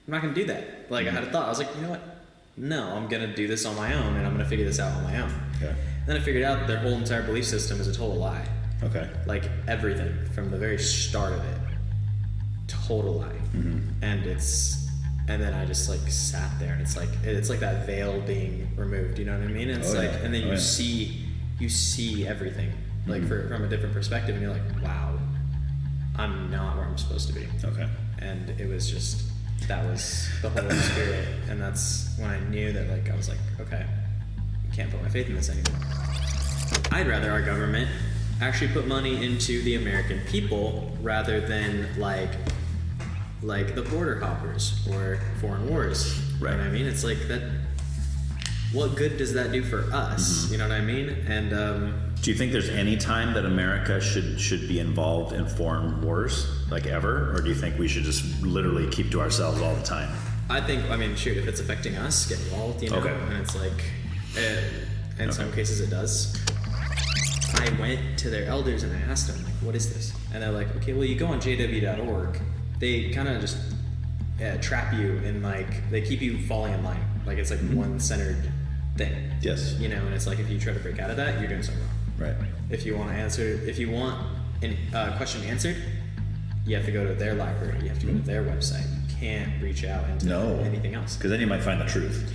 I'm not going to do that. Like, I had a thought. I was like, you know what? No, I'm going to do this on my own, and I'm going to figure this out on my own. Okay. Then I figured out that their whole entire belief system is a total lie. Okay. Like, everything from the very start of it. Total lie. And then I just, like, sat there, and it's like that veil being removed, you know what I mean? And it's and then you see everything, like, from a different perspective, and you're like, wow, I'm not where I'm supposed to be. Okay. And it was just, that was the Holy Spirit, and that's when I knew that, like, I was like, okay, I can't put my faith in this anymore. I'd rather our government actually put money into the American people rather than, like the border hoppers or foreign wars. Right. You know what I mean? It's like that. What good does that do for us? You know what I mean? And do you think there's any time that America should be involved in foreign wars, like ever, or do you think we should just literally keep to ourselves all the time? I mean, shoot, if it's affecting us, get involved. You know, Okay. And it's like, in some cases, it does. I went to their elders and I asked them, like, what is this? And they're like, okay, well, you go on jw.org. They kind of just trap you in, like, they keep you falling in line. Like, it's like one-centered thing. Yes. You know, and it's like, if you try to break out of that, you're doing something wrong. Right. If you want a question answered, you have to go to their library. You have to go to their website. You can't reach out into anything else. Because then you might find the truth.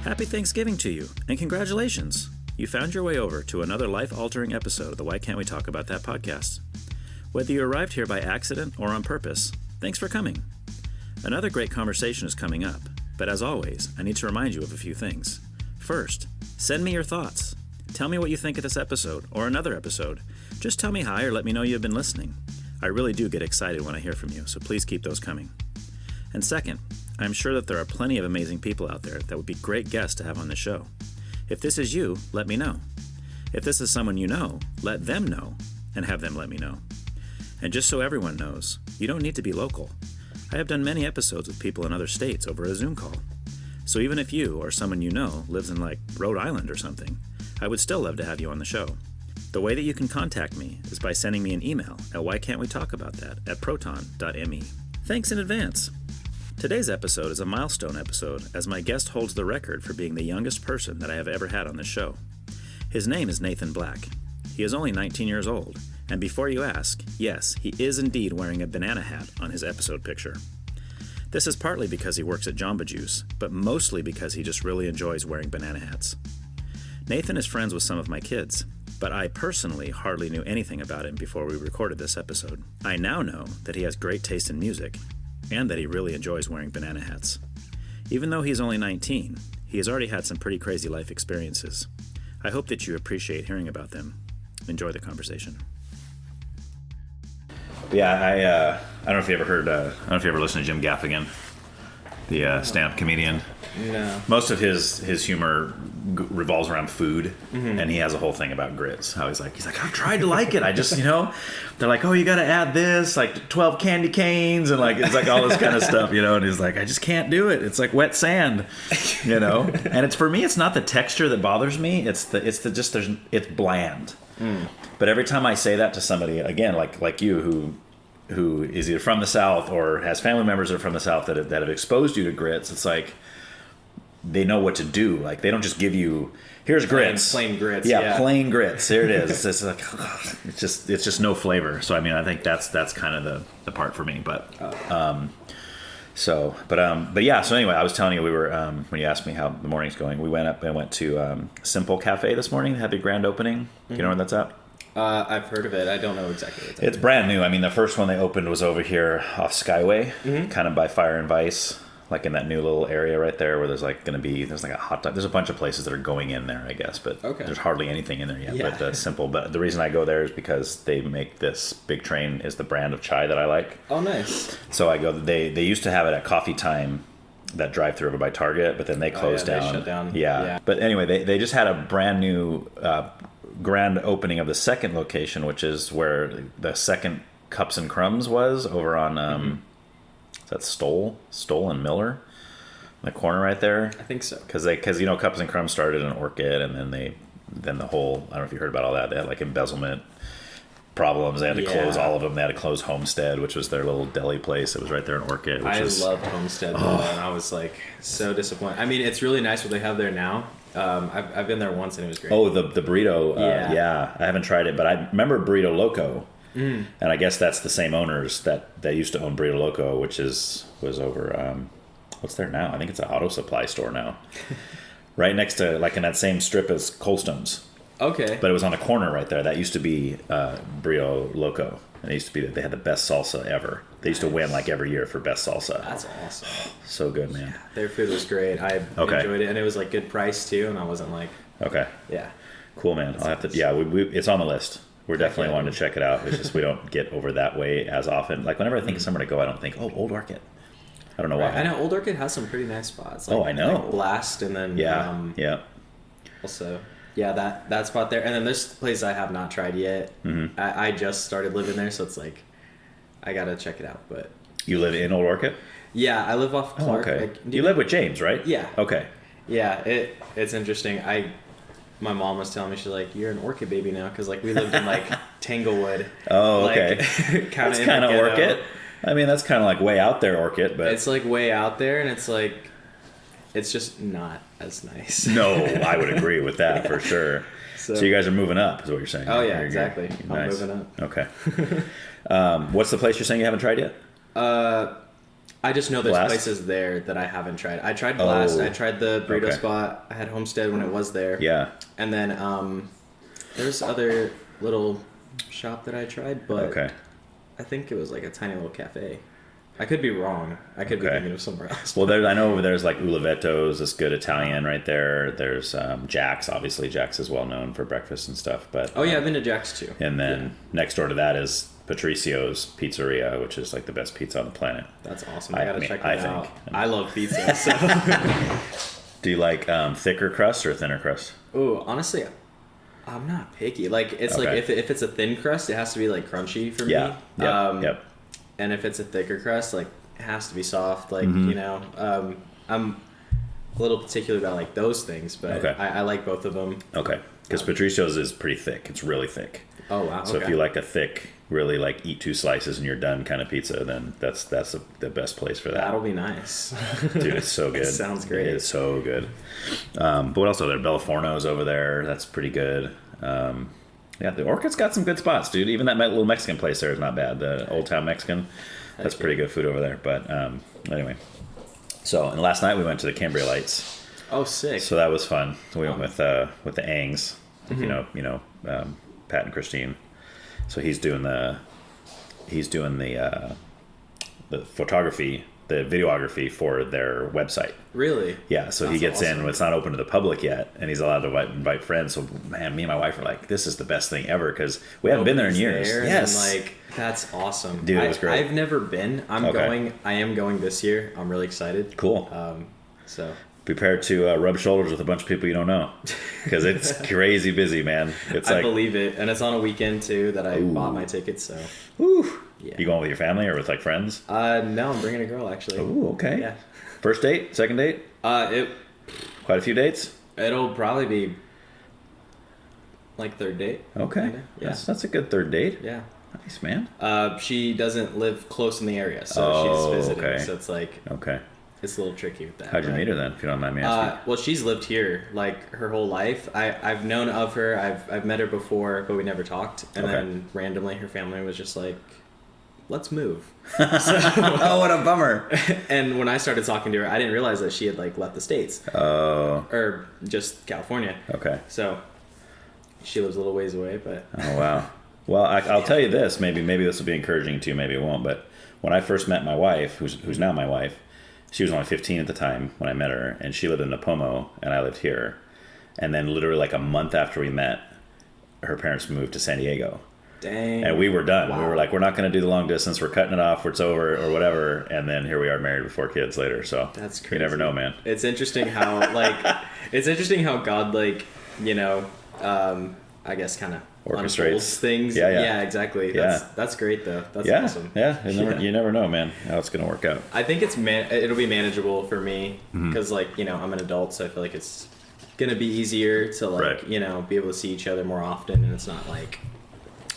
Happy Thanksgiving to you, and congratulations! You found your way over to another life-altering episode of the Why Can't We Talk About That podcast. Whether you arrived here by accident or on purpose, thanks for coming. Another great conversation is coming up, but as always, I need to remind you of a few things. First, send me your thoughts. Tell me what you think of this episode or another episode. Just tell me hi or let me know you've been listening. I really do get excited when I hear from you, so please keep those coming. And second, I'm sure that there are plenty of amazing people out there that would be great guests to have on the show. If this is you, let me know. If this is someone you know, let them know, and have them let me know. And just so everyone knows, you don't need to be local. I have done many episodes with people in other states over a Zoom call. So even if you or someone you know lives in, like, Rhode Island or something, I would still love to have you on the show. The way that you can contact me is by sending me an email at whycan'twetalkaboutThat@proton.me. Thanks in advance. Today's episode is a milestone episode, as my guest holds the record for being the youngest person that I have ever had on this show. His name is Nathan Black. He is only 19 years old, and before you ask, yes, he is indeed wearing a banana hat on his episode picture. This is partly because he works at Jamba Juice, but mostly because he just really enjoys wearing banana hats. Nathan is friends with some of my kids, but I personally hardly knew anything about him before we recorded this episode. I now know that he has great taste in music, and that he really enjoys wearing banana hats. Even though he's only 19, he has already had some pretty crazy life experiences. I hope that you appreciate hearing about them. Enjoy the conversation. Yeah, I don't know if you ever heard. I don't know if you ever listened to Jim Gaffigan, the stand-up comedian. No. Most of his humor revolves around food, and he has a whole thing about grits. How he's like, I've tried to like it. I just, they're like, oh, you got to add this, like 12 candy canes, and like it's like all this kind of stuff, And he's like, I just can't do it. It's like wet sand, And it's for me, it's not the texture that bothers me. It's bland. But every time I say that to somebody, again, like you, who is either from the South or has family members that are from the South that have exposed you to grits, it's like they know what to do. Like, they don't just give you, here's grits. Plain grits. Yeah, plain grits. There it is. It's like, it's just no flavor. So, I mean, I think that's kind of the part for me. But, yeah. So anyway, I was telling you, we were, when you asked me how the morning's going, we went to Simple Cafe this morning. They had the grand opening. Do you know where that's at? I've heard of it. I don't know exactly what it's brand new. I mean, the first one they opened was over here off Skyway, kind of by Fire and Vice, like in that new little area right there where there's like a hot dog. There's a bunch of places that are going in there, I guess, but there's hardly anything in there yet. Yeah. But Simple. But the reason I go there is because they make this Big Train is the brand of chai that I like. Oh, nice. So I go. They used to have it at Coffee Time that drive-through over by Target, but then they closed they down. shut down. Yeah. Yeah. But anyway, they just had a brand new grand opening of the second location, which is where the second Cups and Crumbs was over on is that Stoll and Miller, in the corner right there. I think so. Because Cups and Crumbs started in Orchid, and then the whole, I don't know if you heard about all that. They had like embezzlement problems. They had to close all of them. They had to close Homestead, which was their little deli place. It was right there in Orchid. I loved Homestead, and I was like so disappointed. I mean, it's really nice what they have there now. I've been there once and it was great. Oh, the burrito. Yeah, I haven't tried it, but I remember Burrito Loco. And I guess that's the same owners that used to own Burrito Loco, which was over, what's there now? I think it's an auto supply store now. Right next to, like in that same strip as Cold Stones. Okay. But it was on a corner right there. That used to be Burrito Loco. And they had the best salsa ever. They used to win like every year for best salsa. That's awesome. So good, man. Yeah, their food was great. I enjoyed it, and it was like good price too. And I wasn't like, yeah, cool, man. I'll have to. Yeah, it's on the list. We're definitely wanting to check it out. It's just we don't get over that way as often. Like whenever I think of somewhere to go, I don't think, oh, Old Orchid. I don't know why. I know Old Orchid has some pretty nice spots. Like, I know. Like Blast, and then also. Yeah, that spot there. And then there's a place I have not tried yet. Mm-hmm. I just started living there, so it's like, I got to check it out. But you live in Old Orchid? Yeah, I live off Clark. Oh, okay. You live with James, right? Yeah. Okay. Yeah, it's interesting. My mom was telling me, she's like, you're an Orchid baby now, because like we lived in like Tanglewood. Oh, okay. That's kind of Orchid. I mean, that's kind of like way out there Orchid, but it's like way out there, and it's like, it's just not as nice. No, I would agree with that for sure. So you guys are moving up, is what you're saying. Oh yeah, exactly. I'm moving up. Okay. What's the place you're saying you haven't tried yet? I just know there's Blast? Places there that I haven't tried. I tried Blast. I tried the burrito spot. I had Homestead when it was there. Yeah. And then there's other little shop that I tried, but I think it was like a tiny little cafe. I could be wrong. I could be thinking of somewhere else. Well, I know there's like Ulivetto's, this good Italian right there. There's Jack's. Obviously, Jack's is well known for breakfast and stuff. But I've been to Jack's too. And then next door to that is Patricio's Pizzeria, which is like the best pizza on the planet. That's awesome. I gotta check that out. I love pizza. So. Do you like thicker crust or thinner crust? Ooh, honestly, I'm not picky. Like it's like if it's a thin crust, it has to be like crunchy for me. Yep. And if it's a thicker crust, like it has to be soft. Like I'm a little particular about like those things, but I like both of them. Okay, because Patricio's is pretty thick. It's really thick. Oh wow! So if you like a thick, really like eat 2 slices and you're done kind of pizza, then that's the best place for that. That'll be nice, dude. It's so good. It sounds great. It's so good. But what else are there? Bellaforno's over there. That's pretty good. Yeah, the Orchid's got some good spots, dude. Even that little Mexican place there is not bad. The Old Town Mexican, that's pretty good food over there. But anyway, and last night we went to the Cambria Lights. Oh, sick! So that was fun. So we went with the Angs, Pat and Christine. So he's doing the photography, the videography for their website. Really? Yeah, so he gets in. It's not open to the public yet, and he's allowed to invite friends. So, man, me and my wife are like, this is the best thing ever, because we haven't been there in years. Yes. And that's awesome. Dude, it was great. I've never been. I am going this year. I'm really excited. Cool. So prepare to rub shoulders with a bunch of people you don't know, because it's crazy busy, man. I believe it, and it's on a weekend too that I bought my tickets. So. Woo. Yeah. You going with your family or with like friends? No, I'm bringing a girl actually. Oh, okay. Yeah. First date? Second date? Quite a few dates? It'll probably be like third date. Okay. Kinda. Yeah. That's a good third date. Yeah. Nice, man. She doesn't live close in the area, so she's visiting. Okay. So it's like it's a little tricky with that. How'd you meet her then, if you don't mind me asking? Well, she's lived here like her whole life. I've known of her. I've met her before, but we never talked. And then randomly, her family was just like, let's move. Oh, what a bummer. And when I started talking to her, I didn't realize that she had like left the States. Oh. Or just California. Okay. So she lives a little ways away, but. Oh, wow. Well, I'll tell you this. Maybe this will be encouraging to you. Maybe it won't. But when I first met my wife, who's now my wife, she was only 15 at the time when I met her, and she lived in Napomo, and I lived here. And then literally like a month after we met, her parents moved to San Diego. Dang. And we were done. Wow. We were like, we're not going to do the long distance. We're cutting it off. It's over or whatever. And then here we are married with 4 kids later. So that's crazy. You never know, man. It's interesting how God, like, you know, I guess kind of orchestrates things. Yeah, exactly. That's great though. That's awesome. Yeah. You never know, man, how it's going to work out. I think it'll be manageable for me because like, you know, I'm an adult, so I feel like it's going to be easier to like, you know, be able to see each other more often, and it's not like,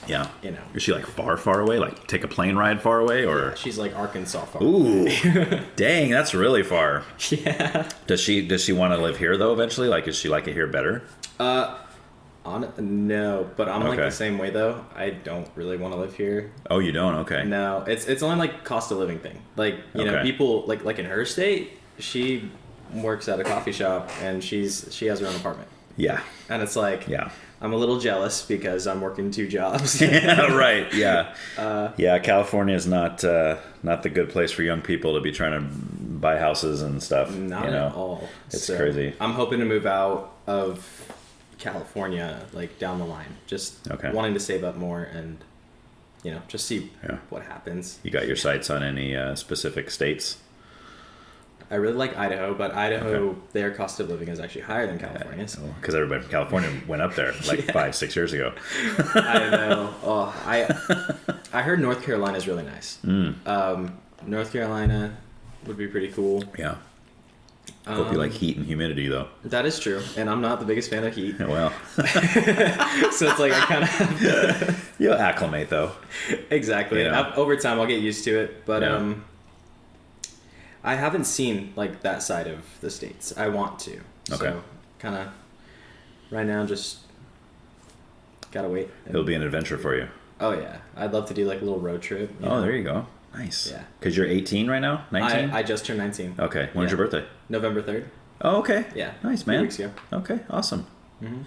yeah, you know. Is she like far away? Like take a plane ride far away, or? Yeah, she's like Arkansas far. Ooh, dang, that's really far. Yeah. Does she want to live here though eventually? Like, does she like it here better? No, but I'm like the same way though. I don't really want to live here. Oh, you don't? Okay. No, it's only like cost of living thing. Like, you know, people like in her state, she works at a coffee shop and she has her own apartment. Yeah. And it's like, I'm a little jealous because I'm working 2 jobs. Yeah, right. Yeah. California is not the good place for young people to be trying to buy houses and stuff. Not at all. It's crazy. I'm hoping to move out of California like down the line. Just wanting to save up more and, you know, just see what happens. You got your sights on any specific states? I really like Idaho, but Idaho, their cost of living is actually higher than California. Because everybody from California went up there like 5-6 years ago. I know. Oh, I heard North Carolina is really nice. North Carolina would be pretty cool. Yeah. Hope you like heat and humidity, though. That is true, and I'm not the biggest fan of heat. Well. So it's like I kind of have to... You'll acclimate, though. Exactly. You know? Over time, I'll get used to it, but... I haven't seen like that side of the States. I want to. Okay. So kind of right now just gotta wait. It'll be an adventure for you. Oh yeah. I'd love to do like a little road trip. Oh, there you go. Nice. Yeah. Because you're 18 right now? 19? I just turned 19. Okay. When's your birthday? November 3rd. Oh, okay. Yeah. Nice, man. 3 weeks ago. Okay. Awesome. Mm-hmm.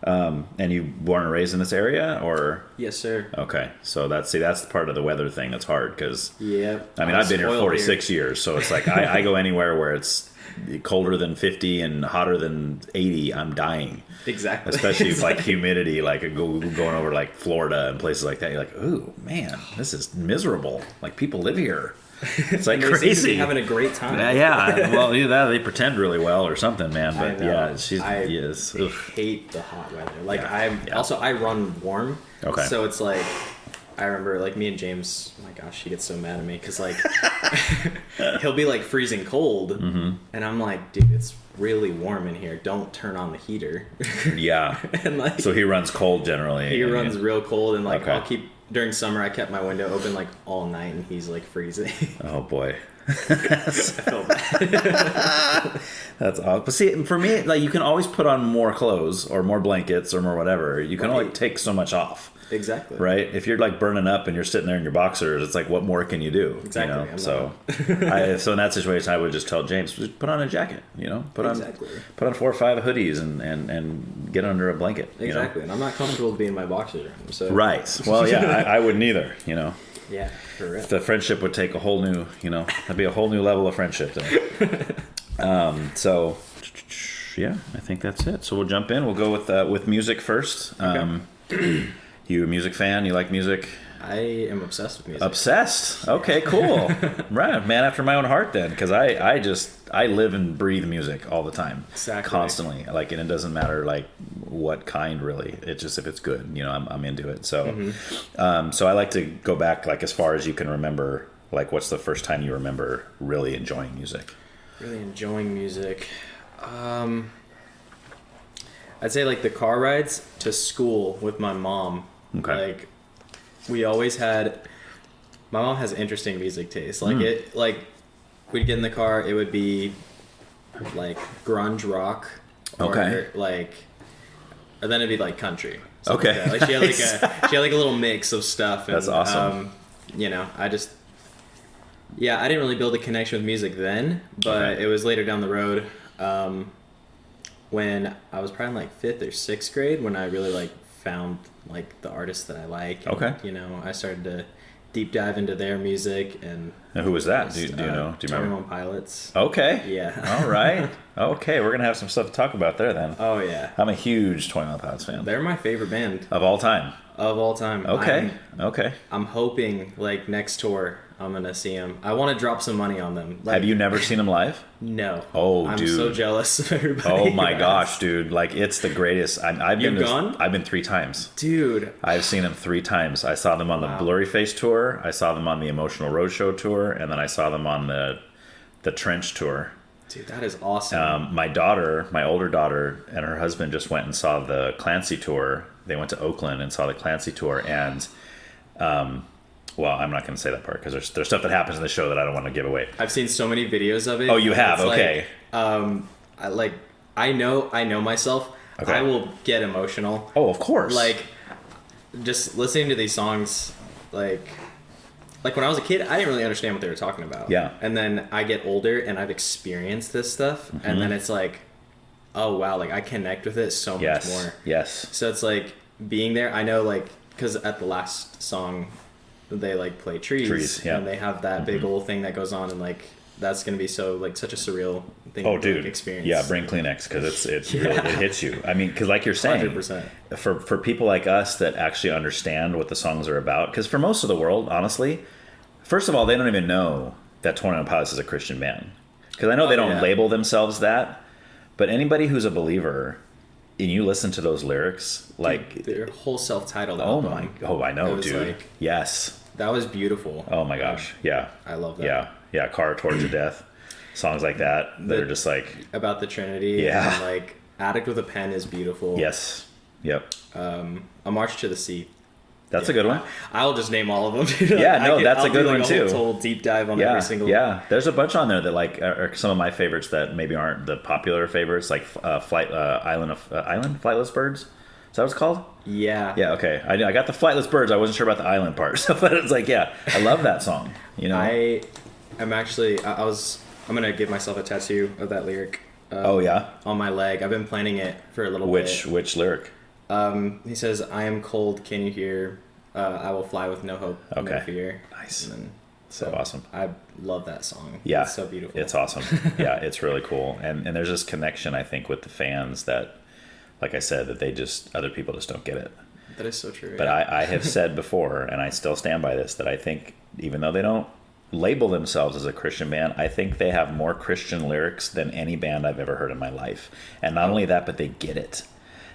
And you born and raised in this area, or? Yes, sir. Okay, so that's part of the weather thing that's hard because. Yeah. I mean, I've been here 46 years, so it's like I go anywhere where it's colder than 50 and hotter than 80, I'm dying. Exactly. Especially if, like humidity, like going over like Florida and places like that. You're like, ooh, man, this is miserable. Like people live here. It's like crazy. Seem to be having a great time. Yeah. Well, either that or they pretend really well or something, man. But yeah, I ugh. hate the hot weather. Like I run warm. Okay. So it's like I remember like me and James. Oh my gosh, he gets so mad at me because like he'll be like freezing cold, and I'm like, dude, it's really warm in here. Don't turn on the heater. Yeah. And like, so he runs cold generally. He runs real cold, and like I'll keep. During summer, I kept my window open like all night, and he's like freezing. Oh boy. I feel bad. That's awesome. But see, for me, like you can always put on more clothes or more blankets or more whatever. You can only take so much off. Exactly. Right? If you're like burning up and you're sitting there in your boxers, it's like, what more can you do? Exactly. You know? So in that situation, I would just tell James, just put on a jacket. You know, put on 4 or 5 hoodies and get under a blanket. Exactly. You know? And I'm not comfortable being in my boxers. So. Right. Well, yeah, I wouldn't either. You know. Yeah, for real. The friendship would take a whole new, that'd be a whole new level of friendship then. So, yeah, I think that's it. So we'll jump in. We'll go with music first. Okay. You a music fan? You like music? I am obsessed with music. Obsessed? Okay, cool. Right, man after my own heart then, because I live and breathe music all the time. Exactly. Constantly. Like, and it doesn't matter like what kind really. It's just if it's good, I'm into it. So, so I like to go back like as far as you can remember. Like, what's the first time you remember really enjoying music? Really enjoying music. I'd say like the car rides to school with my mom. Okay. Like we always had. My mom has interesting music taste. Like we'd get in the car, it would be like grunge rock. Okay. Or or then it'd be like country. Okay. Like she had like a little mix of stuff. And, that's awesome. I didn't really build a connection with music then, but it was later down the road. When I was probably in like 5th or 6th grade when I really like found like the artists that I like. Okay. And, I started to deep dive into their music and. Now, who was that? Do you know? Do you remember? 21 Pilots. Okay. Yeah. All right. Okay, we're gonna have some stuff to talk about there then. Oh yeah. I'm a huge 21 Pilots fan. They're my favorite band Of all time. of all time. Okay. Okay. I'm hoping like next tour I'm gonna see them. I want to drop some money on them. Like, Have you never seen them live? No. Oh, I'm dude. so jealous of everybody. Oh my who gosh, has. dude! Like it's the greatest. I've You've been gone? I've been 3 times. Dude. I've seen them 3 times. I saw them on the Blurry Face tour. I saw them on the Emotional Roadshow tour, and then I saw them on the Trench tour. Dude, that is awesome. My older daughter, and her husband just went and saw the Clancy tour. They went to Oakland and saw the Clancy tour, and well, I'm not going to say that part because there's stuff that happens in the show that I don't want to give away. I've seen so many videos of it. Oh, you have? It's Okay. I know myself. Okay. I will get emotional. Oh, of course. Like just listening to these songs, like when I was a kid, I didn't really understand what they were talking about. Yeah. And then I get older and I've experienced this stuff, and then it's like, oh wow, like I connect with it so much more. Yes. So it's like being there. I know, like, because at the last song, they like play trees, yeah. and they have that big old thing that goes on, and like that's gonna be so like such a surreal thing. Oh, to dude. like, experience. Yeah, bring Kleenex because it Yeah. really, it hits you. I mean, because like you're saying, 100%. for people like us that actually understand what the songs are about, because for most of the world, honestly, first of all, they don't even know that 21 Pilots is a Christian band. Because I know they don't label themselves that, but anybody who's a believer and you listen to those lyrics, like Dude, their whole self-titled oh album. my, oh I know, It was dude. like- Yes. That was beautiful. Oh my gosh. Yeah. I love that. Yeah. Car Towards Your Death. Songs like that are just like About the Trinity. Yeah. And like Addict with a Pen is beautiful. yes. Yep. A March to the Sea. That's a good one. I'll just name all of them. Dude. Yeah, no, that's a I'll good do, like, one, a whole too. total deep dive on Yeah, every single. yeah. There's a bunch on there that like are some of my favorites that maybe aren't the popular favorites, like Flightless Birds. Is that what it's called? Yeah. Yeah. Okay. I got the Flightless Birds. I wasn't sure about the island part, but it's like, yeah, I love that song. You know. I'm actually. I'm gonna give myself a tattoo of that lyric. Oh yeah. On my leg. I've been planning it for a little bit. Which lyric? He says, "I am cold. Can you hear? I will fly with no hope, no Okay. fear." Nice. And then, So awesome. I love that song. Yeah. It's so beautiful. It's awesome. Yeah, it's really cool. And there's this connection, I think, with the fans that, like I said, that other people just don't get it. That is so true. But yeah. I have said before, and I still stand by this, that I think even though they don't label themselves as a Christian band, I think they have more Christian lyrics than any band I've ever heard in my life. And not only that, but they get it.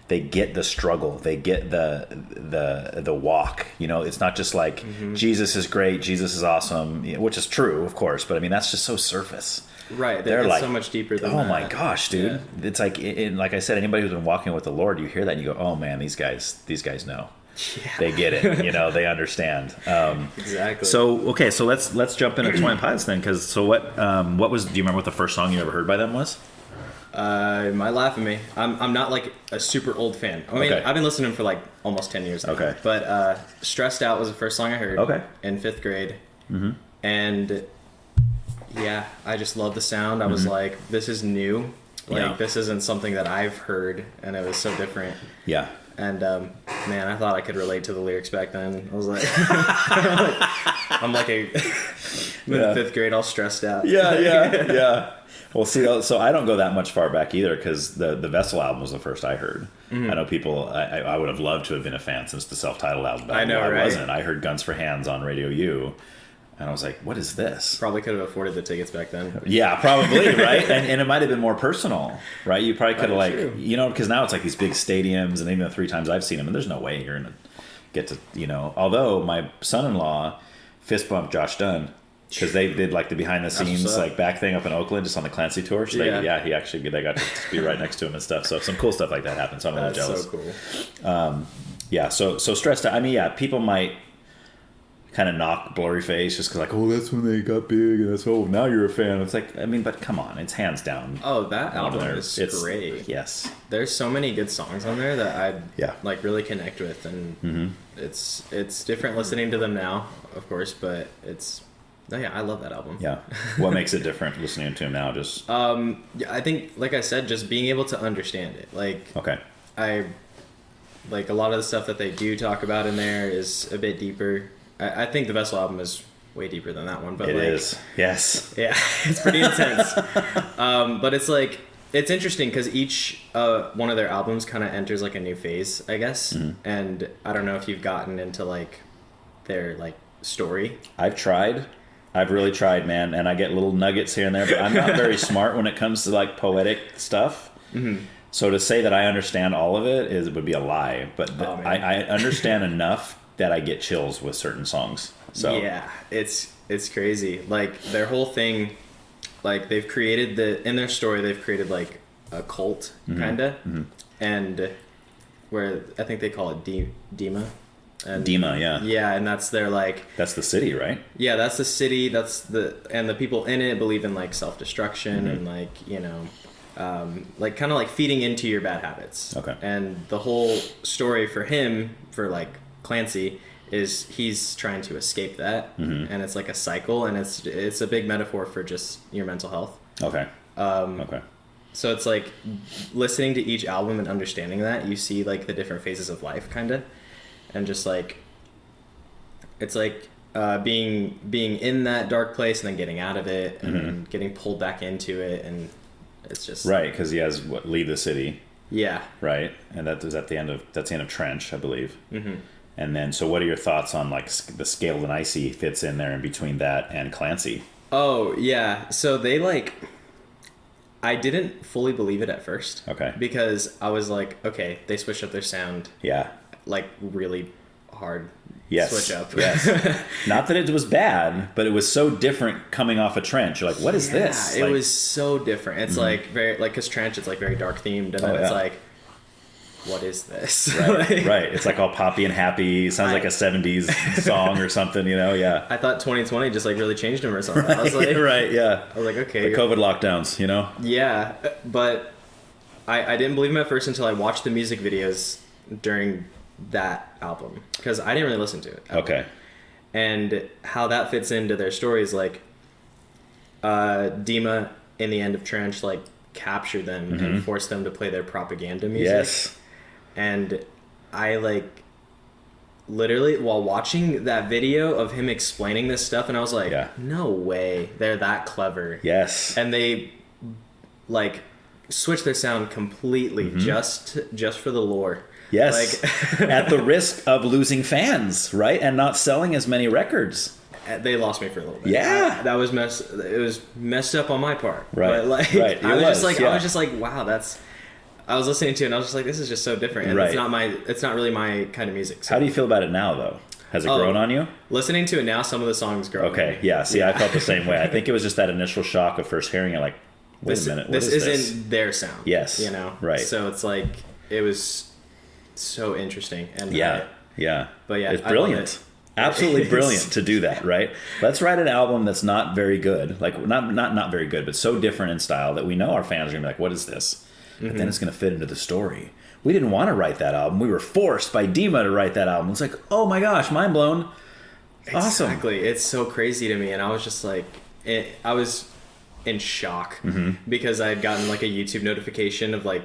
They get the struggle. They get the walk. You know, it's not just like Jesus is great, Jesus is awesome, which is true, of course. But I mean, that's just so surface. Right. They're It's like, so much deeper than oh that. my gosh, dude! Yeah. It's like, like I said, anybody who's been walking with the Lord, you hear that and you go, oh man, these guys know. Yeah. They get it. You know, they understand. Exactly. So okay, so let's jump into 21 Pilots then, because what was? Do you remember what the first song you ever heard by them was? Might laugh at me. I'm not like a super old fan. I mean, Okay. I've been listening to them for like almost 10 years now. Okay. But Stressed Out was the first song I heard. Okay. In 5th grade. Mm-hmm. And yeah, I just love the sound. I was like, this is new. Like, Yeah. this isn't something that I've heard, and it was so different. Yeah. And man, I thought I could relate to the lyrics back then. I was like, I'm like I'm in Yeah. 5th grade, all stressed out. Yeah. Well, see, so I don't go that much far back either, because the Vessel album was the first I heard. I know people. I would have loved to have been a fan since the self-titled album. I know, I right? wasn't. I heard Guns for Hands on Radio U, and I was like, "What is this?" Probably could have afforded the tickets back then. Yeah, probably, right? And it might have been more personal, right? You probably could have, like, true. you know, because now it's like these big stadiums, and even the 3 times I've seen them, and there's no way you're gonna get to, you know. Although my son-in-law fist bumped Josh Dunn, because they did like the behind the scenes what's up. like back thing up in Oakland, just on the Clancy tour. So Yeah. they got to be right next to him and stuff. So some cool stuff like that happened. So I'm a little That's jealous. so cool. Yeah. So Stressed Out. I mean, yeah, people might kind of knock Blurry Face just because, like, oh, that's when they got big, and that's, oh, now you're a fan. It's like, I mean, but come on, it's hands down. Oh, that one of album their- is it's- great. Yes. There's so many good songs on there that I Yeah. like really connect with, and it's different listening to them now, of course, but yeah, I love that album. Yeah. What makes it different listening to him now? Just Yeah, I think, like I said, just being able to understand it. Like, okay. I like a lot of the stuff that they do talk about in there is a bit deeper, I think the Vessel album is way deeper than that one, but It like, is. Yes. yeah, it's pretty intense. But it's like, it's interesting because each one of their albums kind of enters like a new phase, I guess. And I don't know if you've gotten into like their like story. I've really tried, man, and I get little nuggets here and there, but I'm not very smart when it comes to like poetic stuff. So to say that I understand all of it would be a lie, but I understand enough that I get chills with certain songs. So yeah, it's crazy. Like their whole thing, like they've created in their story they've created like a cult kinda, and where I think they call it Dima. And Dima, yeah. Yeah, and that's their like. That's the city, right? Yeah, that's the city. And the people in it believe in like self-destruction and like like kind of like feeding into your bad habits. Okay. And the whole story for him, for like Clancy, is he's trying to escape that, and it's like a cycle, and it's a big metaphor for just your mental health. Okay. Okay. So it's like listening to each album and understanding that you see like the different phases of life, kind of, and just like it's like being in that dark place and then getting out of it and then getting pulled back into it, and it's just right because he has leave the city. Yeah. Right, and that's the end of Trench, I believe. And then, so what are your thoughts on like the Scaled and Icy fits in there in between that and Clancy? Oh yeah, so they like. I didn't fully believe it at first. Okay. Because I was like, okay, they switched up their sound. Yeah. Like really hard. Yes. Switch up. Yes. Not that it was bad, but it was so different coming off a Trench. You're like, what is this? It like, was so different. It's like very like because Trench, it's like very dark themed, and then it's like, what is this? Right. Right. It's like all poppy and happy. Sounds like a 70s song or something, Yeah. I thought 2020 just like really changed him or something. I was like, right. Yeah. I was like, okay. The COVID lockdowns, Yeah, but I didn't believe him at first until I watched the music videos during that album because I didn't really listen to it. Okay. And how that fits into their story is like Dima in the end of Trench like captured them and forced them to play their propaganda music. Yes. And I like literally while watching that video of him explaining this stuff, and I was like, no way they're that clever. Yes. And they like switch their sound completely just for the lore. Yes. Like at the risk of losing fans, right? And not selling as many records. They lost me for a little bit. Yeah. That was it was messed up on my part. Right. But like right. I was just like, wow, I was listening to it and I was just like, this is just so different. And it's not really my kind of music. So. How do you feel about it now though? Has it grown on you? Listening to it now, some of the songs grow. Okay. Yeah. See, I felt the same way. I think it was just that initial shock of first hearing it, like, wait a minute, this isn't their sound. Yes. Right. So it's like it was so interesting and yeah. But yeah, it's brilliant. Absolutely brilliant to do that, right? Let's write an album that's not very good, like not very good, but so different in style that we know our fans are gonna be like, what is this? But then it's gonna fit into the story. We didn't want to write that album. We were forced by Dima to write that album. It's like, oh my gosh, mind blown. Awesome. Exactly. It's so crazy to me, and I was just like, I was in shock because I had gotten like a YouTube notification of like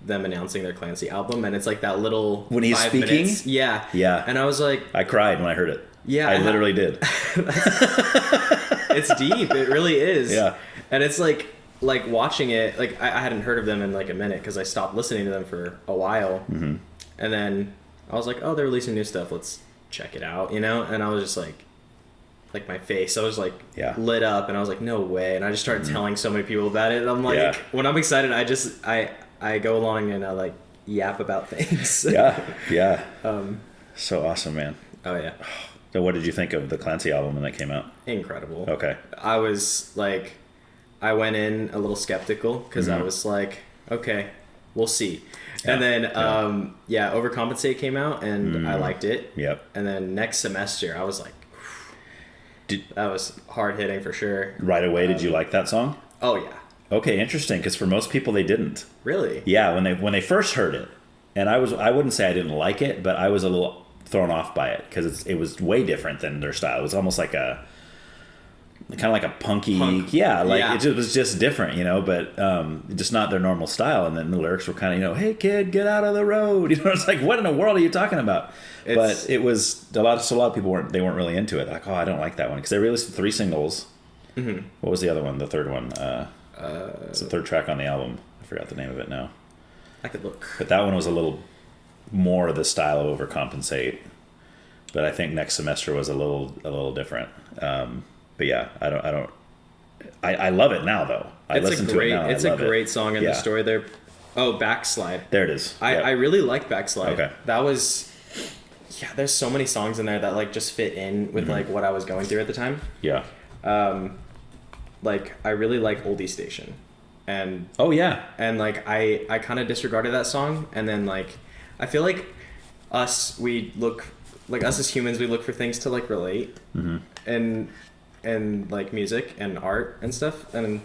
them announcing their Clancy album, and it's like that little when he's 5 speaking minutes. Yeah. And I was like, I cried when I heard it. Yeah, I literally did. It's deep. It really is. Yeah. And it's like watching it, like I hadn't heard of them in like a minute because I stopped listening to them for a while, and then I was like, oh, they're releasing new stuff. Let's check it out, And I was just like my face, I was like lit up, and I was like, no way. And I just started telling so many people about it. And I'm like, when I'm excited, I go along and I like yap about things. Yeah. So awesome, man. Oh yeah. So what did you think of the Clancy album when that came out? Incredible. Okay. I was like, I went in a little skeptical because I was like, okay, we'll see. And then Overcompensate came out and I liked it. Yep. And then Next Semester, I was like, that was hard hitting for sure. Right away, did you like that song? Oh yeah. Okay, interesting. Because for most people, they didn't. Really? Yeah, when they first heard it, and I wouldn't say I didn't like it, but I was a little thrown off by it because it was way different than their style. It was almost like kind of like a punky, it was just different, you know, but just not their normal style. And then the lyrics were kind of, you know, hey kid, get out of the road. You know, it's like, what in the world are you talking about? But it was a lot of people weren't really into it. They're like, oh, I don't like that one, because they released 3 singles. Mm-hmm. What was the other one? The third one? It's the third track on the album. I forgot the name of it now. I could look. But that one was a little more of the style of Overcompensate. But I think Next Semester was a little different. But yeah, I love it now though. I listen to it now. It's a great song in the story there. Oh, Backslide. There it is. I really like Backslide. Okay. That was, there's so many songs in there that like just fit in with like what I was going through at the time. Yeah. Like I really like Oldie Station. And and like I kind of disregarded that song, and then like I feel like us as humans, we look for things to like relate and like music and art and stuff. And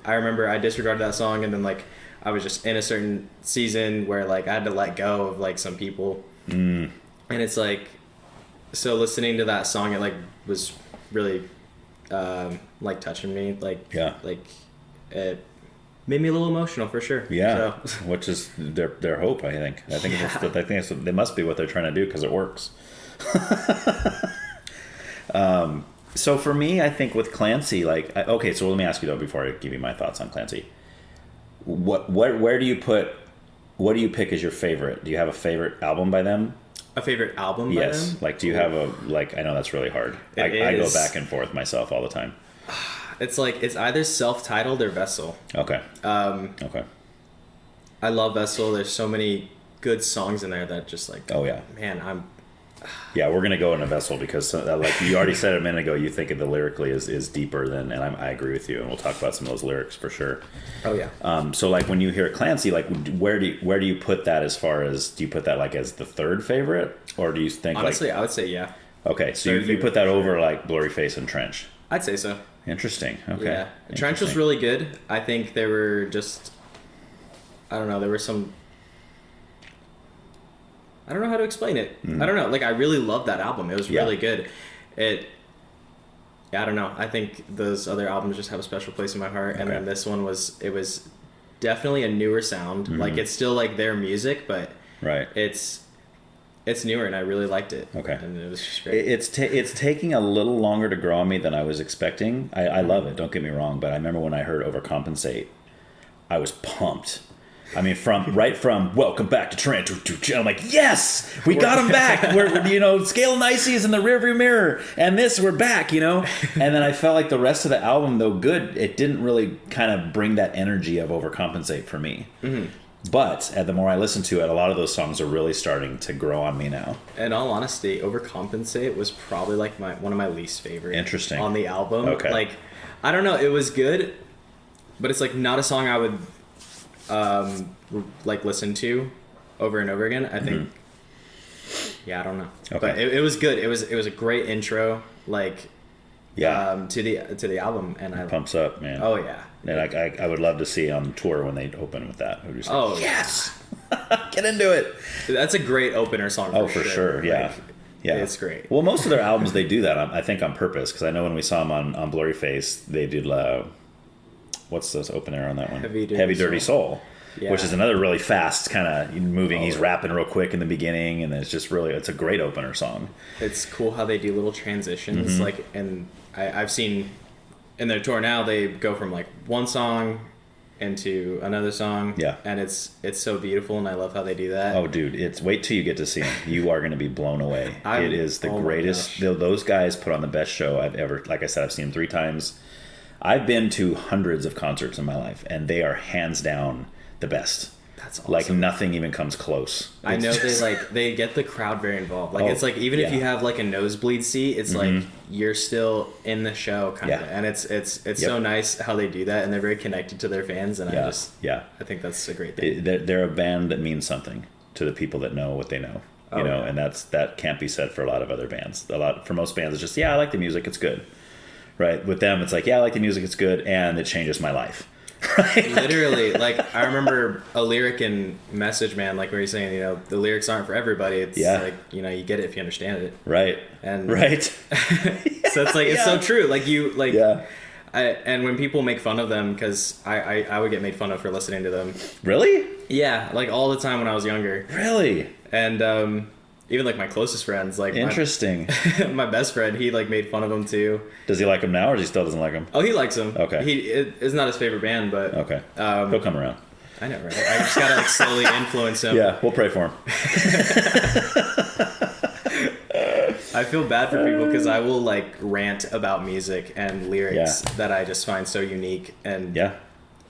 I remember I disregarded that song, and then like I was just in a certain season where like I had to let go of like some people, and it's like, so listening to that song, it like was really like touching me, like it made me a little emotional for sure. Yeah, so. Which is their hope. I think they must be what they're trying to do, because it works. So for me, I think with Clancy, like, okay, so let me ask you though before I give you my thoughts on Clancy. Where do you pick as your favorite? Do you have a favorite album by them? A favorite album by them? Yes. Like, do you have I know that's really hard. I go back and forth myself all the time. It's like, it's either Self-Titled or Vessel. Okay. Okay. I love Vessel. There's so many good songs in there that just like, oh yeah, man, yeah, we're gonna go into Vessel because like you already said a minute ago, you think the lyrically is deeper than, and I agree with you, and we'll talk about some of those lyrics for sure. Oh yeah. So like when you hear Clancy, like where do you put that, as far as, do you put that like as the third favorite, or do you think, honestly, I would say yeah. Okay, so you put that over like Blurry Face and Trench? I'd say so. Interesting. Okay. Yeah, Trench was really good. I think there were just, I don't know, there were some, I don't know how to explain it. I don't know. Like, I really loved that album. It was really good. I don't know. I think those other albums just have a special place in my heart. And then this one was definitely a newer sound. Like, it's still like their music, but it's newer, and I really liked it. Okay. And it was just great. It's taking a little longer to grow on me than I was expecting. I love it, don't get me wrong, but I remember when I heard Overcompensate, I was pumped. I mean, from Welcome Back to Trent, I'm like, yes, we got him back. We're Scale Nicey is in the rearview mirror, and we're back, And then I felt like the rest of the album, though good, it didn't really kind of bring that energy of Overcompensate for me. Mm-hmm. But the more I listen to it, a lot of those songs are really starting to grow on me now. In all honesty, Overcompensate was probably like one of my least favorite. Interesting. On the album. Okay. Like, I don't know, it was good, but it's like not a song I would like listen to over and over again. I think I don't know. Okay. But it was good. It was a great intro, like to the album, and it pumps up, man. Oh yeah. And I would love to see on tour when they open with that. Just like, yes, get into it. That's a great opener song. For sure. Yeah. Like, yeah, it's great. Well, most of their albums they do that. I think on purpose, because I know when we saw them on Blurry Face, they did what's this opener on that one? Heavy Dirty Soul. Yeah. Which is another really fast kind of moving. He's rapping real quick in the beginning, and it's a great opener song. It's cool how they do little transitions, like, and I've seen in their tour now, they go from like one song into another song. Yeah. And it's so beautiful, and I love how they do that. Oh, dude, wait till you get to see them. You are going to be blown away. It is the greatest. Those guys put on the best show I've ever. Like I said, I've seen them 3 times. I've been to hundreds of concerts in my life, and they are hands down the best. That's awesome. Like, nothing even comes close. I know they get the crowd very involved. Like, it's like, even if you have like a nosebleed seat, it's like you're still in the show kind of. And it's so nice how they do that, and they're very connected to their fans, and I think that's a great thing. They're a band that means something to the people that know what they know. And that can't be said for a lot of other bands. For most bands, it's just, I like the music, it's good. Right? With them, it's like, I like the music, it's good, and it changes my life. Right? Literally, like, I remember a lyric in Message Man, like, where he's saying, the lyrics aren't for everybody. It's like, you get it if you understand it. Right. And right. So it's like it's so true. Like you like. Yeah. And when people make fun of them, because I would get made fun of for listening to them. Really? Yeah, like all the time when I was younger. Really? And even like my closest friends, like interesting. My best friend, he like made fun of them too. Does he like them now, or he still doesn't like them? Oh, he likes them. Okay. It's not his favorite band, but okay. He'll come around. I know, right? I just gotta like slowly influence him. Yeah, we'll pray for him. I feel bad for people because I will like rant about music and lyrics that I just find so unique, and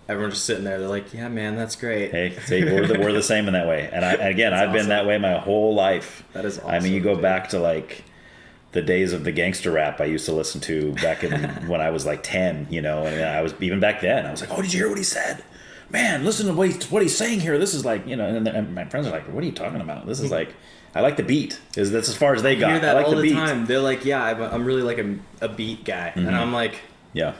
everyone's just sitting there. They're like, "Yeah, man, that's great." Hey, see, we're the same in that way, and I've been that way my whole life. That is awesome. I mean, you go back to like the days of the gangster rap I used to listen to back in when I was like 10, you know, and I was even back then. I was like, "Oh, did you hear what he said? Man, listen to what he's saying here. This is like, you know." And my friends are like, "What are you talking about? This is like." I like the beat. That's as far as they got. I hear that I like all the beat. time. They're like, "Yeah, I'm really like a beat guy," and I'm like, "Yeah,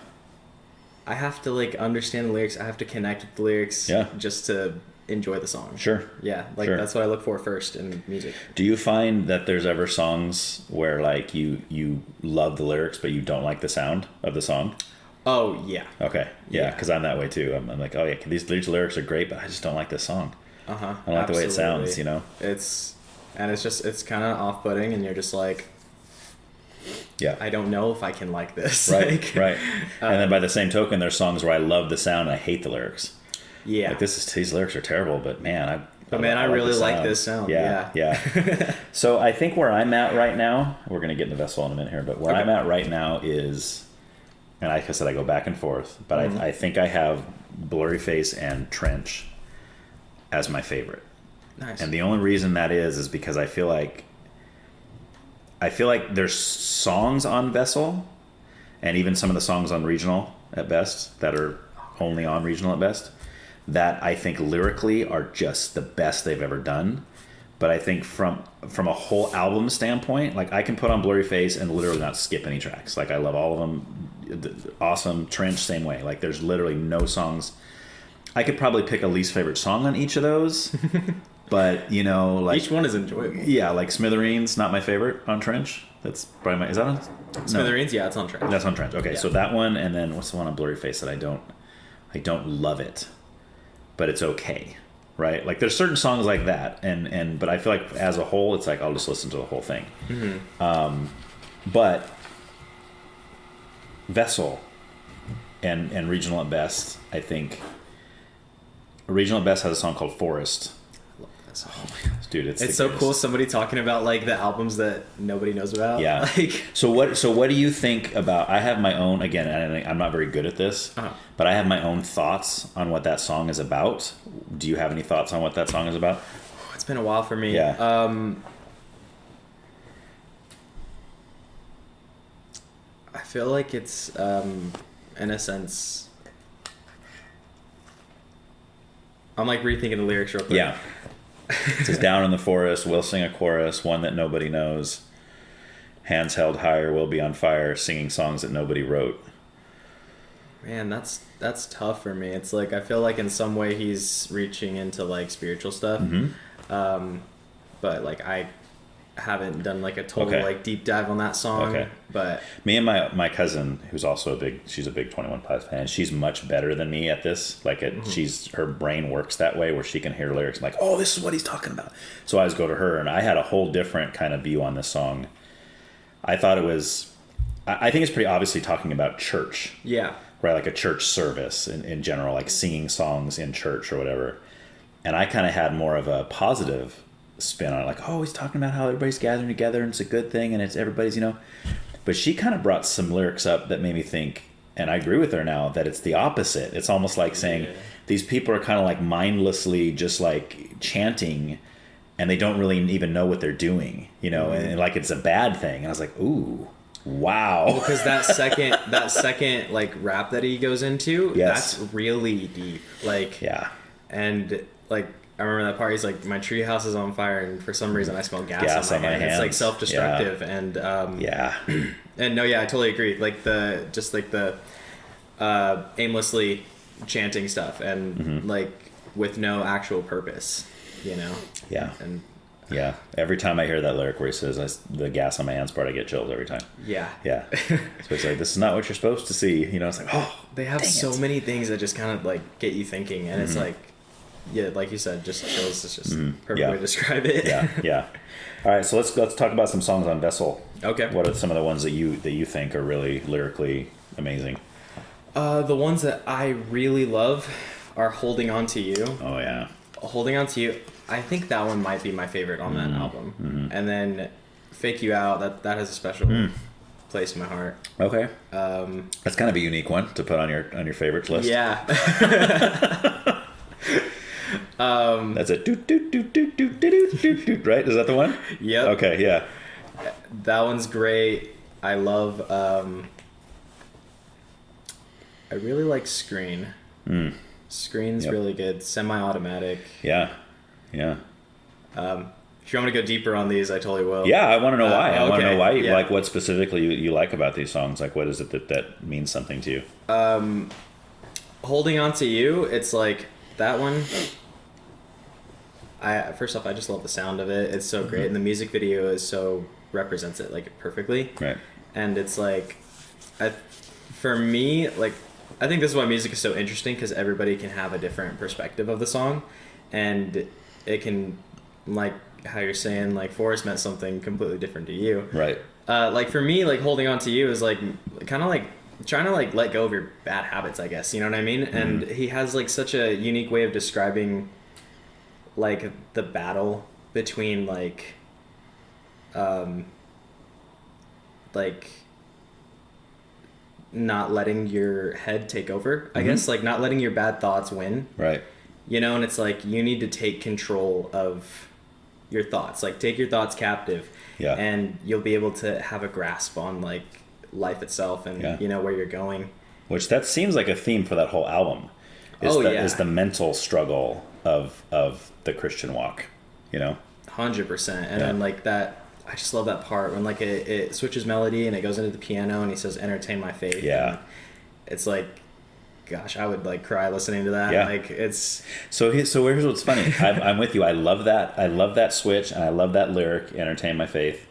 I have to like understand the lyrics. I have to connect with the lyrics, just to enjoy the song." Sure. Yeah, like that's what I look for first in music. Do you find that there's ever songs where like you love the lyrics but you don't like the sound of the song? Oh yeah. Okay. Yeah, because I'm that way too. I'm like, oh yeah, these lyrics are great, but I just don't like this song. I don't like the way it sounds. You know. It's kind of off-putting, and you're just like, I don't know if I can like this. Right, right. And then by the same token, there's songs where I love the sound and I hate the lyrics. Yeah. Like these lyrics are terrible, but man, I really like this sound. Yeah. So I think where I'm at right now, we're going to get into Vessel in a minute here, but where I'm at right now is, and like I said, I go back and forth, but I think I have Blurry Face and Trench as my favorite. Nice. And the only reason that is because I feel like there's songs on Vessel, and even some of the songs on Regional at best that are only on Regional at best, that I think lyrically are just the best they've ever done. But I think from a whole album standpoint, like I can put on Blurry Face and literally not skip any tracks. Like I love all of them. Awesome. Trench, same way. Like there's literally no songs. I could probably pick a least favorite song on each of those. But, you know, like... Each one is enjoyable. Yeah, like Smithereens, not my favorite on Trench. That's probably is that on... Smithereens? No. Yeah, it's on Trench. That's on Trench. Okay, so that one, and then what's the one on Blurry Face that I don't love it, but it's okay, right? Like, there's certain songs like that, but I feel like as a whole, it's like, I'll just listen to the whole thing. Mm-hmm. But Vessel and Regional at Best, I think... Regional at Best has a song called Forest. Oh my gosh, dude, it's so cool. Somebody talking about like the albums that nobody knows about. Yeah. Like, so what do you think about? I have my own. Again, I'm not very good at this, but I have my own thoughts on what that song is about. Do you have any thoughts on what that song is about? It's been a while for me. Yeah. I feel like it's in a sense. I'm like rethinking the lyrics real quick. Yeah. It says, down in the forest, we'll sing a chorus, one that nobody knows. Hands held higher, we'll be on fire, singing songs that nobody wrote. Man, that's tough for me. It's like I feel like in some way he's reaching into like spiritual stuff. Mm-hmm. But like I haven't done like a total like deep dive on that song. Okay. But me and my cousin, who's also she's a big 21 Pilots fan. She's much better than me at this. Like her brain works that way where she can hear lyrics and like, oh, this is what he's talking about. So I always go to her, and I had a whole different kind of view on this song. I thought it was, I think it's pretty obviously talking about church. Yeah. Right, like a church service in general, like singing songs in church or whatever. And I kind of had more of a positive spin on it, like, oh, he's talking about how everybody's gathering together and it's a good thing and it's everybody's, you know. But she kind of brought some lyrics up that made me think, and I agree with her now, that it's the opposite. It's almost like saying these people are kind of like mindlessly just like chanting, and they don't really even know what they're doing, you know, and like it's a bad thing. And I was like, ooh, wow. Well, because that second like rap that he goes into, that's really deep. Like, and like I remember that part. He's like, my tree house is on fire, and for some reason I smell gas on my hands. It's like self-destructive, and and no, I totally agree. Like the aimlessly chanting stuff, and like with no actual purpose, you know. Yeah. And Yeah. Every time I hear that lyric where he says, the gas on my hands part, I get chills every time. Yeah. Yeah. So it's like, this is not what you're supposed to see. You know, it's like, oh, they have so many things that just kind of like get you thinking, and it's like, yeah, like you said, just chills is just perfect way to describe it. Yeah. All right, so let's talk about some songs on Vessel. Okay. What are some of the ones that you think are really lyrically amazing? The ones that I really love are Holding On to You. Oh yeah. Holding On to You, I think that one might be my favorite on that album. And then Fake You Out, that has a special place in my heart. Okay. That's kind of a unique one to put on your favorites list. Yeah. That's a doot doot doot doot doot doot doot doot, right? Is that the one? Yep. Okay, yeah. That one's great. I love I really like Screen. Screen's really good. Semi-automatic. Yeah. If you want me to go deeper on these, I totally will. Yeah, I want to know why. I want to know why you Yeah. like what specifically you like about these songs. Like, what is it that means something to you? Holding On to You, it's like that one. First off, I just love the sound of it. It's so great, and the music video represents it like perfectly. Right. And it's like, for me, like, I think this is why music is so interesting, because everybody can have a different perspective of the song, and it can, like how you're saying, like Forrest meant something completely different to you. Right. Like for me, like Holding On to You is like kind of like trying to like let go of your bad habits, I guess. You know what I mean? And he has like such a unique way of describing like the battle between like not letting your head take over, I guess, like not letting your bad thoughts win. Right. You know, and it's like you need to take control of your thoughts. Like take your thoughts captive. Yeah. And you'll be able to have a grasp on like life itself and you know where you're going. Which that seems like a theme for that whole album. Is the mental struggle of the Christian walk, you know? 100%. And then like that, I just love that part when like it switches melody and it goes into the piano and he says, "Entertain my faith." Yeah. And it's like, gosh, I would like cry listening to that. Yeah. Like it's. So here's what's funny. I'm with you. I love that. I love that switch, and I love that lyric, "Entertain my faith."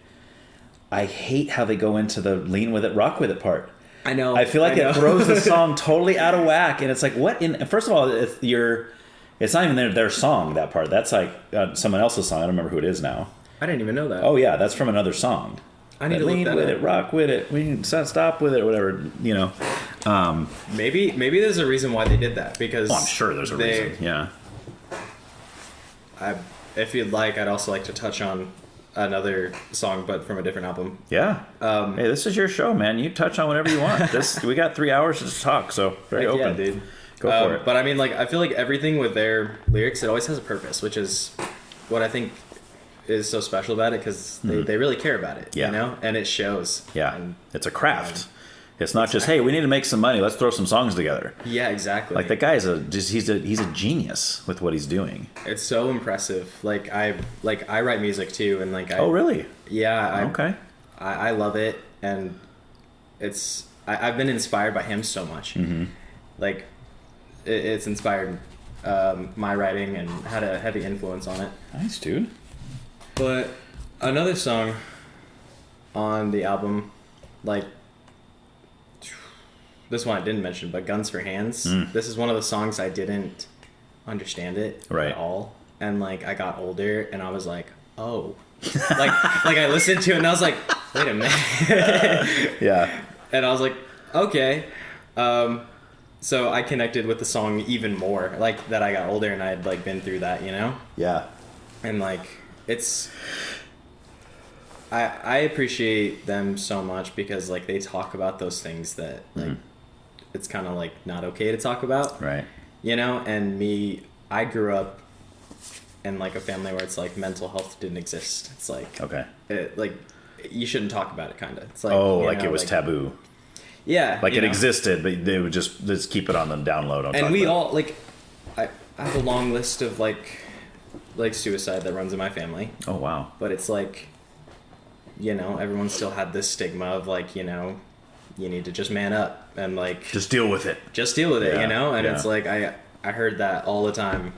I hate how they go into the lean with it, rock with it part. I know. I feel like it throws the song totally out of whack, and it's like, what? First of all, it's not even their song, that part. That's like someone else's song. I don't remember who it is now. I didn't even know that. Oh yeah, that's from another song. I need to lean look that with up. it, rock with it, we can stop with it, whatever, you know. Maybe there's a reason why they did that, because I'm sure there's a reason. Yeah. If you'd like, I'd also like to touch on another song, but from a different album. Yeah. Hey, this is your show, man. You touch on whatever you want. We got 3 hours to just talk, so very open. Yeah, dude. Go for it. But I mean, like, I feel like everything with their lyrics, it always has a purpose, which is what I think is so special about it, because they really care about it, you know? And it shows. Yeah. And, it's a craft. It's not just, hey, we need to make some money, let's throw some songs together. yeah, exactly. Like, that guy is he's a genius with what he's doing. It's so impressive. Like I write music too, and like Oh, really? Yeah. Okay. I love it, and I've been inspired by him so much. Like it's inspired my writing and had a heavy influence on it. Nice, dude. But another song on the album, like this one I didn't mention, but Guns for Hands. This is one of the songs I didn't understand it at all. And like I got older and I was like, oh. like I listened to it and I was like, wait a minute. Yeah. And I was like, okay. So I connected with the song even more, like that I got older and I had like been through that, you know? Yeah. And like I appreciate them so much, because like they talk about those things that like it's kind of like not okay to talk about, Right. you know? And I grew up in like a family where it's like mental health didn't exist. It's like Okay. like you shouldn't talk about it, kind of. It's like, like it was taboo. Yeah, Like it existed, but they would just keep it on the download. And we all like I have a long list of like suicide that runs in my family. Oh wow. But it's like, you know, everyone still had this stigma of like, you know, you need to just man up and like just deal with it. You know? And yeah. it's like I heard that all the time.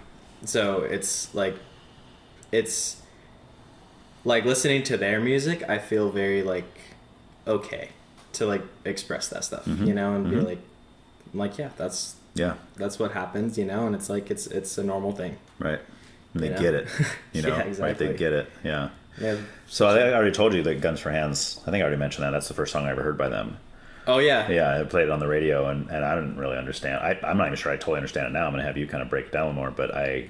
So it's like it's like listening to their music, I feel very like okay to like express that stuff, you know, and be like, I'm like, yeah, that's what happens, you know, and it's like it's a normal thing. Right. And they You know? get it, you know, Yeah, exactly. right? They get it. Yeah. Yeah. So I already told you that Guns for Hands, I think I already mentioned that. That's the first song I ever heard by them. Oh yeah. Yeah, I played it on the radio, and I didn't really understand. I'm not even sure I totally understand it now. I'm going to have you kind of break it down more, but I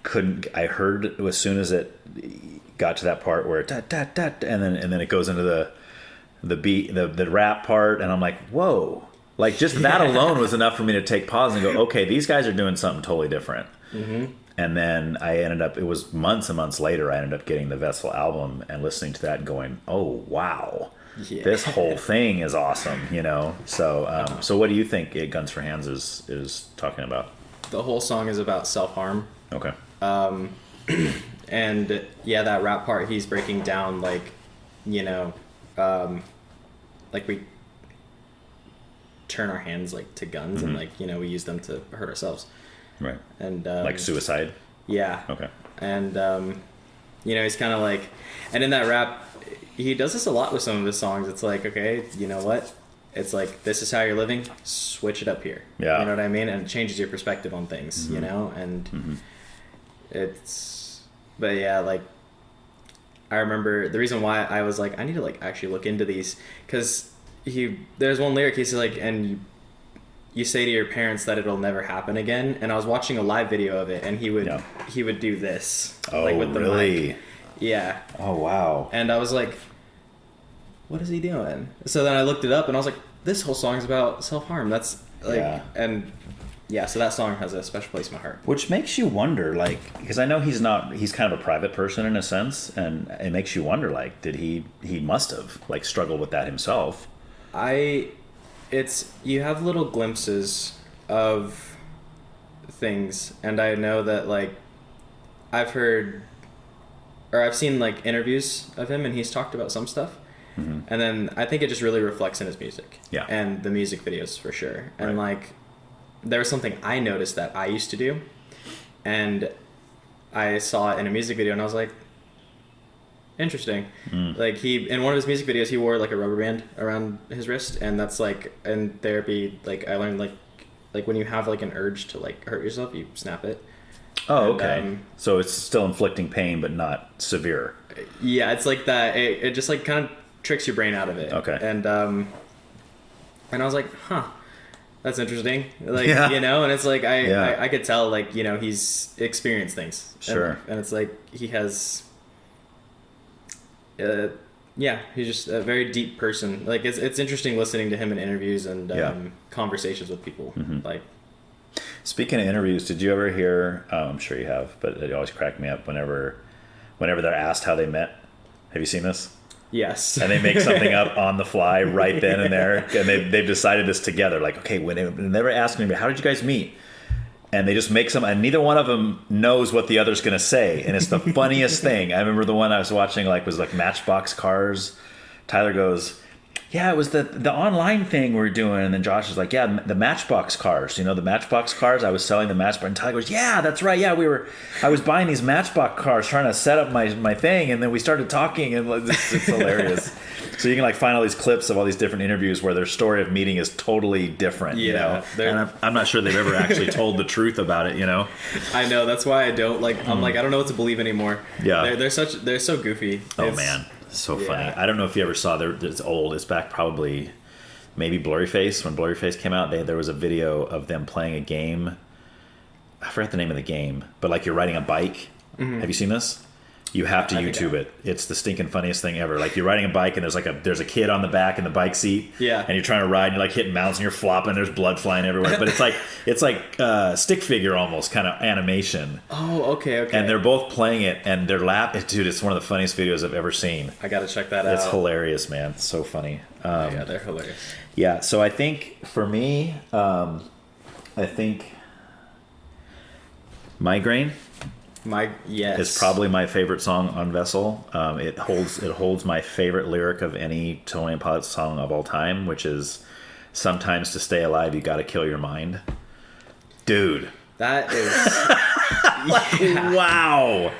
couldn't. I heard as soon as it got to that part where da, da, da, and then it goes into the beat, the rap part, and I'm like, whoa! Like just that alone was enough for me to take pause and go, okay, these guys are doing something totally different. And then I ended up. It was months and months later. I ended up getting the Vessel album and listening to that and going, oh wow. Yeah. This whole thing is awesome, you know. So, so what do you think Guns for Hands is talking about? The whole song is about self-harm. Okay. And yeah, that rap part, he's breaking down like, you know, like we turn our hands like to guns and like, you know, we use them to hurt ourselves. Right. And like suicide. Yeah. Okay. And you know, he's kind of like, and in that rap, he does this a lot with some of his songs. It's like, okay, you know what? It's like, this is how you're living. Switch it up here. Yeah. You know what I mean? And it changes your perspective on things, you know? And but yeah, like, I remember the reason why I was like, I need to like actually look into these, because there's one lyric, he's like, and you say to your parents that it'll never happen again. And I was watching a live video of it, and he would do this. Oh, like with the really? mic. Yeah. Oh, wow. And I was like, what is he doing? So then I looked it up, and I was like, this whole song is about self-harm. That's like, and yeah, so that song has a special place in my heart. Which makes you wonder, like, because I know he's kind of a private person in a sense, and it makes you wonder, like, did he must have, like, struggled with that himself. You have little glimpses of things, and I know that, like, I've seen, like, interviews of him, and he's talked about some stuff. And then I think it just really reflects in his music. Yeah. And the music videos, for sure. And, Right. like, there was something I noticed that I used to do, and I saw it in a music video, and I was like, interesting. Like, in one of his music videos, he wore, like, a rubber band around his wrist, and that's, like, in therapy, like, I learned, like when you have, like, an urge to, like, hurt yourself, you snap it. Oh, And, okay. So it's still inflicting pain, but not severe. Yeah, it's like that. It just, like, kind of tricks your brain out of it. Okay. And I was like, huh, that's interesting. Like, Yeah. you know, and it's like, I could tell, like, you know, he's experienced things. Sure. And it's like, he has, he's just a very deep person. Like, it's interesting listening to him in interviews and conversations with people. Like, Speaking of interviews, did you ever hear, I'm sure you have, but it always cracked me up whenever they're asked how they met. Have you seen this? yes. And they make something up on the fly right then and there, and they've decided this together. Like, okay, when they were asking me, how did you guys meet? And they just make some, and neither one of them knows what the other's going to say, and it's the funniest thing. I remember the one I was watching, was Matchbox Cars. Tyler goes, yeah, it was the online thing we're doing. And then Josh is like, yeah, the Matchbox cars. You know, the Matchbox cars? I was selling the Matchbox. And Tyler goes, yeah, that's right. Yeah, I was buying these Matchbox cars trying to set up my thing. And then we started talking, and it's hilarious. So you can find all these clips of all these different interviews where their story of meeting is totally different, you know? And I'm not sure they've ever actually told the truth about it, you know? I know. That's why I don't, I'm like, I don't know what to believe anymore. Yeah. They're so goofy. Oh, man. So funny. Yeah. I don't know if you ever saw, it's old. It's back probably maybe Blurryface. When Blurryface came out, there was a video of them playing a game. I forgot the name of the game, but you're riding a bike. Have you seen this? You have to YouTube it. It's the stinking funniest thing ever. You're riding a bike, and there's a kid on the back in the bike seat. Yeah. And you're trying to ride, and you're hitting mounts, and you're flopping. There's blood flying everywhere. But it's like stick figure almost kind of animation. Oh, okay. And they're both playing it, and they're laughing. Dude, it's one of the funniest videos I've ever seen. I gotta check that out. It's hilarious, man. It's so funny. Yeah, they're hilarious. Yeah, so I think for me, Migraine is probably my favorite song on Vessel. It holds my favorite lyric of any Tony and Pilots song of all time, which is, sometimes to stay alive you gotta kill your mind. Dude. That is Wow.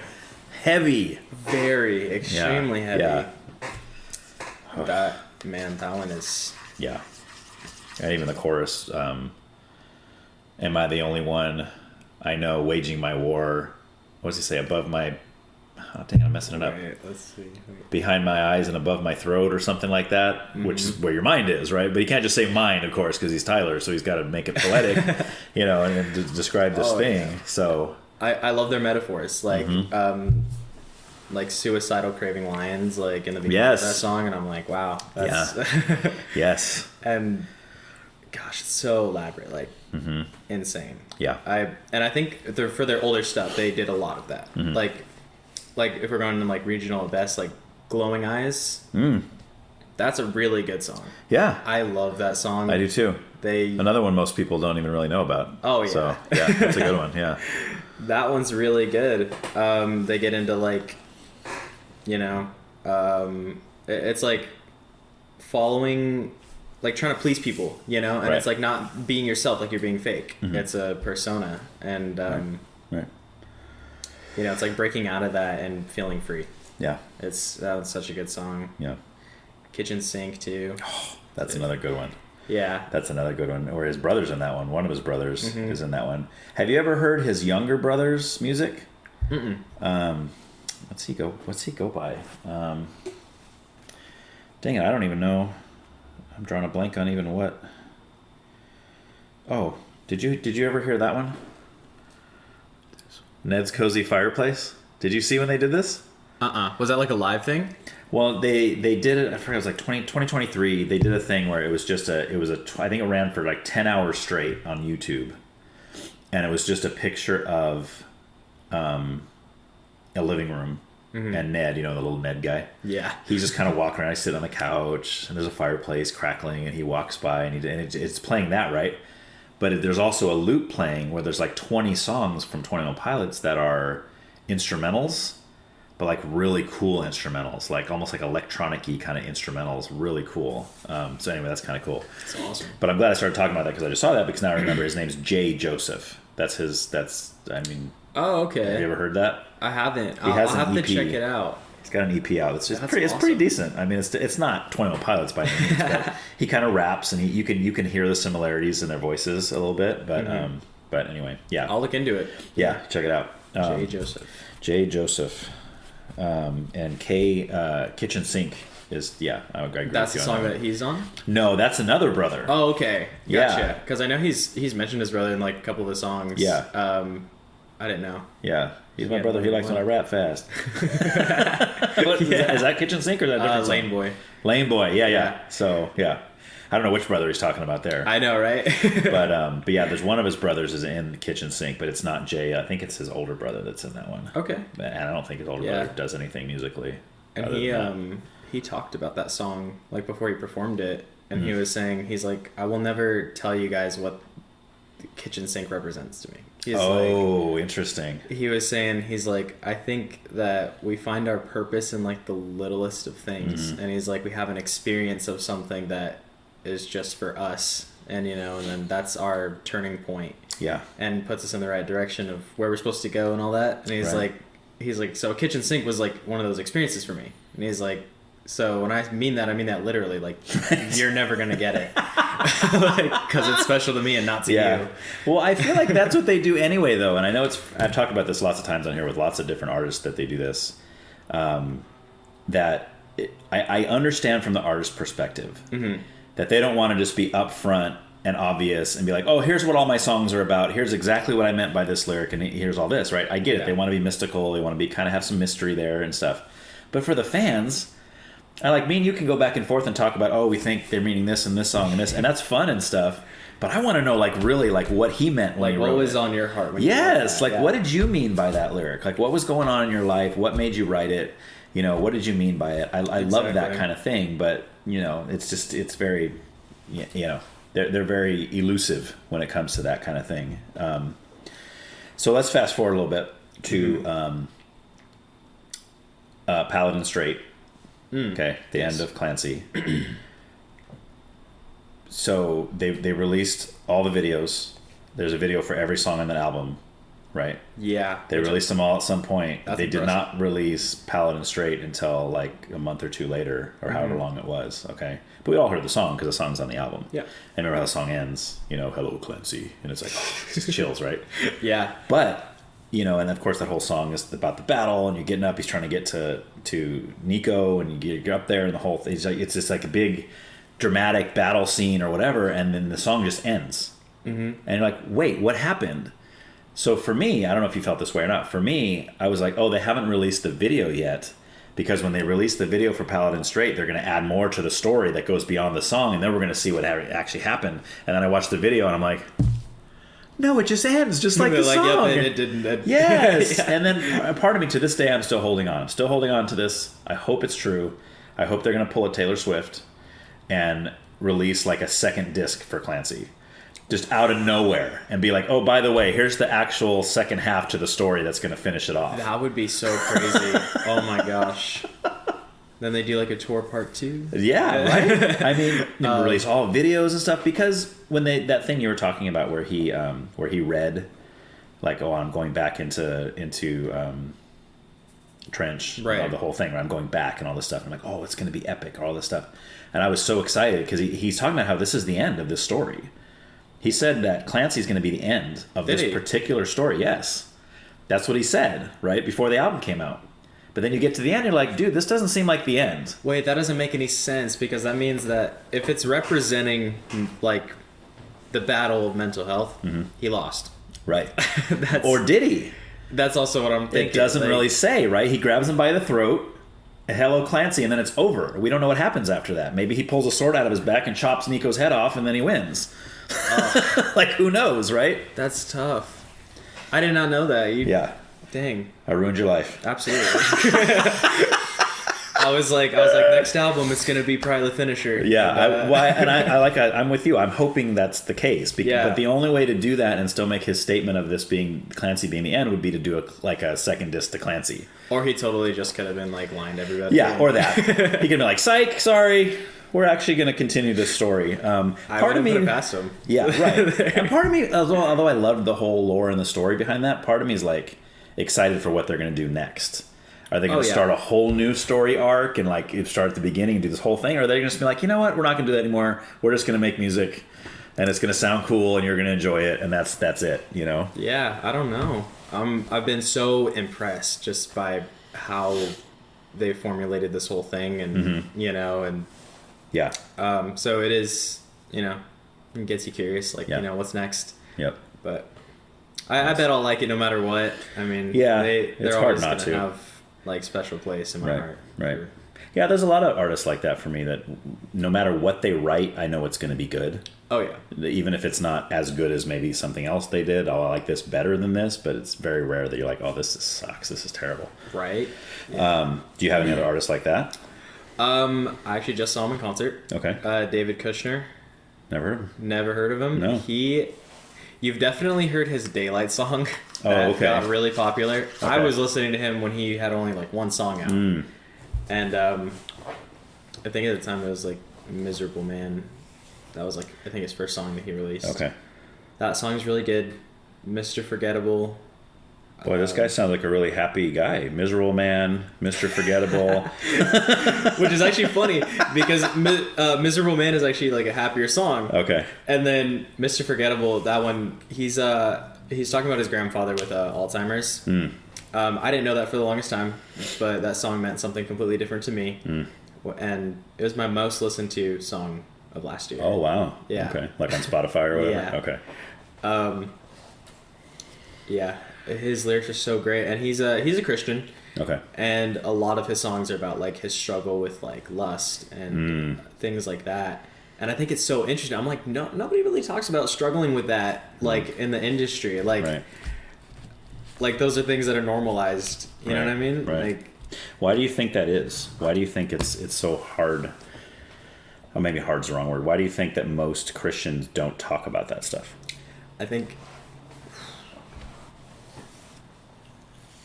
heavy. Very, extremely heavy. Yeah. That one is. Yeah. And even the chorus, am I the only one I know waging my war? What does he say? Above my... Oh, dang, I'm messing it up. Wait, let's see. Wait. Behind my eyes and above my throat or something like that, which is where your mind is, right? But he can't just say mind, of course, because he's Tyler, so he's got to make it poetic, and describe this thing. Yeah. So I love their metaphors, like suicidal craving lions, like in the beginning of that song, and I'm like, wow, that's yes. And gosh, it's so elaborate, like insane. Yeah. I think for their older stuff, they did a lot of that, like if we're going to like regional at best, like Glowing Eyes, that's a really good song. Yeah, I love that song. I do too. Another one most people don't even really know about. Oh yeah, so yeah, that's a good one. Yeah, that one's really good. They get into like, it's like following, like trying to please people, and it's like not being yourself, like you're being fake. It's a persona, and right. It's like breaking out of that and feeling free. Yeah. That was such a good song. Yeah. Kitchen Sink too. Oh, that's another good one. Yeah. That's another good one. Or his brother's in that one. One of his brothers is in that one. Have you ever heard his younger brother's music? What's he go by? Dang it, I don't even know. I'm drawing a blank on even what. Oh, did you ever hear that one? Ned's Cozy Fireplace. Did you see when they did this? Was that like a live thing? Well, they did it. I forget. It was like 2023. They did a thing where it was just I think it ran for like 10 hours straight on YouTube, and it was just a picture of, a living room, and Ned, the little Ned guy. Yeah. He's just kind of walking around. I sit on the couch, and there's a fireplace crackling, and he walks by, and it's playing that, right? But there's also a loop playing where there's like 20 songs from 21 Pilots that are instrumentals, but like really cool instrumentals, like almost like electronic-y kind of instrumentals, really cool. So anyway, that's kind of cool. That's awesome. But I'm glad I started talking about that because I just saw that, because now I remember his name's J. Joseph. Oh, okay. Have you ever heard that? I haven't. I'll have to check it out. He's got an EP out. It's awesome. pretty decent. I mean, it's not 21 Pilots by any means, but he kind of raps, and you can hear the similarities in their voices a little bit. But but anyway, yeah. I'll look into it. Yeah, check it out. J. Joseph. And Kitchen Sink is I agree. That's the song that he's on? No, that's another brother. Oh, okay. Gotcha. Yeah. Because I know he's mentioned his brother in like a couple of the songs. Yeah. I didn't know. Yeah. He's my brother. He likes when I rap fast. Is that Kitchen Sink or is that a different Lane song? Boy. Lane Boy. Yeah. So, yeah. I don't know which brother he's talking about there. I know, right? but yeah, there's one of his brothers is in Kitchen Sink, but it's not Jay. I think it's his older brother that's in that one. Okay. And I don't think his older brother does anything musically. And he talked about that song like before he performed it, and he was saying, he's like, I will never tell you guys what the Kitchen Sink represents to me. Interesting. He was saying, he's like, I think that we find our purpose in like the littlest of things, and he's like, we have an experience of something that is just for us, and and then that's our turning point, and puts us in the right direction of where we're supposed to go and all that. And he's like, so Kitchen Sink was like one of those experiences for me, and he's like, so when I mean that literally, like you're never gonna get it, because it's special to me and not to you. Well, I feel like that's what they do anyway, though, and I know I've talked about this lots of times on here with lots of different artists that they do this. I understand from the artist's perspective. That they don't want to just be upfront and obvious and be like, oh, here's what all my songs are about. Here's exactly what I meant by this lyric, and here's all this, right? I get it. They want to be mystical. They want to be kind of have some mystery there and stuff. But for the fans, me and you can go back and forth and talk about, oh, we think they're meaning this and this song and this, and that's fun and stuff. But I want to know, really, what he meant when he wrote it. What was on your heart when you wrote that? What did you mean by that lyric? Like, what was going on in your life? What made you write it? What did you mean by it? I love that kind of thing, but it's very, they're very elusive when it comes to that kind of thing. So let's fast forward a little bit to Paladin Strait. Okay, the end of Clancy. So they released all the videos. There's a video for every song on that album. right? Yeah. They released them all at some point. That's They did impressive. not release Paladin Straight until like a month or two later, or however long it was. Okay, but we all heard the song because the song's on the album. Yeah. And remember how the song ends? You know, "Hello Clancy," and it's like just chills, right? Yeah. But you know, and of course that whole song is about the battle, and you're getting up. He's trying to get to Nico, and you get up there, and the whole thing. It's just like a big dramatic battle scene or whatever, and then the song just ends. And you're like, wait, what happened? So for me, I don't know if you felt this way or not. For me, I was like, oh, they haven't released the video yet, because when they release the video for Paladin Straight, they're going to add more to the story that goes beyond the song, and then we're going to see what actually happened. And then I watched the video, and I'm like, no, it just ends just like the song. Yep, it didn't. Yes. Yeah. And then a part of me to this day, I'm still holding on. I'm still holding on to this. I hope it's true. I hope they're going to pull a Taylor Swift and release like a second disc for Clancy. Just out of nowhere. And be like, oh, by the way, here's the actual second half to the story that's going to finish it off. That would be so crazy. Oh my gosh. Then they do like a tour part 2. Yeah, right? I mean, release all videos and stuff, because when that thing you were talking about where he read, like, oh, I'm going back into Trench, right? You know, the whole thing, where I'm going back and all this stuff. I'm like, oh, it's going to be epic, all this stuff. And I was so excited because he's talking about how this is the end of this story. He said that Clancy's going to be the end of this particular story. Yes. That's what he said, right? Before the album came out. But then you get to the end, you're like, dude, this doesn't seem like the end. Wait, that doesn't make any sense, because that means that if it's representing like the battle of mental health, he lost. Right. Or did he? That's also what I'm thinking. It doesn't really say, right? He grabs him by the throat, hello Clancy, and then it's over. We don't know what happens after that. Maybe he pulls a sword out of his back and chops Nico's head off, and then he wins. Like, who knows, right? That's tough. I did not know that. Yeah. Dang. I ruined your life. Absolutely. I was like, next album, it's gonna be probably the finisher. Yeah, I'm with you. I'm hoping that's the case. But the only way to do that and still make his statement of this being Clancy being the end would be to do a second disc to Clancy. Or he totally just could have been like lying to everybody. Yeah, or that. He could be like, psych, sorry, we're actually going to continue this story. Part of me put it past him. Yeah, right. And part of me, although I loved the whole lore and the story behind that, part of me is like excited for what they're going to do next. Are they going to start a whole new story arc and like start at the beginning and do this whole thing? Or are they going to be like, you know what, we're not going to do that anymore. We're just going to make music, and it's going to sound cool, and you're going to enjoy it, and that's it. You know? Yeah, I don't know. I've been so impressed just by how they formulated this whole thing, and you know, and yeah. So it is, you know, it gets you curious, like you know, what's next. Yep. But I bet I'll like it no matter what. I mean, yeah, they're always going to have like special place in my heart. Right. Yeah, there's a lot of artists like that for me that no matter what they write, I know it's going to be good. Oh, yeah. Even if it's not as good as maybe something else they did. Oh, I like this better than this, but it's very rare that you're like, oh, this sucks. This is terrible. Right. Yeah. Do you have any other artists like that? I actually just saw him in concert. Okay. David Kushner. Never heard of him. Never heard of him. No. You've definitely heard his Daylight song. Oh, okay. Got really popular. Okay. I was listening to him when he had only like one song out. And I think at the time it was like Miserable Man. That was like, I think his first song that he released. Okay. That song's really good. Mr. Forgettable. Boy, this guy sounds like a really happy guy. Miserable Man, Mr. Forgettable. Which is actually funny because Miserable Man is actually like a happier song. Okay. And then Mr. Forgettable, that one, he's talking about his grandfather with Alzheimer's. I didn't know that for the longest time, but that song meant something completely different to me. And it was my most listened to song of last year. Oh, wow. Yeah. Okay. Like on Spotify or whatever? Yeah. Okay. Yeah. His lyrics are so great, and he's a Christian. Okay. And a lot of his songs are about like his struggle with like lust and things like that. And I think it's so interesting. I'm like, nobody really talks about struggling with that like in the industry. Like, like those are things that are normalized. You know what I mean? Right. Like, why do you think that is? Why do you think it's so hard? Oh, maybe hard's the wrong word. Why do you think that most Christians don't talk about that stuff? I think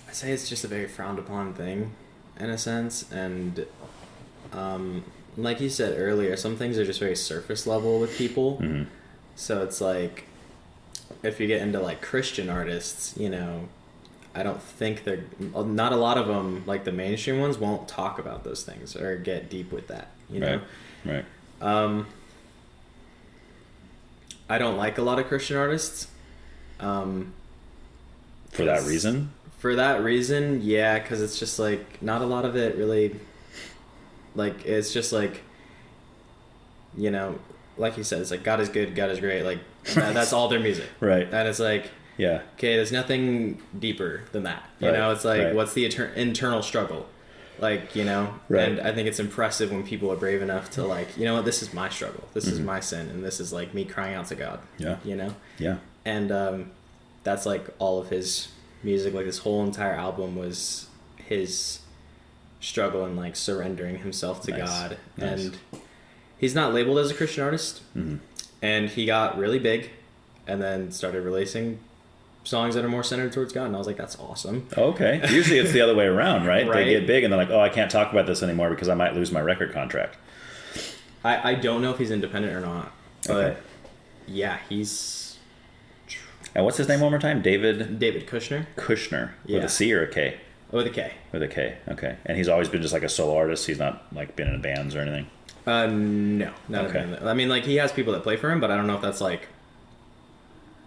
I say it's just a very frowned upon thing in a sense, and like you said earlier, some things are just very surface level with people. So it's like if you get into like Christian artists, you know, I don't think not a lot of them, like the mainstream ones, won't talk about those things or get deep with that, you know? Right. I don't like a lot of Christian artists. For that reason? For that reason, yeah, because it's just like not a lot of it really, like, it's just like, you know, like you said, it's like God is good, God is great, like that's all their music. Right. And it's like, yeah, okay, there's nothing deeper than that. You know, it's like, what's the internal struggle? Like, you know, and I think it's impressive when people are brave enough to like, you know what, this is my struggle. This is my sin. And this is like me crying out to God. Yeah. You know? Yeah. And that's like all of his music. Like this whole entire album was his struggle and like surrendering himself to God. And he's not labeled as a Christian artist. And he got really big and then started releasing songs that are more centered towards God, and I was like, that's awesome. Okay. Usually it's the other way around, right? They get big and they're like, oh, I can't talk about this anymore because I might lose my record contract. I don't know if he's independent or not, but yeah, he's... And what's his name one more time? David Kushner. Kushner. With a C or a K? With a K. With a K, okay. And he's always been just like a solo artist? He's not like been in bands or anything? No, not a band. I mean, like he has people that play for him, but I don't know if that's like...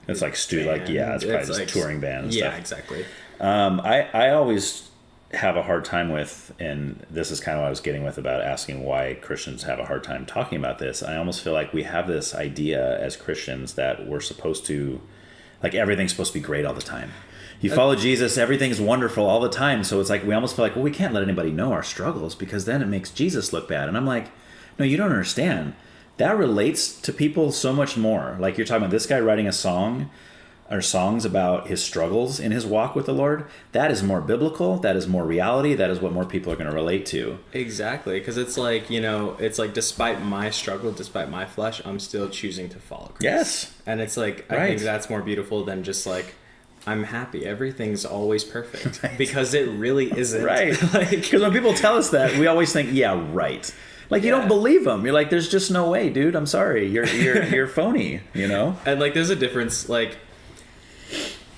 It's like it's probably just like touring band and stuff. Yeah, exactly. I always have a hard time with, and this is kind of what I was getting with about asking why Christians have a hard time talking about this. I almost feel like we have this idea as Christians that we're supposed to, like everything's supposed to be great all the time. You follow Jesus, everything's wonderful all the time. So it's like we almost feel like, well, we can't let anybody know our struggles because then it makes Jesus look bad. And I'm like, no, you don't understand. That relates to people so much more. Like you're talking about this guy writing a song or songs about his struggles in his walk with the Lord. That is more biblical. That is more reality. That is what more people are going to relate to. Exactly. Because it's like, you know, it's like despite my struggle, despite my flesh, I'm still choosing to follow Christ. Yes. And it's like, I think that's more beautiful than just like, I'm happy. Everything's always perfect. Because it really isn't. Right. Because when people tell us that, we always think, yeah, right. Like you don't believe them. You're like, there's just no way, dude. I'm sorry. You're phony, you know? And like there's a difference, like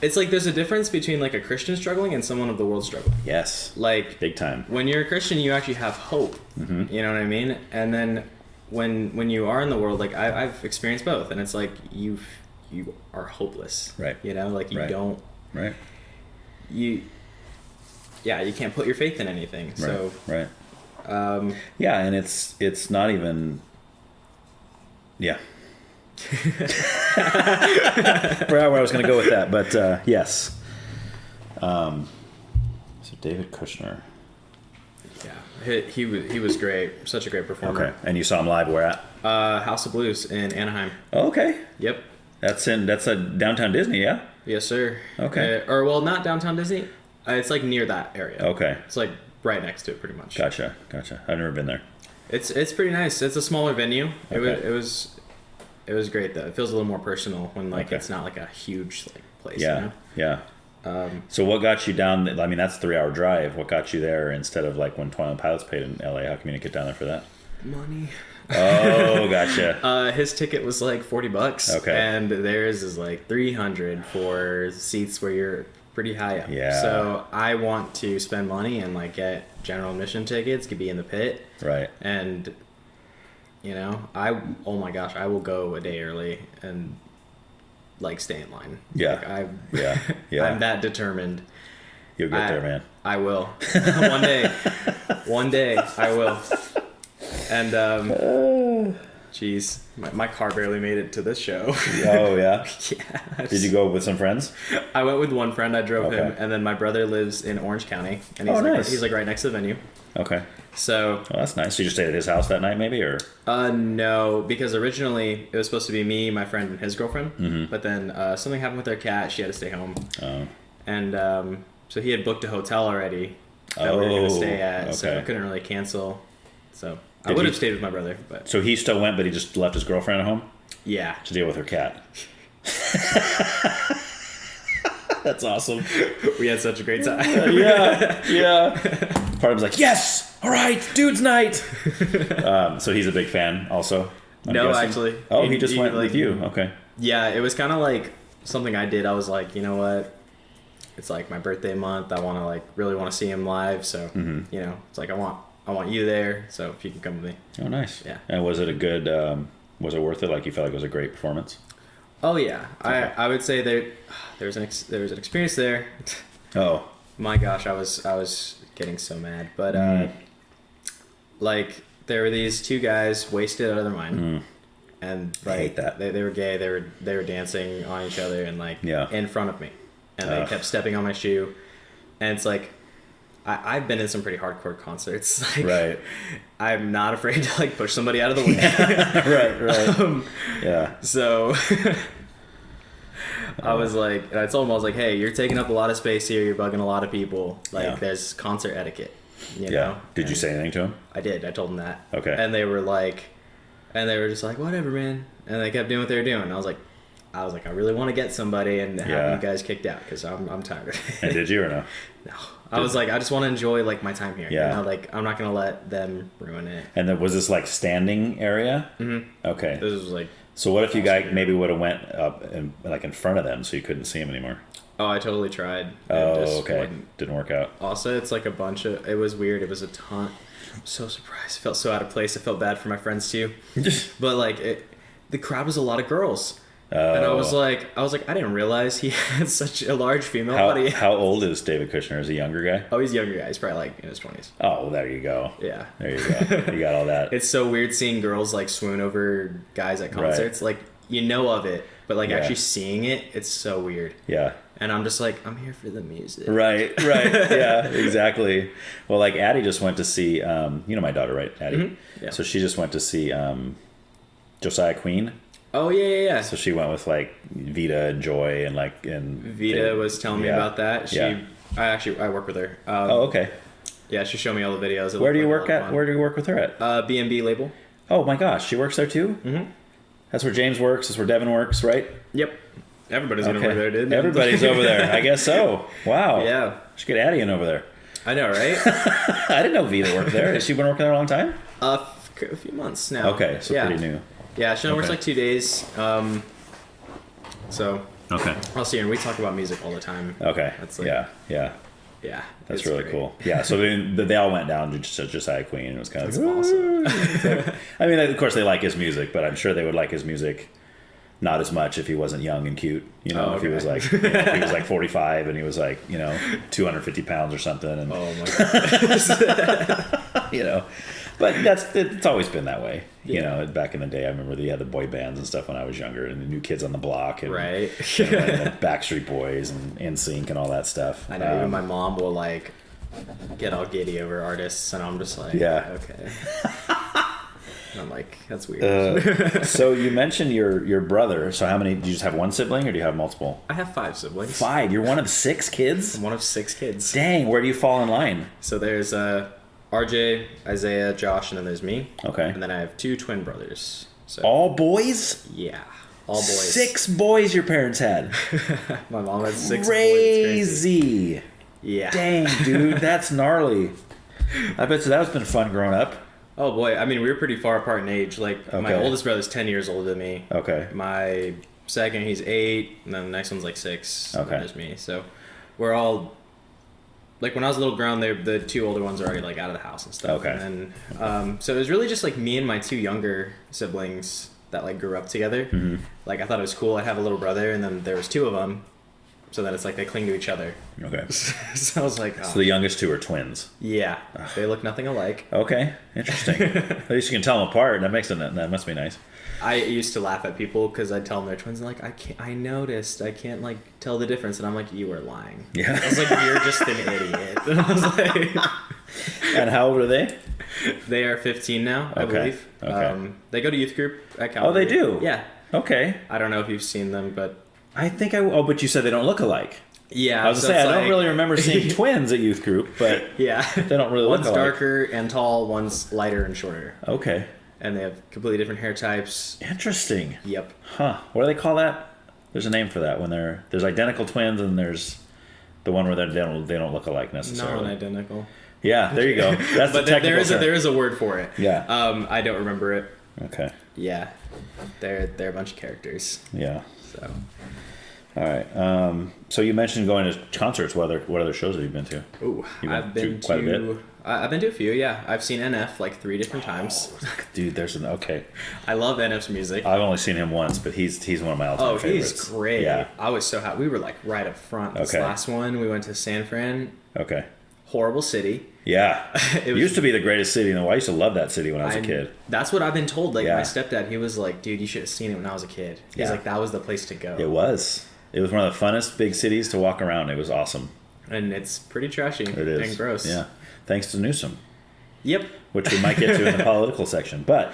it's like there's a difference between like a Christian struggling and someone of the world struggling. Yes. Like big time. When you're a Christian, you actually have hope. Mm-hmm. You know what I mean? And then when you are in the world, like I've experienced both, and it's like you are hopeless. Right. You know, like you don't. Right. You can't put your faith in anything. Right. So. Right. Yeah, and it's not even. Yeah. Forgot where I was going to go with that, but yes. So David Kushner. Yeah, he was great. Such a great performer. Okay, and you saw him live where at? House of Blues in Anaheim. Okay. Yep. That's a downtown Disney, yeah. Yes, sir. Okay. Or well, not downtown Disney. It's like near that area. Okay. It's like right next to it, pretty much. Gotcha. I've never been there. It's pretty nice. It's a smaller venue. Okay. It was great though. It feels a little more personal when like it's not like a huge like place. Yeah. You know? Yeah. So what got you down? I mean, that's a 3-hour drive. What got you there instead of like when 21 Pilots paid in LA? How come you didn't get down there for that? Money. Oh, gotcha. His ticket was like $40. Okay. And theirs is like $300 for seats where you're pretty high up. Yeah. So I want to spend money and like get general admission tickets, could be in the pit. Right. And you know, oh my gosh, I will go a day early and like stay in line. Yeah. Like, yeah. I'm that determined. You'll get there, man. I will. One day I will. And geez, my car barely made it to this show. Oh yeah. Yeah. Did you go with some friends? I went with one friend. I drove him, and then my brother lives in Orange County, and he's like right next to the venue. Okay. So. Well, that's nice. So you just stayed at his house that night, maybe, or? No, because originally it was supposed to be me, my friend, and his girlfriend. But then something happened with their cat. She had to stay home. Oh. And so he had booked a hotel already that we were going to stay at, so I couldn't really cancel. So I would have stayed with my brother, but. So he still went, but he just left his girlfriend at home? Yeah. To deal with her cat. That's awesome. We had such a great time. Yeah. Part of him was like, yes, all right, dude's night. So he's a big fan also? No, guessing. Actually. Oh, he just went with you. Okay. Yeah, it was kind of like, something I did. I was like, you know what? It's like my birthday month. I want to like really want to see him live. So you know, it's like I want you there. So if you can come with me. Oh, nice. Yeah. And was it a good? Was it worth it? Like you felt like it was a great performance? Oh yeah, Okay. I would say there was an experience there. Oh. My gosh, I was getting so mad, but like there were these two guys wasted out of their mind, and like I hate that. They were gay. They were dancing on each other and like in front of me, and they Ugh. kept stepping on my shoe, and it's like I've been in some pretty hardcore concerts. Like, Right. I'm not afraid to like push somebody out of the way. Right. Yeah. So I was like, and I told him, I was like, hey, you're taking up a lot of space here. You're bugging a lot of people. Like, Yeah. there's concert etiquette, you Yeah. know? Did you And say anything to him? I did. I told them that. Okay. And they were just like, whatever, man. And they kept doing what they were doing. I was like, I really want to get somebody and have Yeah. you guys kicked out because I'm tired of it. And did you or no? No. I was like, I just want to enjoy like my time here. Yeah. You know? Like, I'm not going to let them ruin it. And then was this like standing area? Mm-hmm. Okay. This was like, So what if you guys maybe would have went up and like in front of them so you couldn't see them anymore? oh, I totally tried. It Oh, just okay. wouldn't. Didn't work out. Also, it's like it was weird. It was a ton. I'm so surprised. I felt so out of place. I felt bad for my friends too. But like the crowd was a lot of girls. And I was like, I didn't realize he had such a large female audience. How old is David Kushner? Is he a younger guy? Oh, he's a younger guy. He's probably like in his 20s. Oh, well, there you go. Yeah. There you go. You got all that. It's so weird seeing girls like swoon over guys at concerts. Like, you know of it, but like Yeah. actually seeing it, it's so weird. Yeah. And I'm just like, I'm here for the music. Right. Yeah, exactly. Well, like Addie just went to see, you know my daughter, right? Addie? Mm-hmm. Yeah. So she just went to see Josiah Queen. Oh, yeah. So she went with like Vita and Joy and like, and Vita was telling me yeah. about that. I work with her. Oh, okay. Yeah, she showed me all the videos. Where do you work at? Where do you work with her at? B&B label. Oh my gosh, she works there too? Mm-hmm. That's where James works. That's where Devin works, right? Yep. Everybody's gonna work there, dude. Everybody's over there. I guess so. Wow. Yeah. Should get Addie in over there. I know, right? I didn't know Vita worked there. Has she been working there a long time? A few months now. Okay, so yeah. pretty new. Yeah, she only works Okay. like 2 days. So Okay. I'll see her, and we talk about music all the time. Okay. That's like, yeah. Yeah. That's it's really great. cool. Yeah, so they all went down to Josiah Queen. And it was kind of That's awesome. I mean, of course, they like his music, but I'm sure they would like his music not as much if he wasn't young and cute. You know, Oh, if he okay. was like, if he was like 45 and he was like, 250 pounds or something. And, Oh my god. but it's always been that way. Yeah. Back in the day, I remember they had the boy bands and stuff when I was younger, and the New Kids on the Block, and, Right. and the Backstreet Boys and NSYNC and all that stuff. I know. Even my mom will like get all giddy over artists, and I'm just like, Yeah. okay. And I'm like, that's weird. So you mentioned your brother. So how many? Do you just have one sibling, or do you have multiple? I have 5 siblings. 5. You're one of 6 kids. I'm one of 6 kids. Dang, where do you fall in line? So there's RJ, Isaiah, Josh, and then there's me. Okay. And then I have 2 twin brothers. So All boys? yeah, all boys. 6 boys your parents had. My mom had 6 boys. It's crazy. Crazy. Yeah. Dang, dude, that's gnarly. I bet you that was been fun growing up. Oh boy, I mean we were pretty far apart in age. Like my Okay. oldest brother's 10 years older than me. Okay. My second, he's 8, and then the next one's like 6. Okay. And then there's me. So we're all like when I was a little grown, the 2 older ones are already like out of the house and stuff. Okay. And then so it was really just like me and my 2 younger siblings that like grew up together. Mm-hmm. Like I thought it was cool. I'd have a little brother, and then there was 2 of them. So then it's like they cling to each other. Okay. So I was like, oh. So the youngest 2 are twins. Yeah, they look nothing alike. Okay, interesting. At least you can tell them apart. That must be nice. I used to laugh at people because I'd tell them they're twins, and like I noticed, I can't like tell the difference, and I'm like, you are lying. Yeah. I was like, you're just an idiot. And I was like, And how old are they? they are 15 now, I Okay, believe. okay. They go to youth group at Calvary. Oh, they do? Yeah. Okay. I don't know if you've seen them, but I think but you said they don't look alike. yeah. I was so gonna say, it's I don't like- really remember seeing twins at youth group, but Yeah. they don't really One's look alike. darker and tall. One's lighter and shorter, Okay. and they have completely different hair types. Interesting. Yep. Huh. What do they call that? There's a name for that when there's identical twins, and there's the one where they don't look alike necessarily. Non-identical. Yeah, there you go. That's But the technical term. there is a word for it. Yeah. I don't remember it. Okay. Yeah, they're a bunch of characters. Yeah. So All right. So you mentioned going to concerts. What other shows have you been to? Ooh, I've been to quite a bit. I've been to a few. Yeah, I've seen NF like 3 different times. Dude, okay. I love NF's music. I've only seen him once, but he's one of my all-time favorites. He's great. Yeah. I was so happy. We were like right up front. This Okay. last one, we went to San Fran. Okay. Horrible city. Yeah. It used to be the greatest city in the world. I used to love that city when I was a kid. That's what I've been told. Like Yeah. my stepdad, he was like, "Dude, you should have seen it when I was a kid." He's Yeah. like, "That was the place to go." It was. It was one of the funnest big cities to walk around. It was awesome. And it's pretty trashy. It is. And gross. Yeah. Thanks to Newsom. Yep. Which we might get to in the political section. But,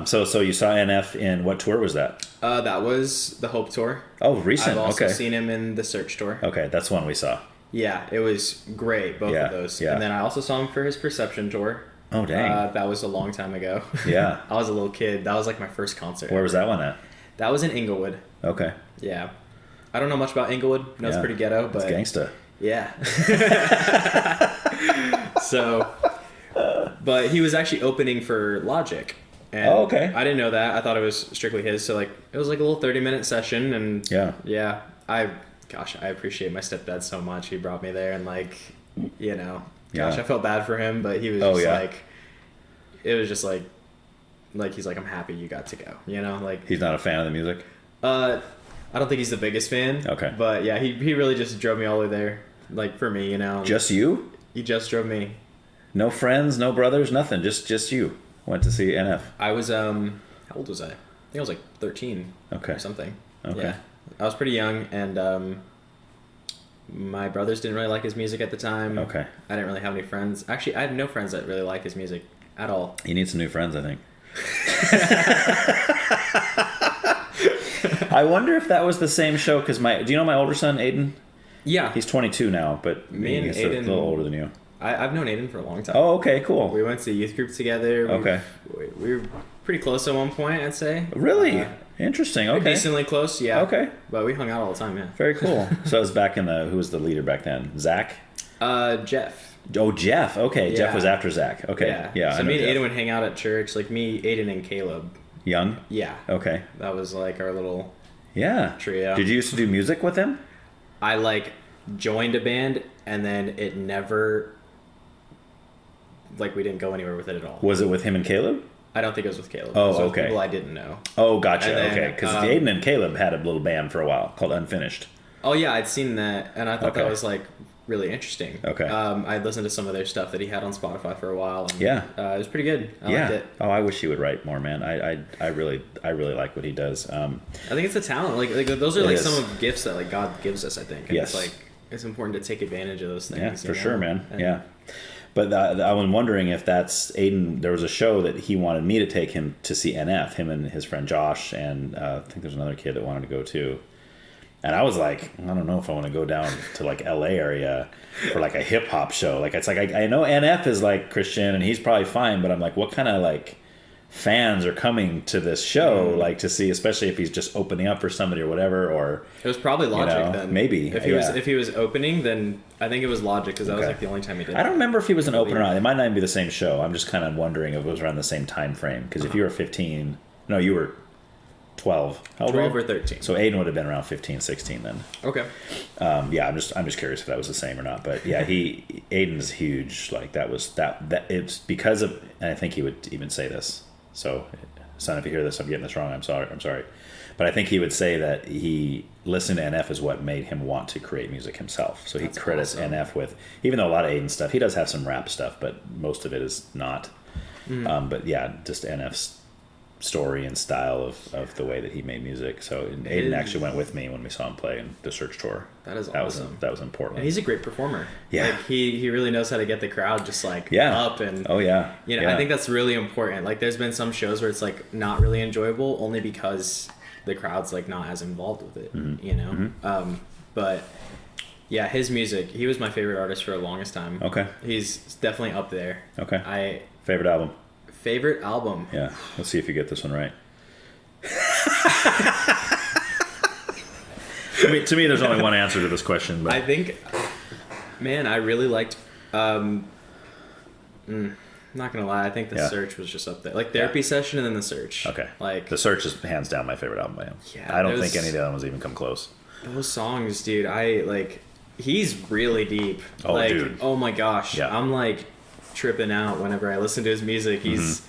so you saw NF in, what tour was that? That was the Hope tour. Oh, recent. I've also Okay. seen him in the Search tour. Okay, that's one we saw. Yeah, it was great, both Yeah, of those. yeah. And then I also saw him for his Perception tour. Oh, dang. That was a long time ago. Yeah. I was a little kid. That was like my first concert. Where was that one at? That was in Inglewood. Okay. Yeah. I don't know much about Inglewood. I know it's Yeah. pretty ghetto, but... It's gangsta. Yeah. So... But he was actually opening for Logic. And Oh, okay. I didn't know that. I thought it was strictly his. So, like, it was like a little 30-minute session. And Yeah. I appreciate my stepdad so much. He brought me there and, like, you know, Yeah. I felt bad for him, but he was Oh, just yeah. like, it was just like he's like, I'm happy you got to go, you know, like. He's not a fan of the music? I don't think he's the biggest fan. Okay. But yeah, he really just drove me all the way there, like for me, you know. Just you? He just drove me. No friends, no brothers, nothing. Just you went to see NF. I was how old was I? I think I was like 13 Okay. or something. Okay. Yeah. I was pretty young, and my brothers didn't really like his music at the time. Okay. I didn't really have any friends. Actually, I have no friends that really like his music at all. You need some new friends, I think. I wonder if that was the same show, because do you know my older son, Aiden? Yeah. He's 22 now, but Me and he's a Aiden- little older than you. I've known Aiden for a long time. Oh, okay, cool. We went to youth group together. Okay. We were pretty close at one point, I'd say. Really? Interesting, okay. Decently close, yeah. Okay. But we hung out all the time, yeah. Very cool. So I was back in who was the leader back then? Zach? Jeff. Oh, Jeff. Okay, Jeff Yeah. was after Zach. Okay. Yeah. So I know me and Jeff. Aiden would hang out at church, like me, Aiden, and Caleb. Young? Yeah. Okay. That was like our little Yeah. trio. Did you used to do music with him? I like joined a band and then it never, like we didn't go anywhere with it at all. Was it with him and Caleb? I don't think it was with Caleb. Oh, It was with okay. people I didn't know. Oh, gotcha. And then, Okay. Because um, Aiden and Caleb had a little band for a while called Unfinished. Oh yeah, I'd seen that and I thought Okay. that was like really interesting. Okay. I'd listened to some of their stuff that he had on Spotify for a while. And, Yeah. it was pretty good. I liked it. Oh, I wish he would write more, man. I really like what he does. I think it's a talent. Like those are It like is. some of the gifts that like God gives us. I think. And Yes. It's like it's important to take advantage of those things. Yeah, you for know? sure, man. And- Yeah. But I was wondering if that's Aiden. There was a show that he wanted me to take him to see NF, him and his friend Josh, and I think there's another kid that wanted to go too. And I was like, I don't know if I want to go down to like LA area for like a hip hop show. Like it's like I know NF is like Christian and he's probably fine, but I'm like, what kind of like fans are coming to this show like to see, especially if he's just opening up for somebody or whatever, or It was probably Logic know, then. maybe, if he was opening, then I think it was Logic because that was Okay. like the only time he did. I don't remember if he was an opener or not. It might not even be the same show. I'm just kind of wondering if it was around the same time frame. Because if you were 15, no, you were 12. How old were 12 you? or 13. So Aiden would have been around 15, 16 then. Okay. Yeah, I'm just curious if that was the same or not. But yeah, Aiden's huge. Like that it's because of, and I think he would even say this. So, son, if you hear this, I'm getting this wrong. I'm sorry. But I think he would say that he listened to NF is what made him want to create music himself. So he That's credits awesome. NF with, even though a lot of Aiden stuff, he does have some rap stuff, but most of it is not. But yeah, just NF's story and style of the way that he made music. So Aiden actually went with me when we saw him play in the Search tour. That is That awesome. was important. And he's a great performer. Yeah. Like he really knows how to get the crowd just like Yeah. up and Oh yeah. you know, Yeah. I think that's really important. Like there's been some shows where it's like not really enjoyable only because the crowd's like not as involved with it, you know? But yeah, his music, he was my favorite artist for the longest time. Okay. He's definitely up there. Okay. Favorite album? Favorite album? Yeah. Let's see if you get this one right. To me, there's only one answer to this question. But I think, man, I really liked. Not gonna lie, I think the Yeah. Search was just up there. Like Therapy Session and then the Search. okay. Like The Search is hands down my favorite album by him. Yeah, I don't there's- think any of the other ones even come close. Those songs, dude, he's really deep. Oh, like, dude. Oh my gosh. Yeah. I'm like tripping out whenever I listen to his music. He's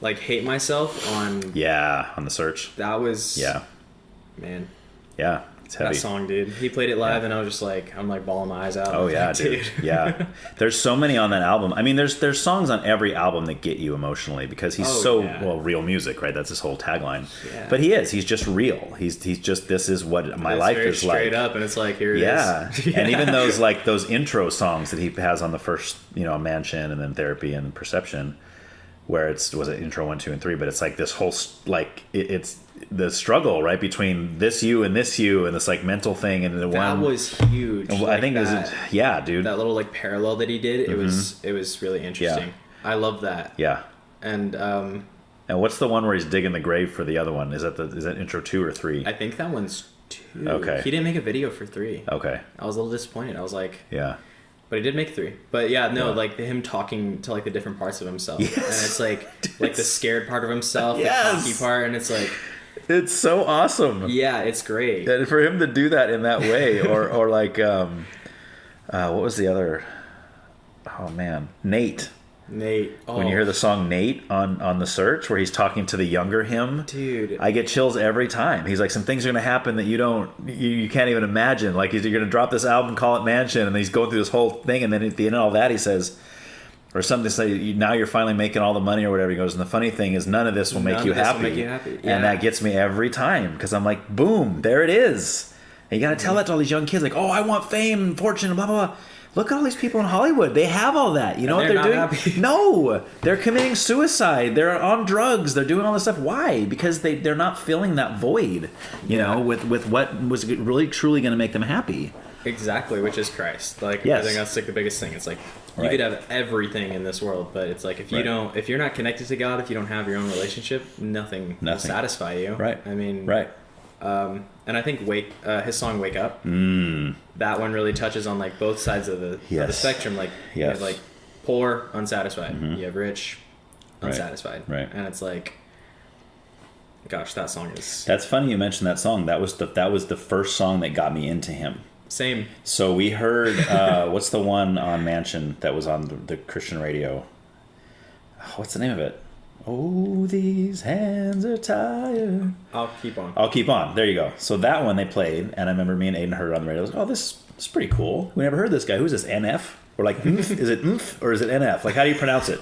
like Hate Myself on... Yeah, on The Search. That was... Yeah. Man. Yeah, it's heavy. That song, dude. He played it live and I was just like, I'm like bawling my eyes out. Oh yeah, dude. Yeah. There's so many on that album. I mean, there's songs on every album that get you emotionally because he's real music, right? That's his whole tagline. Yeah. But he's just real. He's just, this is what my life is like. Straight up, and it's like, here it is. Yeah. And even those intro songs that he has on the first, Mansion and then Therapy and Perception, where was it intro 1, 2, and 3, but it's like this whole it's the struggle right between this you and this you and this like mental thing and the that was huge. I think dude, that little like parallel that he did, it was really interesting. Yeah. I love that. Yeah. And what's the one where he's digging the grave for the other one? Is that intro 2 or 3? I think that one's 2. Okay. He didn't make a video for 3. Okay. I was a little disappointed. I was like, yeah. But he did make 3. But like him talking to like the different parts of himself. Yes. And it's like the scared part of himself, yes. the cocky part, and it's like, it's so awesome. Yeah, it's great. And for him to do that in that way, or like, what was the other? Oh man, Nate. Oh. When you hear the song Nate on The Search, where he's talking to the younger him, dude, I get chills every time. He's like, some things are going to happen that you can't even imagine. Like, you're going to drop this album, call it Mansion, and then he's going through this whole thing, and then at the end of all that, he says, or something, say, now you're finally making all the money or whatever. He goes, and the funny thing is, none of this will make you happy. Yeah. And that gets me every time because I'm like, boom, there it is. And you got to tell that to all these young kids, like, oh, I want fame and fortune and blah blah blah. Look at all these people in Hollywood. They have all that. You know what they're doing? Happy. No, they're committing suicide. They're on drugs. They're doing all this stuff. Why? Because they're not filling that void. You know, with what was really truly going to make them happy. Exactly, which is Christ. Like, yes. I think that's like the biggest thing. It's like you could have everything in this world, but it's like if you're not connected to God, if you don't have your own relationship, nothing. Will satisfy you. Right. I mean, right. And I think his song "Wake Up," that one really touches on like both sides of the spectrum. Like you have like poor, unsatisfied. You have rich, unsatisfied. Right. And it's like, gosh, that song is. That's funny you mentioned that song. That was the first song that got me into him. Same. So we heard what's the one on Mansion that was on the Christian radio? What's the name of it? Oh, these hands are tired. I'll keep on. There you go. So that one they played, and I remember me and Aiden heard it on the radio. I was like, oh, this is pretty cool. We never heard this guy. Who's this? NF? Or like, is it or is it NF? Like, how do you pronounce it?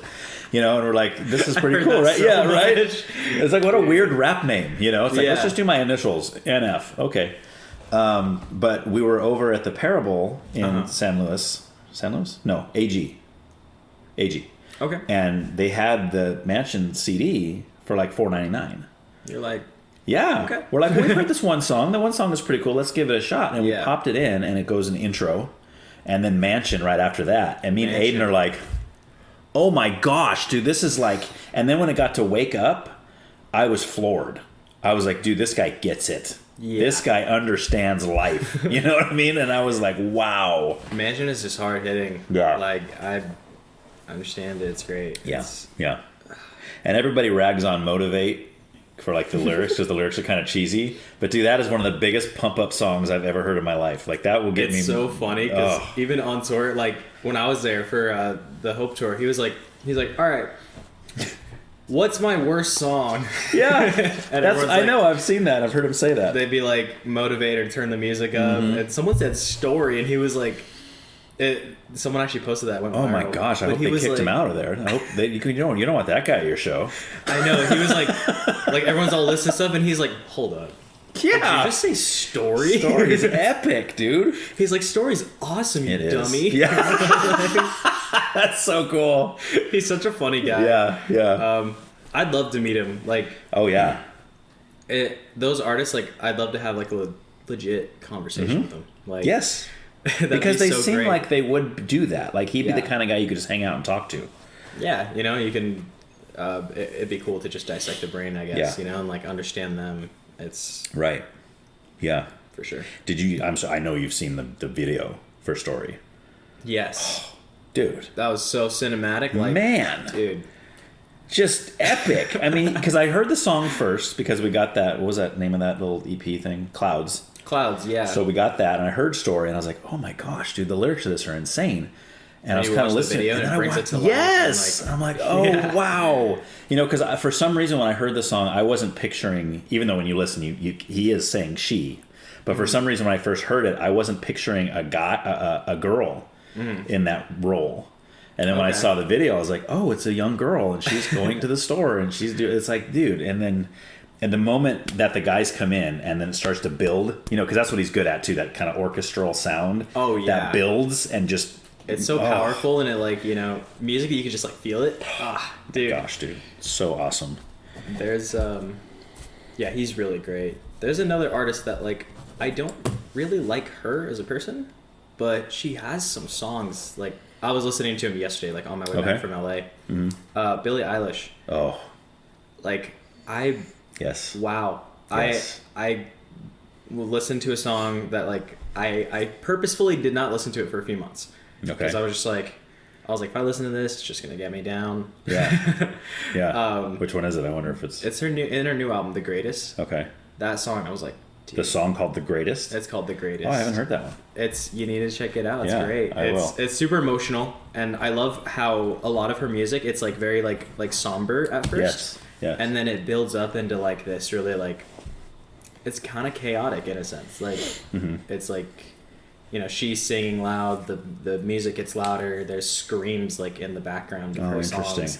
You know, and we're like, this is pretty cool, right? So much. Right? It's like, what a weird rap name, you know? It's like, let's just do my initials, NF. Okay. But we were over at the Parable in San Luis. San Luis? No, AG. Okay. And they had the Mansion CD for like $4.99. You're like, yeah. Okay. We're like, we've heard this one song. The one song is pretty cool. Let's give it a shot. And we popped it in, and it goes an intro, and then Mansion right after that. And me and Aiden are like, oh my gosh, dude, this is like. And then when it got to Wake Up, I was floored. I was like, dude, this guy gets it. Yeah. This guy understands life. You know what I mean? And I was like, wow. Mansion is just hard hitting. Yeah. Like, I understand it. It's great. Yeah. And everybody rags on Motivate for like the lyrics because the lyrics are kind of cheesy. But dude, that is one of the biggest pump up songs I've ever heard in my life. Like that will get me. It's so funny because even on tour, like when I was there for the Hope tour, he's like, all right, what's my worst song? Yeah, and I know I've seen that. I've heard him say that. They'd be like, motivate or turn the music up, and someone said Story, and he was like. Someone actually posted that. Went oh viral. My gosh! I hope they kicked him out of there. I hope you don't want that guy at your show. I know. He was like everyone's all listening to stuff, and he's like, "Hold up, yeah, did you just say Story? Story is epic, dude." He's like, "Story's awesome, you dummy." Yeah, that's so cool. He's such a funny guy. Yeah. I'd love to meet him. Like, oh yeah, those artists. Like, I'd love to have like a legit conversation with them. Like, yes. Because they seem great. like they would do that. Like he'd be the kind of guy you could just hang out and talk to. Yeah, you know, you can. It'd be cool to just dissect the brain, I guess. You know, and like understand them. It's right. Yeah, for sure. Did you? I know you've seen the video for Story. Yes, dude, that was so cinematic. Like, man, dude, just epic. I mean, because I heard the song first because we got that. What was that name of that little EP thing? Clouds. Clouds, yeah. So we got that, and I heard Story, and I was like, oh my gosh, dude, the lyrics of this are insane. And I was kind of listening, and then I watched, yes! And I'm like, oh, yeah. Wow. You know, because for some reason when I heard the song, I wasn't picturing, even though when you listen, he is saying she. But for some reason when I first heard it, I wasn't picturing a girl in that role. And then when I saw the video, I was like, oh, it's a young girl, and she's going to the store, and she's doing, it's like, dude, and the moment that the guys come in and then it starts to build, you know, because that's what he's good at too, that kind of orchestral sound that builds and just... It's so powerful, and it, like, you know, music, you can just, like, feel it. Dude. Gosh, dude. So awesome. There's, he's really great. There's another artist that, like, I don't really like her as a person, but she has some songs, like, I was listening to him yesterday, like, on my way back from LA. Mm-hmm. Billie Eilish. Oh. Like, Yes. Wow. Yes. I will listen to a song that, like, I purposefully did not listen to it for a few months. Okay. Because I was like, if I listen to this, it's just gonna get me down. Yeah. Yeah. Which one is it? I wonder if it's her new album, The Greatest. Okay. That song, I was like, dude. The song called The Greatest? It's called The Greatest. Oh, I haven't heard that one. You need to check it out. It's great. I will. It's super emotional, and I love how a lot of her music, it's like very like somber at first. Yes. And then it builds up into like this really like, it's kind of chaotic in a sense. Like it's like, you know, she's singing loud, the music gets louder, there's screams like in the background of her songs.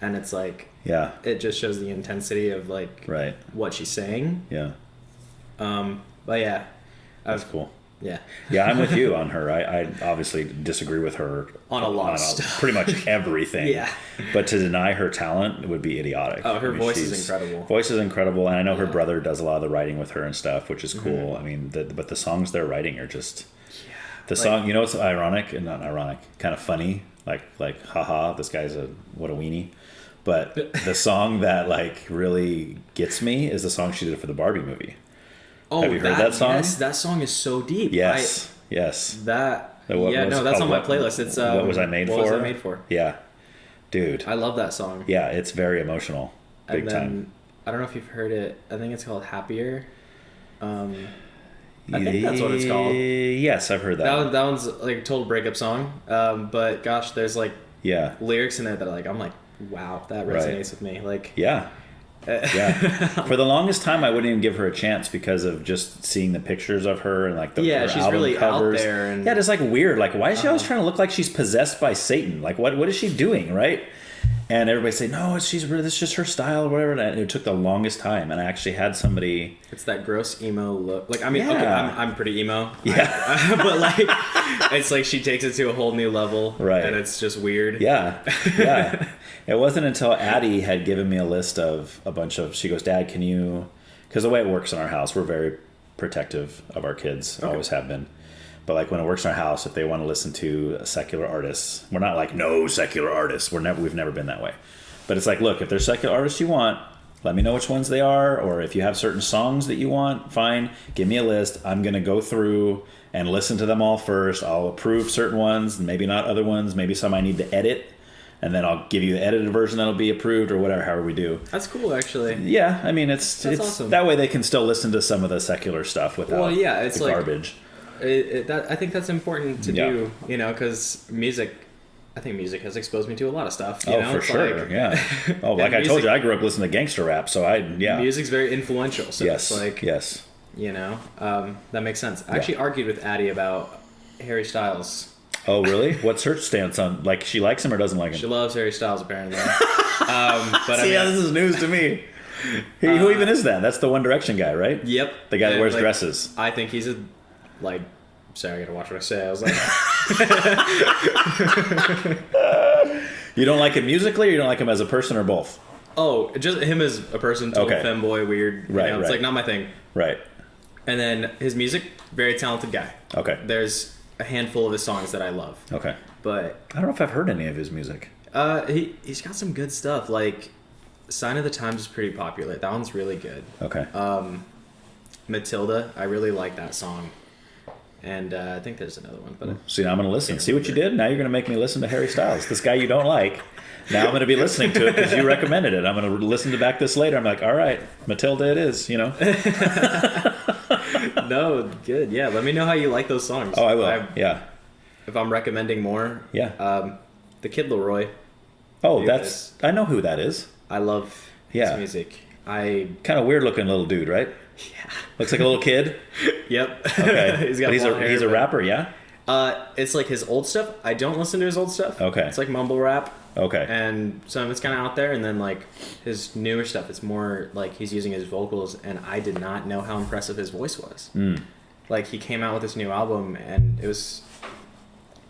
And it's like, it just shows the intensity of like what she's saying. Yeah. But yeah. That's cool. Yeah. Yeah, I'm with you on her. I obviously disagree with her on a lot of stuff. Pretty much everything. Yeah. But to deny her talent would be idiotic. Oh, her voice is incredible. Voice is incredible, and I know her brother does a lot of the writing with her and stuff, which is cool. I mean, but the songs they're writing are just... The song, you know, it's ironic, and not ironic, kind of funny, like haha, this guy's what a weenie. But the song that like really gets me is the song she did for the Barbie movie. Oh, have you heard that song? Yes, that song is so deep. Yes. That's on my playlist. It's What Was I Made For? What Was I Made For? Yeah, dude. I love that song. Yeah, it's very emotional, big time. I don't know if you've heard it. I think it's called Happier. I think that's what it's called. Yes, I've heard that. That one's like a total breakup song. But gosh, there's like lyrics in it that I'm like, wow, that resonates with me. Like for the longest time I wouldn't even give her a chance because of just seeing the pictures of her and like her she's album really covers. out there and it's like weird. Like, why is she always trying to look like she's possessed by Satan? Like, what is she doing, right? And everybody say, no, it's just her style or whatever. And it took the longest time. And I actually had somebody... It's that gross emo look. Like, I mean, okay, I'm pretty emo. Yeah. But, like, it's like she takes it to a whole new level. Right. And it's just weird. Yeah. Yeah. It wasn't until Addie had given me a list of a bunch of... She goes, Dad, can you... Because the way it works in our house, we're very protective of our kids. Always have been. But like when it works in our house, if they want to listen to secular artists, we're not like no secular artists. We've never been that way. But it's like, look, if there's secular artists you want, let me know which ones they are, or if you have certain songs that you want, fine, give me a list. I'm gonna go through and listen to them all first. I'll approve certain ones, maybe not other ones. Maybe some I need to edit, and then I'll give you the edited version that'll be approved or whatever. However we do. That's cool, actually. Yeah, I mean it's awesome. That way they can still listen to some of the secular stuff without it's the like, garbage. I think that's important to do, you know, because I think music has exposed me to a lot of stuff. You know? For it's sure, like, yeah. Oh, like I told you, I grew up listening to gangster rap, so music's very influential. So it's like, you know, that makes sense. I actually argued with Addie about Harry Styles. Oh, really? What's her stance on, like, she likes him or doesn't like him? She loves Harry Styles, apparently. But this is news to me. Who even is that? That's the One Direction guy, right? Yep. The guy that wears dresses. I think he's sorry, I gotta watch what I say. I was like... You don't like him musically, or you don't like him as a person, or both? Oh, just him as a person, total femboy, weird. Right, It's like not my thing. Right. And then his music, very talented guy. Okay. There's a handful of his songs that I love. Okay. But... I don't know if I've heard any of his music. He's got some good stuff. Like, Sign of the Times is pretty popular. That one's really good. Okay. Matilda, I really like that song. and I think there's another one. But See, now I'm going to listen. See what you did? Now you're going to make me listen to Harry Styles, this guy you don't like. Now I'm going to be listening to it because you recommended it. I'm going to listen to back this later. I'm like, all right, Matilda it is, you know? No, good. Yeah, let me know how you like those songs. Oh, I will. Yeah. If I'm recommending more. Yeah. The Kid Leroy. Oh, I know who that is. I love his music. Kind of weird looking little dude, right? Yeah. Looks like a little kid. Yep. Okay. He's got he's a rapper, yeah? It's like his old stuff. I don't listen to his old stuff. Okay. It's like mumble rap. Okay. And some of it's kind of out there, and then like his newer stuff, it's more like he's using his vocals, and I did not know how impressive his voice was. Like he came out with this new album, and it was,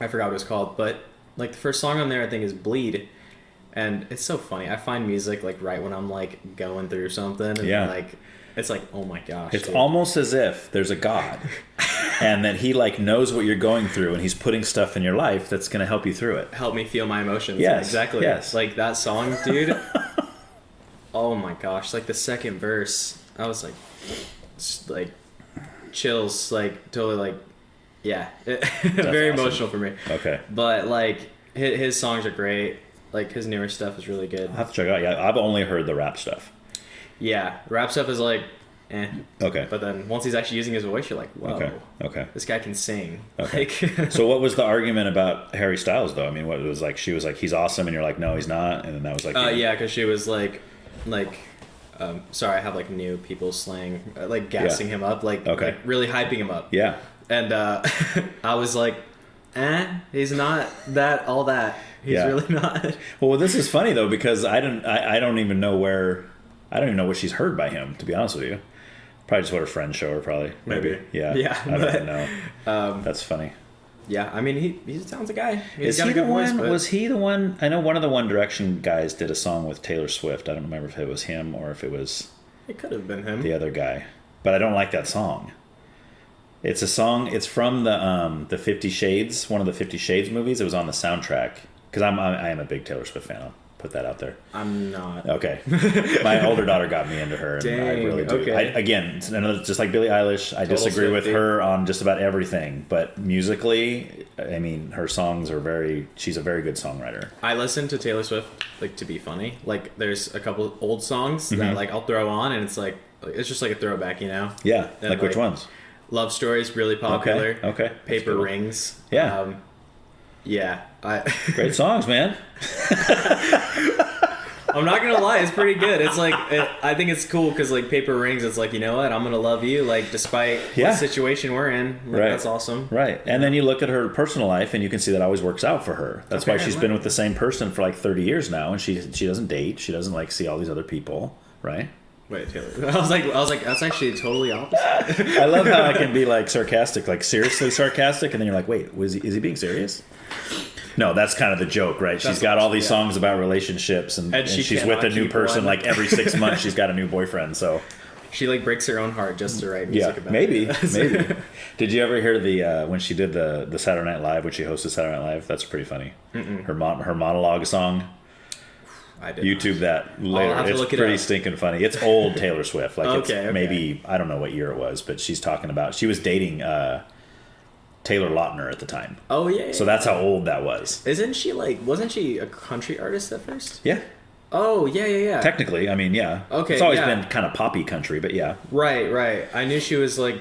I forgot what it was called, but like the first song on there I think is Bleed, and it's so funny. I find music like right when I'm like going through something, and like it's like, oh my gosh. It's almost as if there's a God and that he like knows what you're going through and he's putting stuff in your life that's going to help you through it. Help me feel my emotions. Yes. Exactly. Yes. Like that song, dude. Oh my gosh. Like the second verse, I was like chills, like totally like, yeah. Very awesome. emotional for me. Okay. But like his songs are great. Like his newer stuff is really good. I'll have to check it out. Yeah, I've only heard the rap stuff. Yeah, rap stuff is like, eh. Okay. But then once he's actually using his voice, you're like, whoa. Okay. This guy can sing. Okay. Like, So what was the argument about Harry Styles though? I mean, what it was like? She was like, he's awesome, and you're like, no, he's not, and then that was like, yeah, because she was like, sorry, I have like new people slang, like gassing him up, like really hyping him up. Yeah. And I was like, he's not that all that. He's really not. Well, this is funny though because I don't even know what she's heard by him, to be honest with you. Probably just what her friends show her, probably. Maybe. Yeah. I don't even know. That's funny. Yeah, I mean, he's a talented guy. Is he the one? Was he the one? I know one of the One Direction guys did a song with Taylor Swift. I don't remember if it was him or if it was... It could have been him. The other guy. But I don't like that song. It's a song... It's from the 50 Shades, one of the 50 Shades movies. It was on the soundtrack. Because I am a big Taylor Swift fan. I'll put that out there. I'm not. Okay. My older daughter got me into her, and Dang, I really do. okay. Again, just like Billie Eilish, I disagree with her on just about everything. But musically, I mean, her songs are she's a very good songwriter. I listen to Taylor Swift, like, to be funny. Like, there's a couple old songs that, like, I'll throw on, and it's like, it's just like a throwback, you know? Yeah. And, like which ones? Love Story's really popular. Okay. Paper Rings. Yeah. Yeah. Great songs, man. I'm not gonna lie, it's pretty good. It's like I think it's cool because like Paper Rings, it's like, you know what, I'm gonna love you like despite what situation we're in. Like, right. That's awesome. Right, and then you look at her personal life and you can see that always works out for her. That's why she's been with the same person for like 30 years now, and she doesn't date. She doesn't like see all these other people, right? Wait, Taylor. I was like, that's actually totally opposite. I love how I can be like sarcastic, like seriously sarcastic, and then you're like, wait, is he being serious? No, that's kind of the joke, right? She's got all these songs about relationships, and she's with a new person like every 6 months. She's got a new boyfriend, so she like breaks her own heart just to write music about maybe, it. Maybe. Did you ever hear the when she did the Saturday Night Live, when she hosted Saturday Night Live? That's pretty funny. Her monologue song. I did YouTube that later. It's pretty stinking funny. It's old Taylor Swift. Like maybe, I don't know what year it was, but she's talking about, she was dating Taylor Lautner at the time. Oh yeah. So that's how old that was. Wasn't she a country artist at first? Yeah. Oh yeah. Technically, I mean, yeah. Okay. It's always been kind of poppy country, but yeah. Right. I knew she was like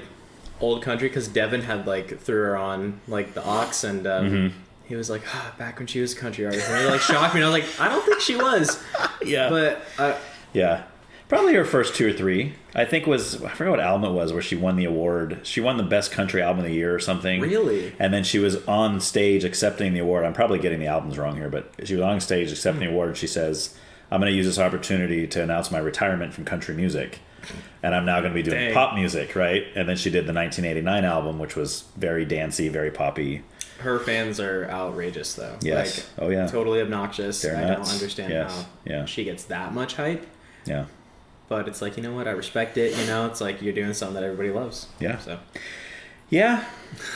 old country because Devin had like threw her on like the aux, and he was like, back when she was a country artist, and it like shocked me. And I was like, I don't think she was. Yeah. But yeah. Probably her first 2 or 3. I think I forgot what album it was where she won the award. She won the best country album of the year or something. Really? And then she was on stage accepting the award. I'm probably getting the albums wrong here, but she was on stage accepting the award, and she says, I'm going to use this opportunity to announce my retirement from country music. And I'm now going to be doing pop music, right? And then she did the 1989 album, which was very dancey, very poppy. Her fans are outrageous, though. Yes. Like, totally obnoxious. They're I nuts. don't understand how she gets that much hype. Yeah. But it's like, you know what? I respect it. You know, it's like you're doing something that everybody loves. Yeah. So. Yeah.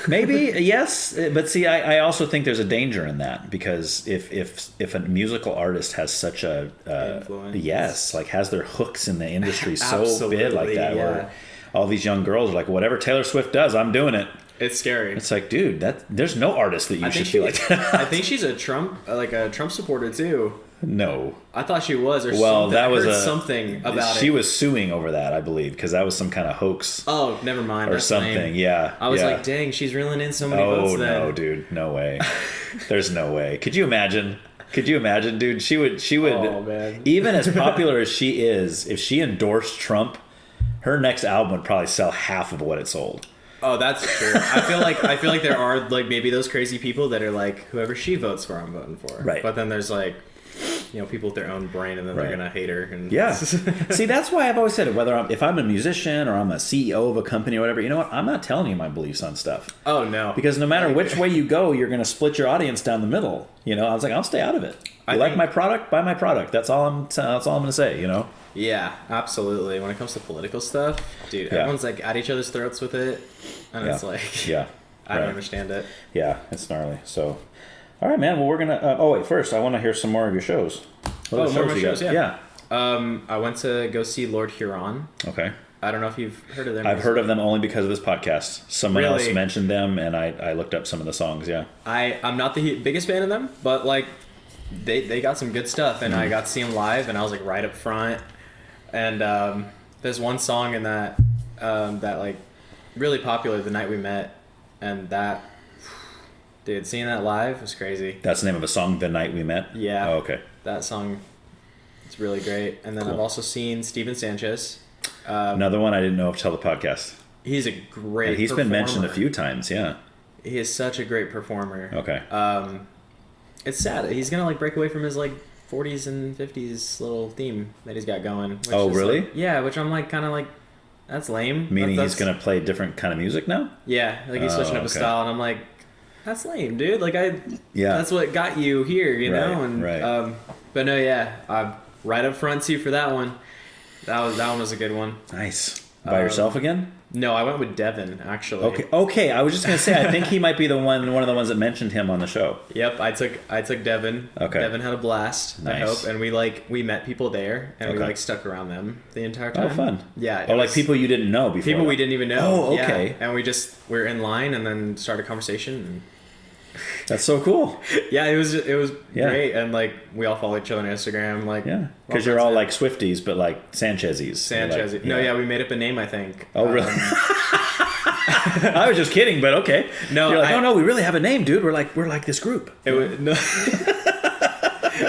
Maybe yes, but see, I also think there's a danger in that, because if a musical artist has such a influence, like has their hooks in the industry so big like that, where all these young girls are like, whatever Taylor Swift does, I'm doing it. It's scary. It's like, dude, there's no artist that you should feel like that. I think she's a Trump supporter too. No. I thought she was, or well, something. that was I heard something about it. She was suing over that, I believe, because that was some kind of hoax. Oh, never mind. Or something, lame. yeah. I was like, dang, she's reeling in so many votes then. Oh, no, dude. No way. There's no way. Could you imagine? Dude? She would oh, man. Even as popular as she is, if she endorsed Trump, her next album would probably sell half of what it sold. Oh, that's true. I feel like there are like maybe those crazy people that are like, whoever she votes for, I'm voting for. Right. But then there's like, people with their own brain, and then they're gonna hate her. And yeah. See, that's why I've always said it. If I'm a musician or I'm a CEO of a company or whatever, you know what? I'm not telling you my beliefs on stuff. Oh no. Because no matter which way you go, you're gonna split your audience down the middle. I was like, I'll stay out of it. You like my product? Buy my product. That's all I'm gonna say. Yeah, absolutely. When it comes to political stuff, dude, everyone's like at each other's throats with it, and it's like, I don't understand it. Yeah, it's gnarly. So, all right, man. Well, we're gonna. First, I want to hear some more of your shows. What more of my shows? Yeah. I went to go see Lord Huron. Okay. I don't know if you've heard of them. I've heard of them only because of this podcast. Someone else mentioned them, and I looked up some of the songs. Yeah. I'm not the biggest fan of them, but like, they got some good stuff, and I got to see them live, and I was like right up front. And there's one song in that that like really popular, The Night We Met, and that, dude, seeing that live was crazy. That's the name of a song, The Night We Met? Yeah. Oh, okay. That song, it's really great. And then cool. I've also seen Steven Sanchez. Another one I didn't know of till the podcast. He's a great and he's performer. been mentioned a few times, yeah. He is such a great performer. Okay. It's sad. He's going to like break away from his like 40s and 50s little theme that he's got going. Which oh, is really? Like, yeah, which I'm like kind of like, that's lame. Meaning he's going to play different kind of music now? Yeah, like he's switching up his style, and I'm like, that's lame, dude. Like that's what got you here, you know? And right. But no, yeah, right up front too for that one. That one was a good one. Nice. By yourself again? No, I went with Devin, actually. Okay. I was just gonna say, I think he might be one of the ones that mentioned him on the show. Yep, I took Devin. Okay. Devin had a blast. Nice. I hope, and we met people there, and we like stuck around them the entire time. Oh, fun. Yeah. Like people you didn't know before. People we didn't even know. Oh, okay. Yeah. And we're in line, and then started a conversation. And that's so cool. Yeah, it was great, and like we all follow each other on Instagram, like because you're all like Swifties, but like Sanchez's. Like, no, we made up a name, I think. Oh, really? I was just kidding, but okay. No, you're like, no, we really have a name, dude. We're like this group. It was no.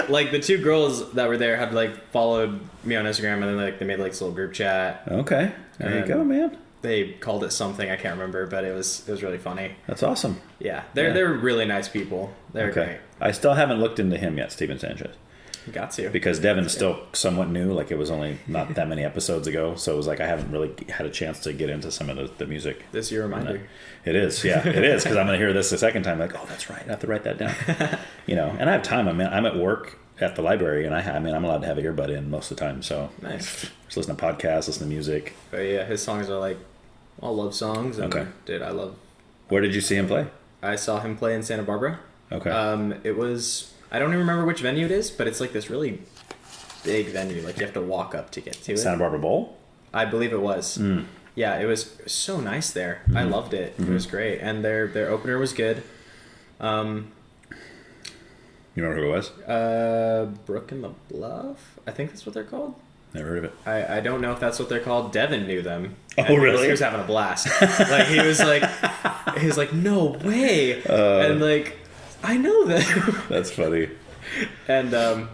Like the two girls that were there had like followed me on Instagram, and then like they made like this little group chat. Okay, there you go, man. They called it something I can't remember, but it was really funny. That's awesome. Yeah, they're really nice people. They're great. I still haven't looked into him yet, Steven Sanchez. Got to. Because Devin's still somewhat new. Like it was only not that many episodes ago, so it was like I haven't really had a chance to get into some of the music. This is your reminder. It is, yeah, it is, because I'm going to hear this the second time. Like, oh, that's right. I have to write that down. And I have time. I'm at work at the library, and I'm allowed to have an earbud in most of the time. So nice. Just listen to podcasts, listen to music. But yeah, his songs are like all love songs. And dude, I love. Where did you see him play? I saw him play in Santa Barbara. Okay. It was, I don't even remember which venue it is, but it's like this really big venue. Like you have to walk up to get to it. Santa Barbara Bowl? I believe it was. Mm. Yeah, it was so nice there. Mm-hmm. I loved it. Mm-hmm. It was great, and their opener was good. You remember who it was? Brook and the Bluff. I think that's what they're called. Never heard of it. I don't know if that's what they're called. Devin knew them. Oh, really? He was having a blast. Like he was like, no way, and like, I know them. That's funny. And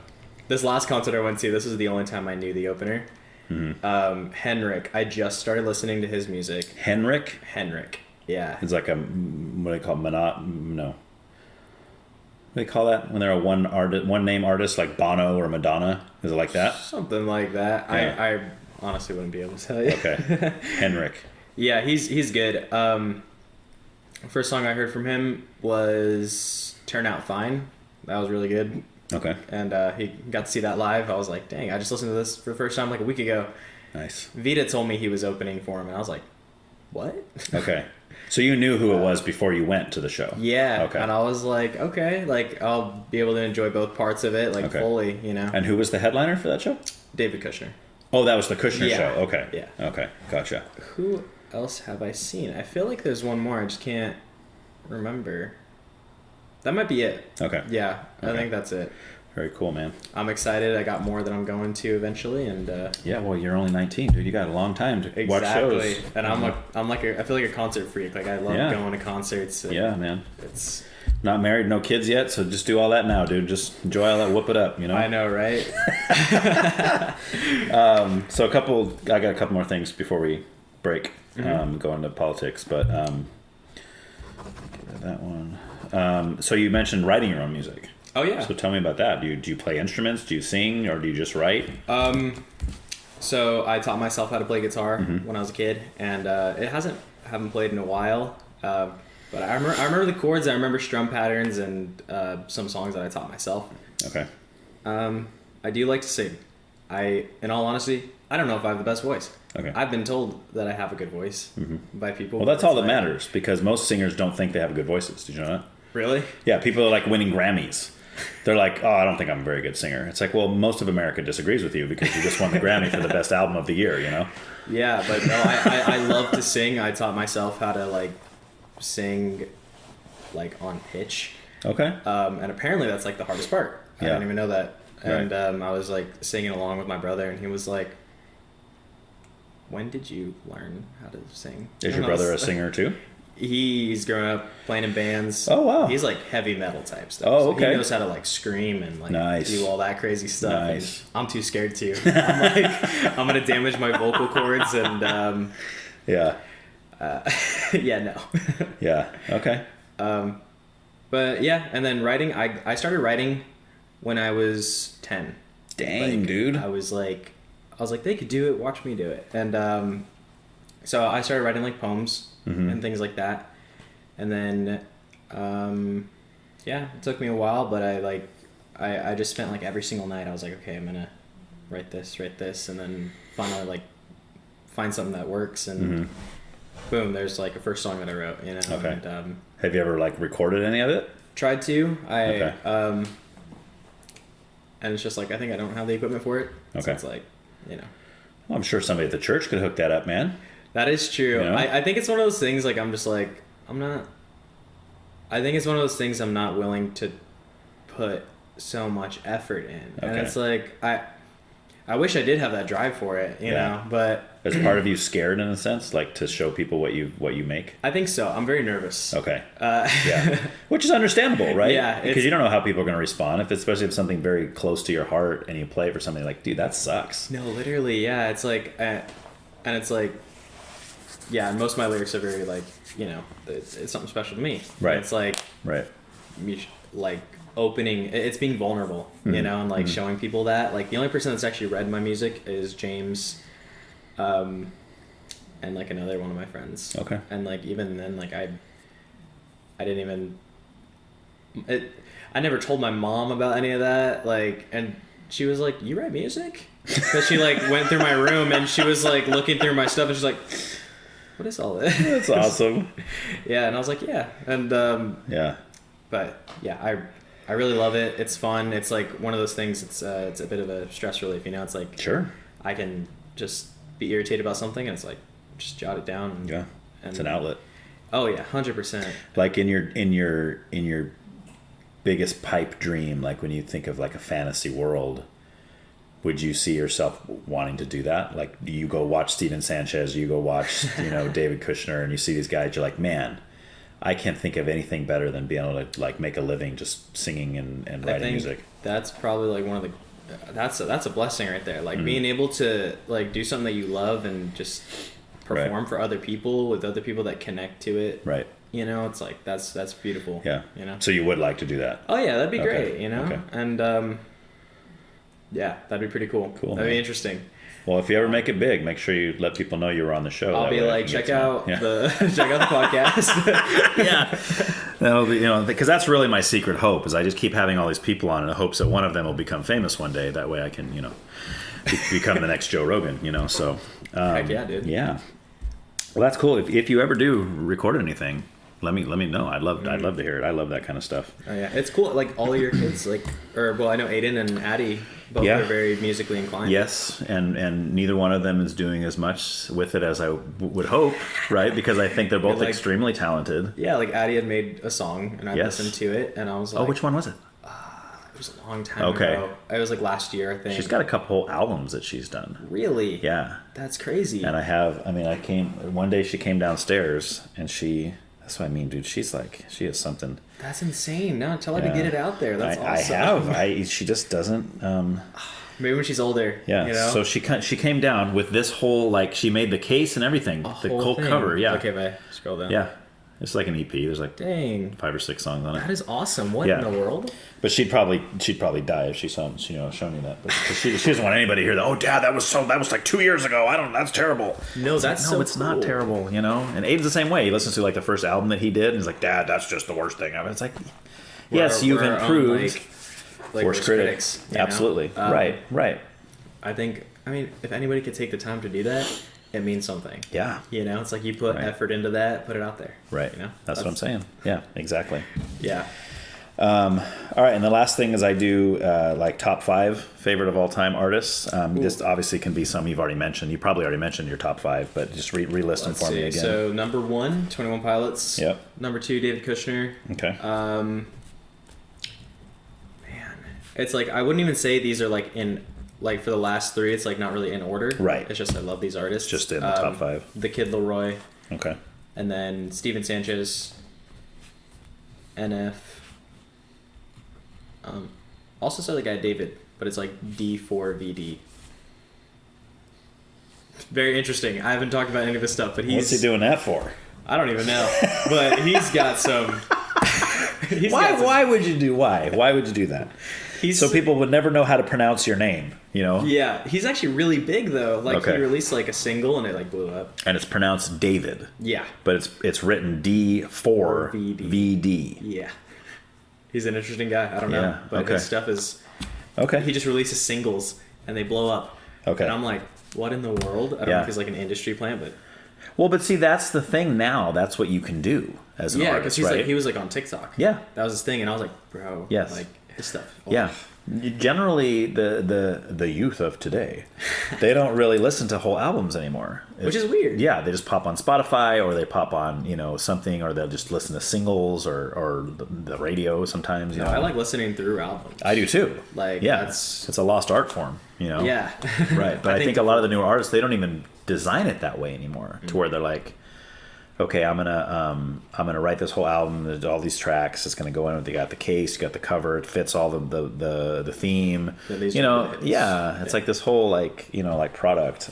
this last concert I went to, this was the only time I knew the opener. Mm-hmm. Henrik. I just started listening to his music. Henrik, yeah. It's like a, what do they call it? No. What do they call that when they're a one name artist, like Bono or Madonna? Is it like that? Something like that. Yeah. I honestly wouldn't be able to tell you. Okay. Henrik. Yeah, he's good. First song I heard from him was Turn Out Fine. That was really good. Okay. And he got to see that live. I was like, dang, I just listened to this for the first time like a week ago. Nice. Vita told me he was opening for him, and I was like, what? Okay. So you knew who it was before you went to the show? Yeah. Okay. And I was like, okay, like I'll be able to enjoy both parts of it, like fully, you know. And who was the headliner for that show? David Kushner. Oh, that was the Kushner Yeah. show. Okay. Yeah. Okay. Gotcha. Who else have I seen? I feel like there's one more. I just can't remember. That might be it. Okay. Yeah, I Okay. think that's it. Very cool, man. I'm excited. I got more that I'm going to eventually, and Yeah, well, you're only 19, dude. You got a long time to watch shows. And I feel like a concert freak. Like I love going to concerts. Yeah, man. It's Not married, no kids yet, so just do all that now, dude. Just enjoy all that, whoop it up, you know? I know, right? So I got a couple more things before we break, go into politics, but get rid of that one. So you mentioned writing your own music. Oh yeah. So tell me about that. Do you play instruments? Do you sing, or do you just write? So I taught myself how to play guitar when I was a kid, and haven't played in a while. But I remember the chords. I remember strum patterns and some songs that I taught myself. Okay. I do like to sing. In all honesty, I don't know if I have the best voice. Okay. I've been told that I have a good voice by people. Well, that's all that matters, because most singers don't think they have good voices. Did you know that? Really? Yeah, people are like winning Grammys. They're like, oh, I don't think I'm a very good singer. It's like, well, most of America disagrees with you because you just won the Grammy for the best album of the year, you know? Yeah, but no, I love to sing. I taught myself how to like sing like on pitch. Okay. And apparently that's like the hardest part. I Yeah. didn't even know that. And Right. I was like singing along with my brother, and he was like, "When did you learn how to sing?" Is And your I was- brother a singer too? He's grown up playing in bands. Oh, wow. He's like heavy metal type stuff. Oh, So okay. he knows how to like scream and like Nice. do all that crazy stuff. and Nice. I'm too scared to. I'm like, I'm gonna damage my vocal cords, and Yeah. yeah, no. Yeah. Okay. But yeah, and then writing. I started writing when I was 10. Dang, Like, dude. I was like, they could do it. Watch me do it. And so I started writing like poems and things like that. And then, yeah, it took me a while, but I just spent like every single night. I was like, okay, I'm gonna write this, and then finally like find something that works, and boom, there's like a first song that I wrote. You know. Okay. And, Have you ever like recorded any of it? tried to. Okay. And it's just like, I think I don't have the equipment for it. So Okay. it's like, you know. Well, I'm sure somebody at the church could hook that up, man. That is true. You know? I think it's one of those things, like, I'm just like, I think it's one of those things I'm not willing to put so much effort in. And Okay. it's like, I wish I did have that drive for it, you Yeah. know, but Is part of you scared in a sense, like to show people what you make? I think so. I'm very nervous. Okay. Yeah. Which is understandable, right? Yeah, Because you don't know how people are going to respond, especially if it's something very close to your heart and you play it for somebody like, dude, that sucks. No, literally, yeah. It's like, and it's like, yeah, most of my lyrics are very like, you know, it's something special to me. Right. It's like, Right. like opening, it's being vulnerable, you know, and like showing people that. Like the only person that's actually read my music is James, and like another one of my friends. Okay. And like even then, like I didn't even. I never told my mom about any of that. Like, and she was like, "You write music?" Because she like went through my room and she was like looking through my stuff and she's like, "What is all this?" That's awesome. Yeah, and I was like, "Yeah," and Yeah. but yeah, I really love it. It's fun. It's like one of those things. It's a bit of a stress relief. You know, it's like Sure. I can just be irritated about something, and it's like just jot it down. And, Yeah. and, It's an outlet. Oh yeah, 100%. Like in your biggest pipe dream, like when you think of like a fantasy world, would you see yourself wanting to do that? Like you go watch Steven Sanchez, you go watch, David Kushner, and you see these guys, you're like, man, I can't think of anything better than being able to like make a living just singing and I writing think music. that's probably like one of the. That's a blessing right there. Like being able to like do something that you love and just perform for other people with other people that connect to it. Right. You know, it's like that's beautiful. Yeah. You know. So you would like to do that? Oh yeah, that'd be Okay. great. You know. Okay. And yeah, that'd be pretty cool. Cool, That'd man. be interesting. Well, if you ever make it big, make sure you let people know you were on the show. I'll That be way I like, can get check out some- the check out the podcast. Yeah. That'll be, because that's really my secret hope is I just keep having all these people on in the hopes that one of them will become famous one day. That way I can, become the next Joe Rogan, so. Heck yeah, dude. Yeah. Well, that's cool. If you ever do record anything, let me know. I'd love to hear it. I love that kind of stuff. Oh yeah, it's cool. Like all of your kids, like, I know Aiden and Addie both are very musically inclined. Yes, and neither one of them is doing as much with it as I would hope, right? Because I think they're both extremely talented. Yeah, like Addie had made a song, and I listened to it, and I was like, oh, which one was it? It was a long time ago. It was like last year, I think. She's got a couple albums that she's done. Really? Yeah. That's crazy. And one day she came downstairs and that's what I mean, dude. She is something. That's insane. No, tell her to get it out there. That's awesome. She just doesn't. Maybe when she's older. Yeah. You know? So she came down with this whole, she made the case and everything. The whole cover. Yeah. Okay, bye. Scroll down. Yeah. It's like an EP. There's dang 5 or 6 songs on it. That is awesome. What in the world? But she'd probably die if she saw shown you that. But she doesn't want anybody to hear that. Oh, Dad, that was like 2 years ago. That's terrible. No, it's not terrible. And Aiden's the same way. He listens to the first album that he did, and he's like, Dad, that's just the worst thing ever. It's like, yes, you've improved. Worst critics. Absolutely. Right. I think. If anybody could take the time to do that, it means something. Yeah. It's like you put effort into that, put it out there. Right. That's what I'm saying. Yeah, exactly. Yeah. All right, and the last thing is I do top 5 favorite of all time artists. This obviously can be some you've already mentioned. You probably already mentioned your top 5, but just relist them for me again. So number 1, 21 Pilots. Yep. Number 2, David Kushner. Okay. Man, it's I wouldn't even say these are in. For the last 3, it's not really in order. Right. It's just I love these artists. Just in the top 5. The Kid Leroy. Okay. And then Steven Sanchez. NF. Also saw the guy David, but it's D4VD. Very interesting. I haven't talked about any of his stuff, but what's he doing that for? I don't even know. But he's got some. Why would you do that? So people would never know how to pronounce your name, Yeah, he's actually really big though. He released a single and it blew up. And it's pronounced David. Yeah. But it's written D4VD. Yeah. He's an interesting guy. I don't know, but his stuff is He just releases singles and they blow up. Okay. And I'm like, what in the world? I don't know if he's an industry plant, but well, but see, that's the thing now. That's what you can do as an artist, because right? he was on TikTok. Yeah. That was his thing, and I was like, bro, yes. His stuff. Oh. Yeah. Generally, the youth of today, they don't really listen to whole albums anymore. Which is weird. Yeah, they just pop on Spotify or they pop on something, or they'll just listen to singles or the radio sometimes. I like listening through albums. I do too. It's a lost art form. Yeah. Right. But I think a lot of the newer artists, they don't even design it that way anymore. To where they're like, okay, I'm gonna write this whole album. There's all these tracks. It's gonna go in. They got the case, you got the cover. It fits all the theme. It's like this whole product.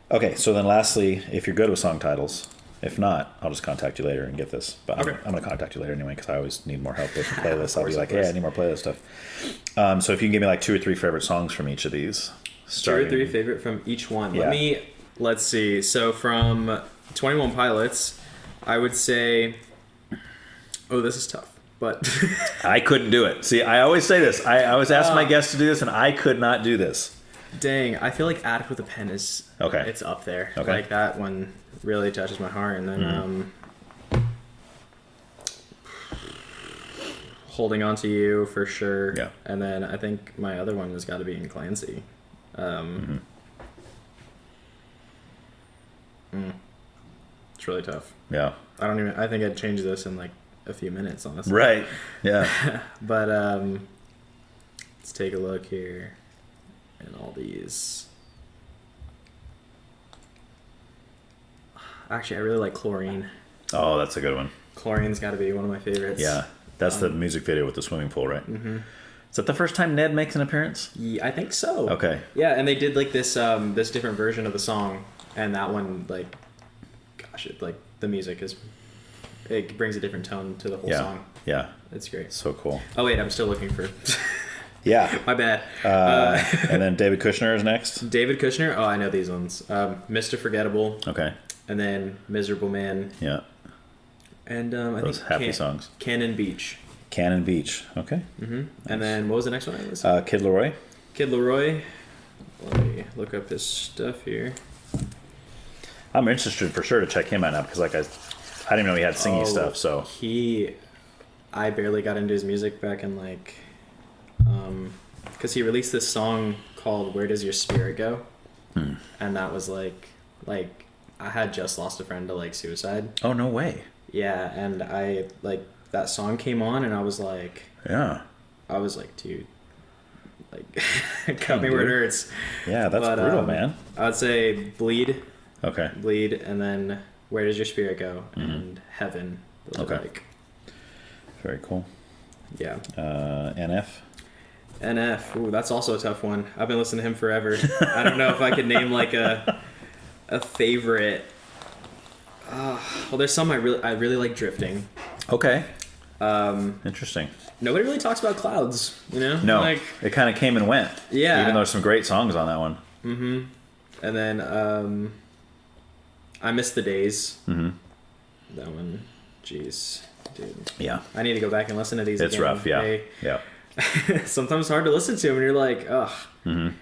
Okay, so then lastly, if you're good with song titles, if not, I'll just contact you later and get this. But I'm gonna contact you later anyway because I always need more help with playlists. I'll be like, hey, I need more playlist stuff. So if you can give me 2 or 3 favorite songs from each of these. 2 or 3 favorite from each one. Yeah. Let's see. So from 21 Pilots, I would say, this is tough, but I couldn't do it. See, I always say this. I always ask my guests to do this, and I could not do this. Dang, I feel like Attic with a Pen is it's up there. Okay. That one really touches my heart, and then Holding On to You for sure. Yeah. And then I think my other one has got to be In Clancy. It's really tough. Yeah. I think I'd change this in a few minutes, honestly. Right. Yeah. But let's take a look here in all these. Actually, I really like Chlorine. Oh, that's a good one. Chlorine's got to be one of my favorites. Yeah. That's the music video with the swimming pool, right? Mm-hmm. Is that the first time Ned makes an appearance? Yeah, I think so. Okay. Yeah, and they did this this different version of the song, and that one the music it brings a different tone to the whole song. Yeah. It's great. So cool. Oh wait, I'm still looking for. Yeah. My bad. And then David Kushner is next. David Kushner. Oh, I know these ones. Mr. Forgettable. Okay. And then Miserable Man. Yeah. And I those think happy songs. Cannon Beach. Cannon Beach. Okay. Mm-hmm. Nice. And then what was the next one? Kid Leroy. Kid Leroy. Let me look up his stuff here. I'm interested for sure to check him out now because I didn't know he had singing stuff. So I barely got into his music back in like, because he released this song called "Where Does Your Spirit Go," and that was like I had just lost a friend to like suicide. Oh, no way. Yeah, and I like that song came on, and I was like, dude, like, cut me where it hurts. Yeah, that's brutal, man. I'd say Bleed. Okay. Bleed, and then Where Does Your Spirit Go? And Heaven. Those are like, very cool. Yeah. NF. NF. Ooh, that's also a tough one. I've been listening to him forever. I don't know if I could name like a favorite. Well, there's some I really like. Drifting. Okay. Interesting. Nobody really talks about Clouds, you know? No, like, it kind of came and went. Yeah. Even though there's some great songs on that one. Mm-hmm. And then I Miss the Days. Mm-hmm. That one, jeez, dude. Yeah. I need to go back and listen to these It's again. rough, yeah. Yeah. Sometimes hard to listen to them, and you're like, ugh. Mm-hmm.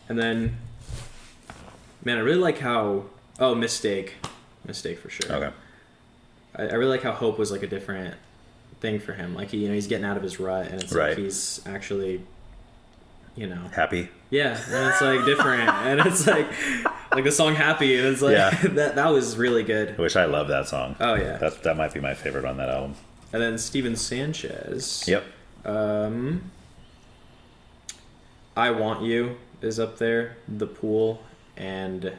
And then, man, I really like how... Oh, Mistake. Mistake for sure. Okay. I really like how Hope was like a different thing for him. Like, he's getting out of his rut, and it's like he's actually, Happy. Yeah, and it's like different, and it's like the song Happy, and it's like that was really good. Which I love that song. Oh yeah, that might be my favorite on that album. And then Steven Sanchez. Yep. I Want You is up there. The Pool and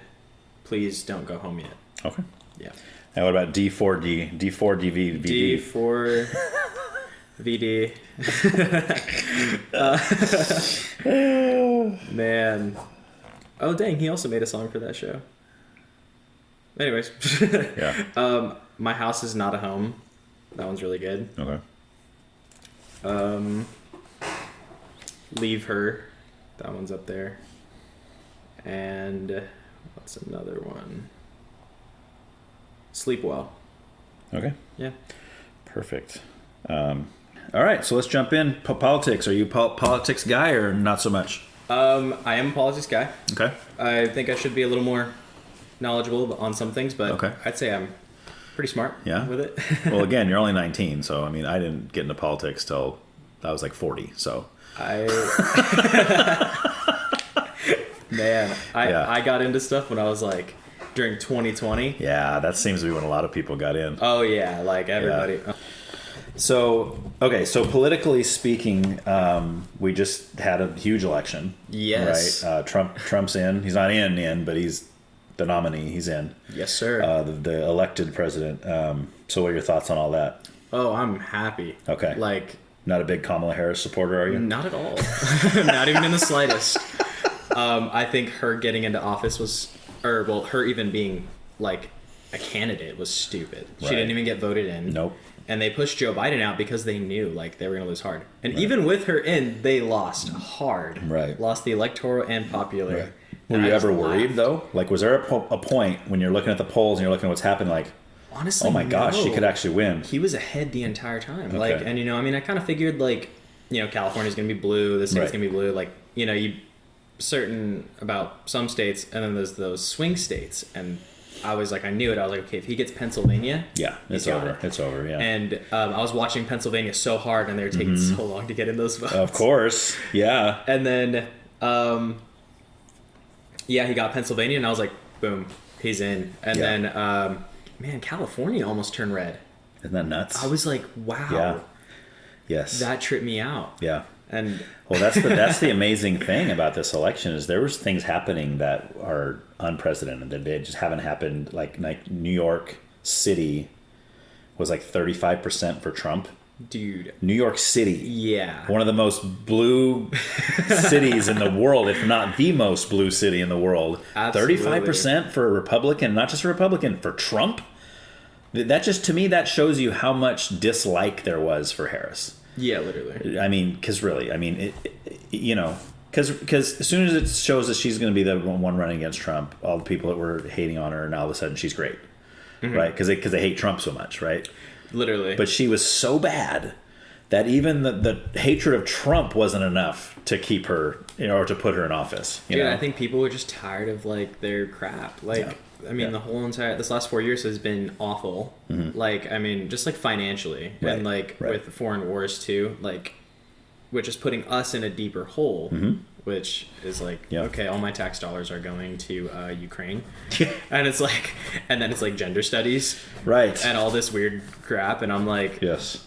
Please Don't Go Home Yet. Okay. Yeah. And what about D4D? D4DVD? D4VD. Man. Oh, dang. He also made a song for that show. Anyways. Yeah. My House Is Not a Home. That one's really good. Okay. Leave Her. That one's up there. And what's another one? Sleep Well. Okay. Yeah. Perfect. All right, so let's jump in. Politics. Are you a politics guy or not so much? I am a politics guy. Okay. I think I should be a little more knowledgeable on some things, but okay. I'd say I'm pretty smart with it. Well, again, you're only 19, so I mean, I didn't get into politics till I was like 40, so. Man, I got into stuff when I was like during 2020. Yeah, that seems to be when a lot of people got in. Oh yeah, like everybody. Yeah. So politically speaking, we just had a huge election. Yes. Right. Trump's in. He's not in, but he's the nominee. He's in. Yes, sir. The elected president. So what are your thoughts on all that? Oh, I'm happy. Okay. Like, not a big Kamala Harris supporter, are you? Not at all. Not even in the slightest. I think her getting into office her even being like a candidate was stupid. She didn't even get voted in. Nope. And they pushed Joe Biden out because they knew like they were going to lose hard. And even with her in, they lost hard. Right. Lost the electoral and popular. Right. Were you ever worried though? Like, was there a point when you're looking at the polls and you're looking at what's happened, like, honestly, oh my gosh, she could actually win? He was ahead the entire time. Okay. Like, and I kind of figured like, California's going to be blue, this state's going to be blue. Like, you certain about some states, and then there's those swing states, and I was like, I knew it. I was like, okay, if he gets Pennsylvania, it's over. It's over. Yeah. And I was watching Pennsylvania so hard, and they were taking so long to get in those votes. Of course, yeah. And then, he got Pennsylvania, and I was like, boom, he's in. And then, man, California almost turned red. Isn't that nuts? I was like, wow. Yeah. Yes. That tripped me out. Yeah. And well, that's the amazing thing about this election is there was things happening that are unprecedented that they just haven't happened. Like New York City was like 35% for Trump. Dude. New York City. Yeah. One of the most blue cities in the world, if not the most blue city in the world. Absolutely. 35% for a Republican, not just a Republican, for Trump. That just, to me, that shows you how much dislike there was for Harris. Yeah, literally. I mean, because as soon as it shows that she's going to be the one running against Trump, all the people that were hating on her, and all of a sudden she's great, right? Because they hate Trump so much, right? Literally. But she was so bad that even the hatred of Trump wasn't enough to keep her, or to put her in office. You know? I think people were just tired of like their crap. Like, I mean, the whole this last 4 years has been awful. Like, I mean, just like financially and like with the foreign wars too, like, which is putting us in a deeper hole. Which is like, okay, all my tax dollars are going to Ukraine, and it's like, and then it's like gender studies, right, and all this weird crap, and I'm like, yes,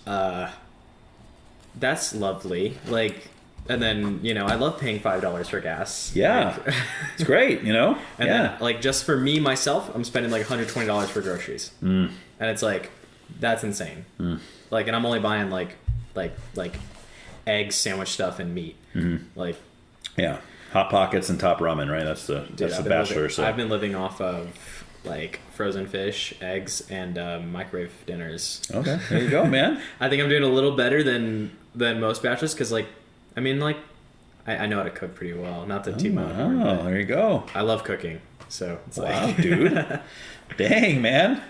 that's lovely, like, and then I love paying $5 for gas, like, it's great, and then like just for me myself, I'm spending like $120 for groceries, and it's like, that's insane, like, and I'm only buying like eggs, sandwich stuff, and meat, like. Yeah, Hot Pockets and Top Ramen, right? That's the Bachelor. I've been living off of like frozen fish, eggs, and microwave dinners. Okay, there you go, man. I think I'm doing a little better than most bachelors because, like, I mean, like, I know how to cook pretty well. Not to toot my own horn, but there you go. I love cooking, so it's wow, like, dude, dang, man.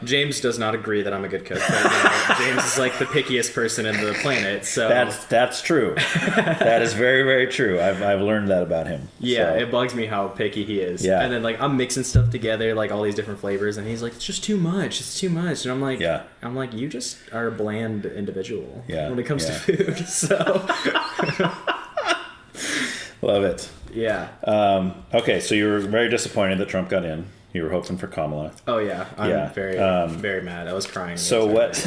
James does not agree that I'm a good cook. But, James is like the pickiest person in the planet. So that's true. That is very, very true. I've learned that about him. Yeah, so. It bugs me how picky he is. Yeah. And then like I'm mixing stuff together, like all these different flavors, and he's like, "It's just too much. It's too much." And I'm like, you just are a bland individual when it comes to food. So love it. Yeah. Okay, so you were very disappointed that Trump got in. You were hoping for Kamala. Oh yeah, I'm very mad. I was crying. So what?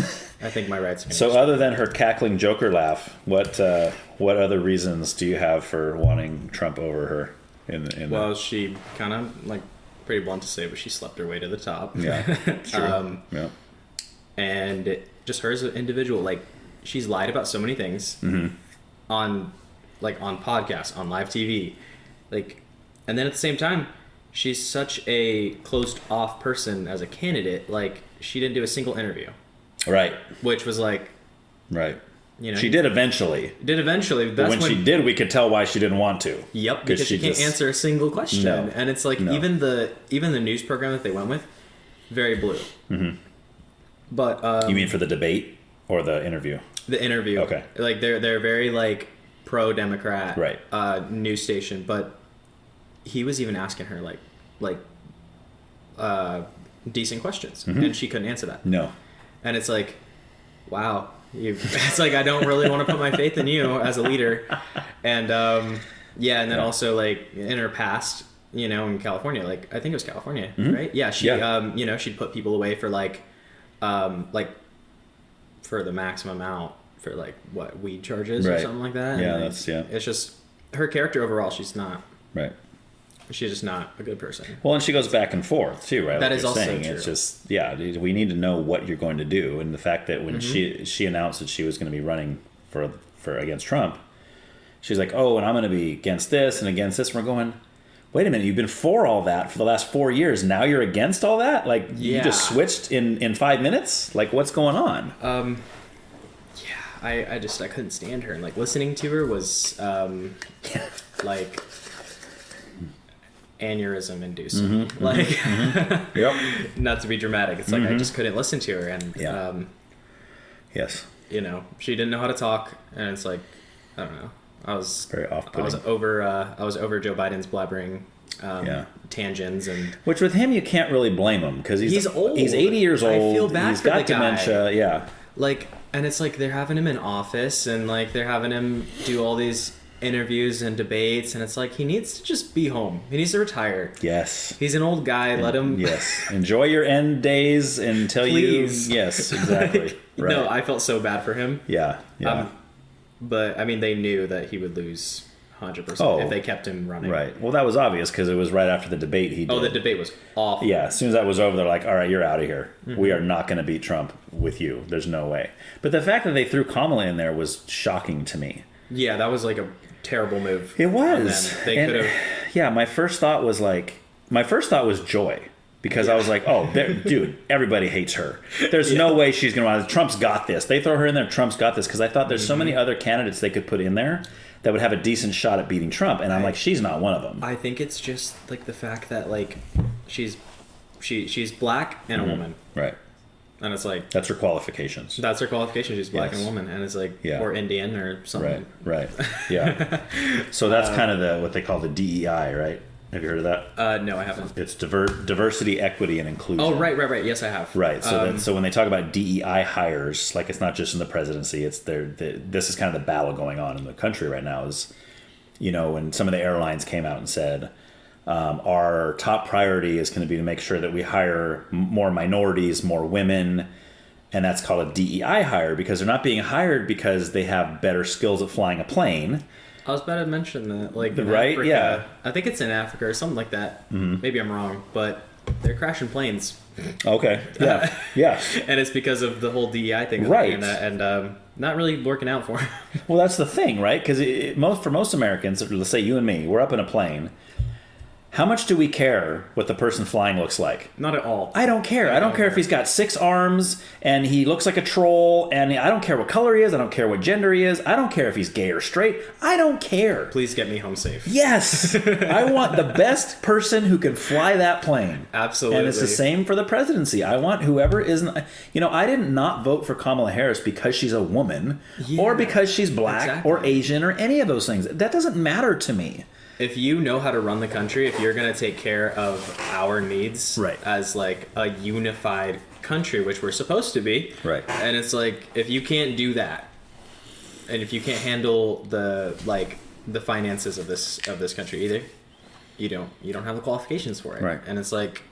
I think my rights. So other than her cackling Joker laugh, what other reasons do you have for wanting Trump over her? Well, she kind of like pretty blunt to say, but she slept her way to the top. Yeah, true. And just her as an individual, like she's lied about so many things on podcasts, on live TV, like, and then at the same time. She's such a closed-off person as a candidate. Like, she didn't do a single interview. Right. Which was like... Right. She did eventually. But when she did, we could tell why she didn't want to. Yep, because she can't answer a single question. No. And it's like, even the news program that they went with, very blue. But... you mean for the debate or the interview? The interview. Okay. Like, they're very, like, pro-Democrat news station, but... He was even asking her like decent questions, and she couldn't answer that. No, and it's like, wow, it's like I don't really want to put my faith in you as a leader, and and then also like in her past, in California, like I think it was California, right? Yeah, she'd put people away for like for the maximum amount for like what weed charges or something like that. Yeah, and it's just her character overall. She's not right. She's just not a good person. Well, and she goes back and forth too, right? That is also true. It's just, we need to know what you're going to do, and the fact that when she announced that she was going to be running for against Trump, she's like, oh, and I'm going to be against this and against this. And we're going, wait a minute, you've been for all that for the last 4 years. Now you're against all that? Like you just switched in 5 minutes? Like what's going on? I couldn't stand her, and like listening to her was like. Aneurysm inducing, not to be dramatic. It's like I just couldn't listen to her, and yes, she didn't know how to talk, and it's like I don't know. I was very off-putting. I was over Joe Biden's blabbering tangents, and which with him you can't really blame him because he's old. He's 80 years old. I feel bad he's for got the dementia. Guy. Yeah, like, and it's like they're having him in office, and like they're having him do all these interviews and debates, and it's like he needs to just be home. He needs to retire. Yes, he's an old guy. Let him. Yes, enjoy your end days until Please. you. Yes, exactly. Right. No, I felt so bad for him. Yeah. But I mean, they knew that he would lose 100% if they kept him running. Right. Well, that was obvious because it was right after the debate he did. Oh, the debate was awful. Yeah. As soon as that was over, they're like, all right, you're out of here. We are not going to beat Trump with you. There's no way. But the fact that they threw Kamala in there was shocking to me. Yeah, that was like a terrible move. It was. They could have. Yeah, my first thought was joy. Because I was like, oh, dude, everybody hates her. There's no way she's going to win. Trump's got this. They throw her in there, Trump's got this. Because I thought there's so many other candidates they could put in there that would have a decent shot at beating Trump. And I'm like, she's not one of them. I think it's just like the fact that like she's black and a woman. Right. And it's like... That's her qualifications. That's her qualification. She's black and a woman. And it's like... Yeah. Or Indian or something. Right. Yeah. So that's kind of what they call the DEI, right? Have you heard of that? No, I haven't. It's diversity, equity, and inclusion. Oh, right. Yes, I have. Right. So so when they talk about DEI hires, like it's not just in the presidency. It's this is kind of the battle going on in the country right now. Is when some of the airlines came out and said our top priority is going to be to make sure that we hire more minorities, more women, and that's called a DEI hire because they're not being hired because they have better skills at flying a plane. I was about to mention that, like, in right? Africa, Yeah. I think it's in Africa or something like that. Mm-hmm. Maybe I'm wrong, but they're crashing planes. Okay. Yeah. Yeah. And it's because of the whole DEI thing, right? And not really working out for them. Well, that's the thing, right? Because for most Americans, let's say you and me, we're up in a plane. How much do we care what the person flying looks like? Not at all. I don't care. I don't care if he's got 6 arms and he looks like a troll, and I don't care what color he is. I don't care what gender he is. I don't care if he's gay or straight. I don't care. Please get me home safe. Yes. I want the best person who can fly that plane. Absolutely. And it's the same for the presidency. I want whoever isn't... I didn't not vote for Kamala Harris because she's a woman or because she's black or Asian or any of those things. That doesn't matter to me. If you know how to run the country, if you're going to take care of our needs as like a unified country, which we're supposed to be, and it's like if you can't do that, and if you can't handle the finances of this country either, you don't have the qualifications for it, right? And it's like,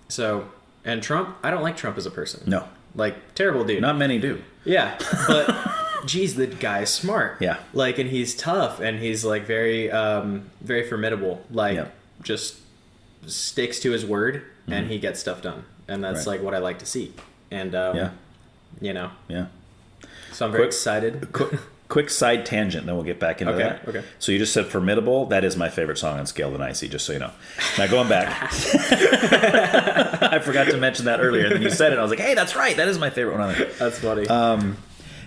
so, and Trump, I don't like Trump as a person. No, like terrible dude. Not many do. Yeah, but. Geez, the guy's smart. Yeah. Like, and he's tough, and he's like very, very formidable. Like, just sticks to his word, and he gets stuff done, and that's like what I like to see. And Yeah. So I'm very excited. Quick side tangent, then we'll get back into that. Okay. So you just said Formidable. That is my favorite song on Scale and Icy, just so you know. Now going back, I forgot to mention that earlier, and then you said it. I was like, hey, that's right. That is my favorite one on there. That's funny.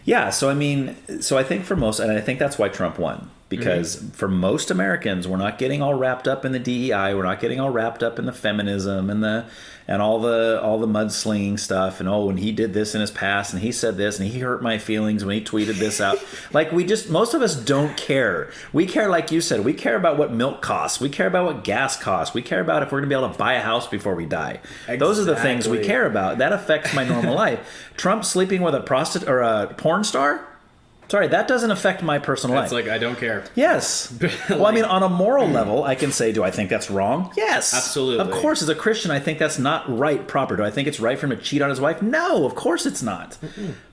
Yeah, so I think for most, and I think that's why Trump won, because for most Americans, we're not getting all wrapped up in the DEI, we're not getting all wrapped up in the feminism and all the mudslinging stuff, and he did this in his past, and he said this, and he hurt my feelings when he tweeted this out. Like, most of us don't care. We care, like you said, we care about what milk costs, we care about what gas costs, we care about if we're going to be able to buy a house before we die. Exactly. Those are the things we care about. That affects my normal life. Trump sleeping with a prostitute or a porn star? Sorry, that doesn't affect my personal life. It's like, I don't care. Yes. Well, I mean, on a moral level, I can say, do I think that's wrong? Yes. Absolutely. Of course, as a Christian, I think that's not right, proper. Do I think it's right for him to cheat on his wife? No, of course it's not.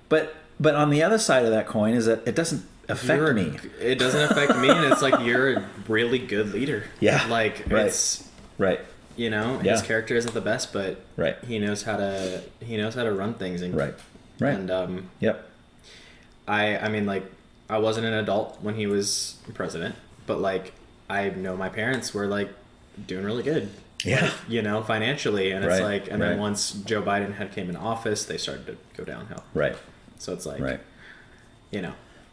But on the other side of that coin is that it doesn't affect me. It doesn't affect me, and it's like you're a really good leader. Yeah. Like, it's... Right. His character isn't the best, but he knows how to run things. And, right. And, yep. I mean, like, I wasn't an adult when he was president, but, like, I know my parents were, like, doing really good. Yeah. Like, financially. And it's like, and then once Joe Biden had came into office, they started to go downhill. Right. So it's like,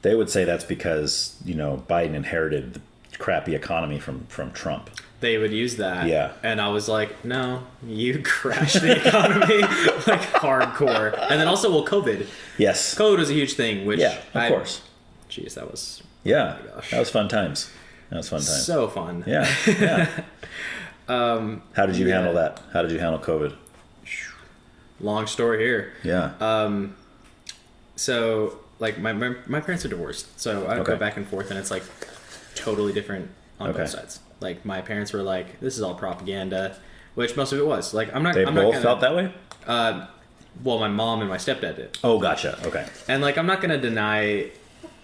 They would say that's because, Biden inherited the crappy economy from Trump. They would use that. Yeah. And I was like, no, you crashed the economy like hardcore. And then also, COVID. Yes. COVID was a huge thing, which of course. Jeez, that was... Yeah. Oh my gosh. That was fun times. So fun. Yeah. How did you handle that? How did you handle COVID? Long story here. Yeah. So, like, my parents are divorced. So I go back and forth, and it's, like, totally different on both sides. Like, my parents were like, this is all propaganda, which most of it was. Like, I'm not both felt that way? Well, my mom and my stepdad did. Oh, gotcha. Okay. And, like, I'm not going to deny,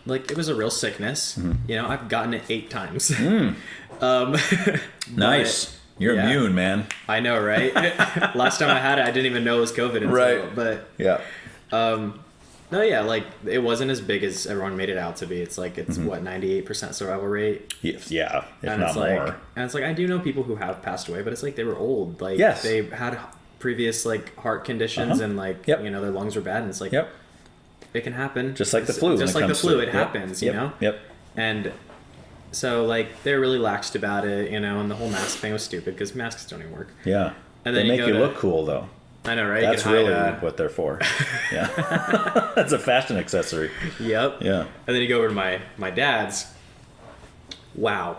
like, it was a real sickness. Mm-hmm. I've gotten it 8 times. Nice. You're immune, man. I know, right? Last time I had it, I didn't even know it was COVID until, but... Yeah. No, yeah, like, it wasn't as big as everyone made it out to be. It's like, it's what, 98% survival rate? Yeah, if and not it's more. Like, and it's like, I do know people who have passed away, but it's like they were old. Like, they had previous, like, heart conditions and, like, their lungs were bad. And it's like, it can happen. Just like the flu. Just like the flu, it happens, you know? Yep. And so, like, they're really laxed about it, and the whole mask thing was stupid because masks don't even work. Yeah. And they then make you look cool, though. I know, right? That's really what they're for. Yeah. That's a fashion accessory. Yep. Yeah. And then you go over to my dad's. Wow.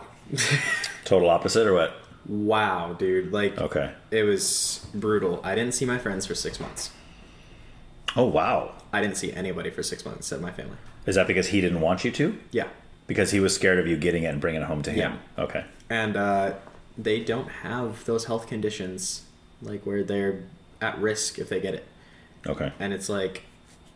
Total opposite or what? Wow, dude. Like, okay. It was brutal. I didn't see my friends for 6 months. Oh, wow. I didn't see anybody for 6 months except my family. Is that because he didn't want you to? Yeah. Because he was scared of you getting it and bringing it home to him? Yeah. Okay. And they don't have those health conditions, like, where they're at risk if they get it. Okay. And it's like,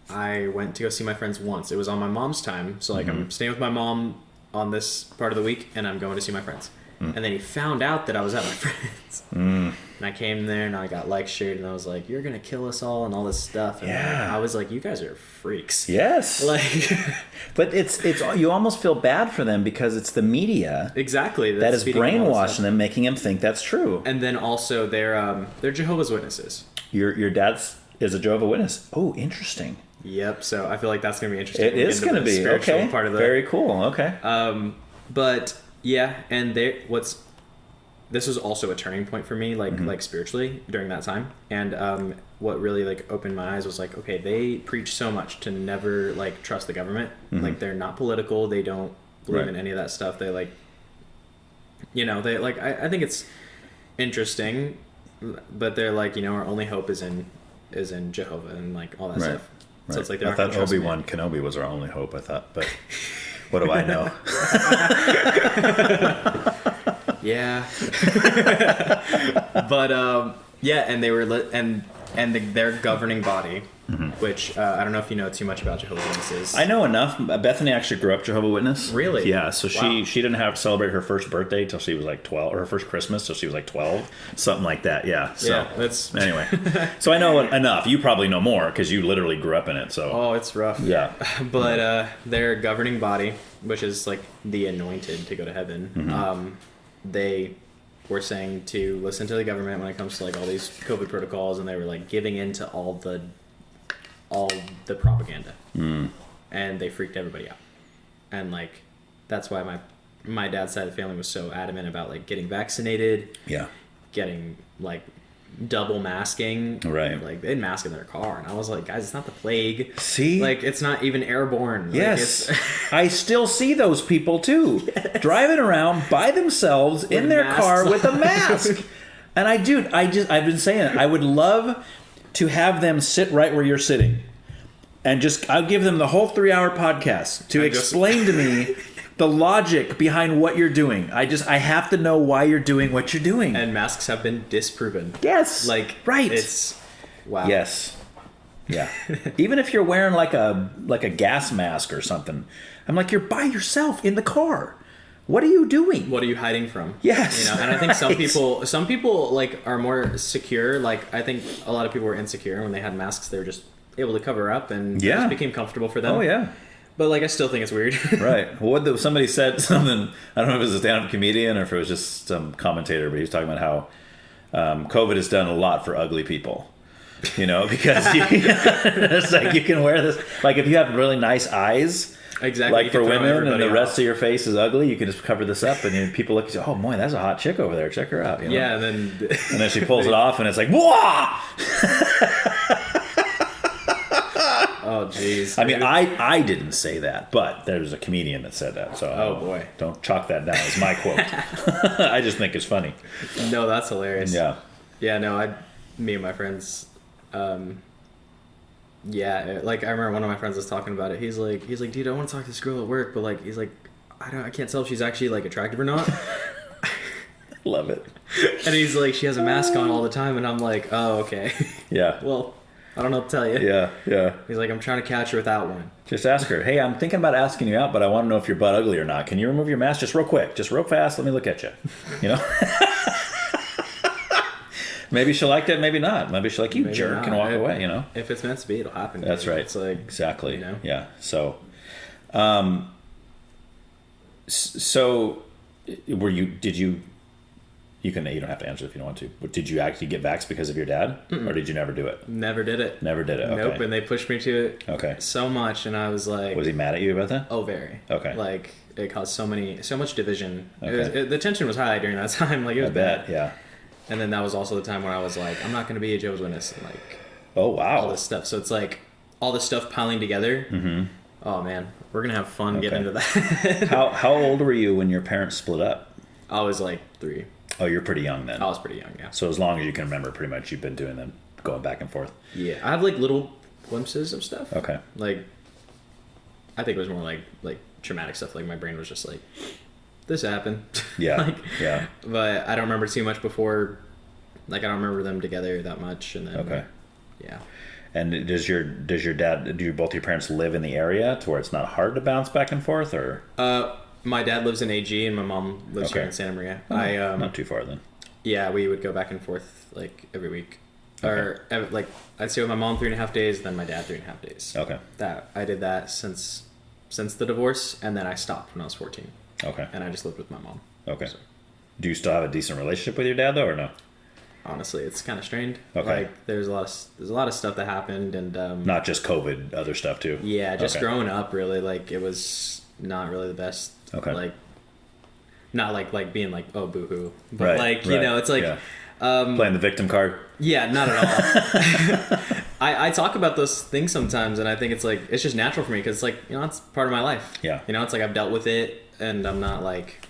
I went to go see my friends once. It was on my mom's time. So, like, I'm staying with my mom on this part of the week, and I'm going to see my friends. And then he found out that I was at my friends. And I came there, and I got lectured, and I was like, you're going to kill us all, and all this stuff. And I was like, you guys are freaks. Yes. Like, but it's you almost feel bad for them because it's the media exactly that is brainwashing them, making them think that's true. And then also they're Jehovah's Witnesses. Your dad's is a Jehovah's Witness. Oh, interesting. Yep. So I feel like that's gonna be interesting. It is gonna be okay. Part of the very cool. Okay. But yeah, and this was also a turning point for me, like spiritually during that time. And what really like opened my eyes was like, okay, they preach so much to never like trust the government. Like they're not political. They don't believe in any of that stuff. They like, they like. I think it's interesting, but they're like, our only hope is in Jehovah and like all that stuff. So it's like I thought Obi-Wan Kenobi was our only hope. I thought, but what do I know? Yeah. But yeah, and they were their governing body, which I don't know if you know too much about Jehovah's Witnesses. I know enough. Bethany actually grew up Jehovah's Witness. Really? Yeah. So she didn't have to celebrate her first birthday till she was like 12, or her first Christmas till she was like 12, something like that. Yeah. So yeah, that's anyway. So I know enough. You probably know more because you literally grew up in it. So oh, it's rough. Yeah. But their governing body, which is like the anointed to go to heaven, they were saying to listen to the government when it comes to like all these COVID protocols, and they were like giving into all the propaganda, and they freaked everybody out. And like that's why my dad's side of the family was so adamant about like getting vaccinated, getting like double masking, right? Like they'd mask in their car, and I was like, guys, it's not the plague. See, like it's not even airborne. Yes, like, I still see those people too, driving around by themselves in their car with a mask. And I've been saying it. I would love to have them sit right where you're sitting, and I'll give them the whole 3-hour podcast to explain to me the logic behind what you're doing. I have to know why you're doing what you're doing. And masks have been disproven. Yes. Like, right. It's wow. Yes. Yeah. Even if you're wearing like a gas mask or something, I'm like, you're by yourself in the car. What are you doing? What are you hiding from? Yes. And I think some people like are more secure. Like I think a lot of people were insecure when they had masks. They were just able to cover up, and it just became comfortable for them. Oh yeah. But like I still think it's weird. Right. Well, somebody said something. I don't know if it was a stand-up comedian or if it was just some commentator, but he was talking about how COVID has done a lot for ugly people. Because it's like you can wear this. Like if you have really nice eyes. Exactly. Like for women, and the rest of your face is ugly, you can just cover this up, and then people look and say, "Oh boy, that's a hot chick over there. Check her out." Yeah, and then she pulls it off, and it's like, "Wah!" Oh jeez. I mean, I didn't say that, but there was a comedian that said that. So oh boy, don't chalk that down as my quote. I just think it's funny. No, that's hilarious. Yeah. Yeah. No, me and my friends. Yeah, like I remember one of my friends was talking about it. He's like, dude, I want to talk to this girl at work, but like, he's like, I can't tell if she's actually like attractive or not. Love it. And he's like, she has a mask on all the time, and I'm like, oh, okay. Yeah. Well, I don't know what to tell you. Yeah. He's like, I'm trying to catch her without one. Just ask her, hey, I'm thinking about asking you out, but I want to know if you're butt ugly or not. Can you remove your mask just real quick, just real fast? Let me look at you. Maybe she'll like that, maybe not. Maybe she'll like, you jerk, and walk away, If it's meant to be, it'll happen. That's right. It's like... Exactly. Yeah. So, you don't have to answer if you don't want to, but did you actually get vaxxed because of your dad? Or did you never do it? Never did it. Okay. Nope, and they pushed me to it so much, and I was like... Was he mad at you about that? Oh, very. Okay. Like, it caused so much division. Okay. The tension was high during that time. Like, it was I bet, bad. yeah. And then that was also the time when I was like, I'm not going to be a Jehovah's Witness. And like, Oh, wow. all this stuff. So it's like all this stuff piling together. Mm-hmm. Oh, man. We're going to have fun getting into that. How old were you when your parents split up? I was like 3. Oh, you're pretty young then. I was pretty young, yeah. So as long as you can remember, pretty much you've been doing them, going back and forth. Yeah. I have like little glimpses of stuff. Okay. Like, I think it was more like traumatic stuff. Like my brain was just like, this happened. Yeah. Like, yeah. But I don't remember too much before. Like I don't remember them together that much. And then Okay. Yeah. And does your dad, do both your parents live in the area to where it's not hard to bounce back and forth, or? My dad lives in AG and my mom lives here in Santa Maria. Oh, not too far then. Yeah, we would go back and forth like every week. Or like I'd stay with my mom 3.5 days, then my dad 3.5 days. Okay. That I did that since the divorce, and then I stopped when I was 14. Okay. And I just lived with my mom. Okay. So, Do you still have a decent relationship with your dad though, or no? honestly, it's kind of strained. Okay. Like there's a lot of stuff that happened, and Not just COVID, other stuff too. yeah, just Okay. growing up, really, like it was not really the best. Okay. Like, not like being like, oh, boo-hoo, but Right, like you right, know, it's like. yeah. Playing the victim card. Yeah, not at all. I talk about those things sometimes, and I think it's like it's just natural for me because like it's part of my life. Yeah. It's like I've dealt with it, and I'm not like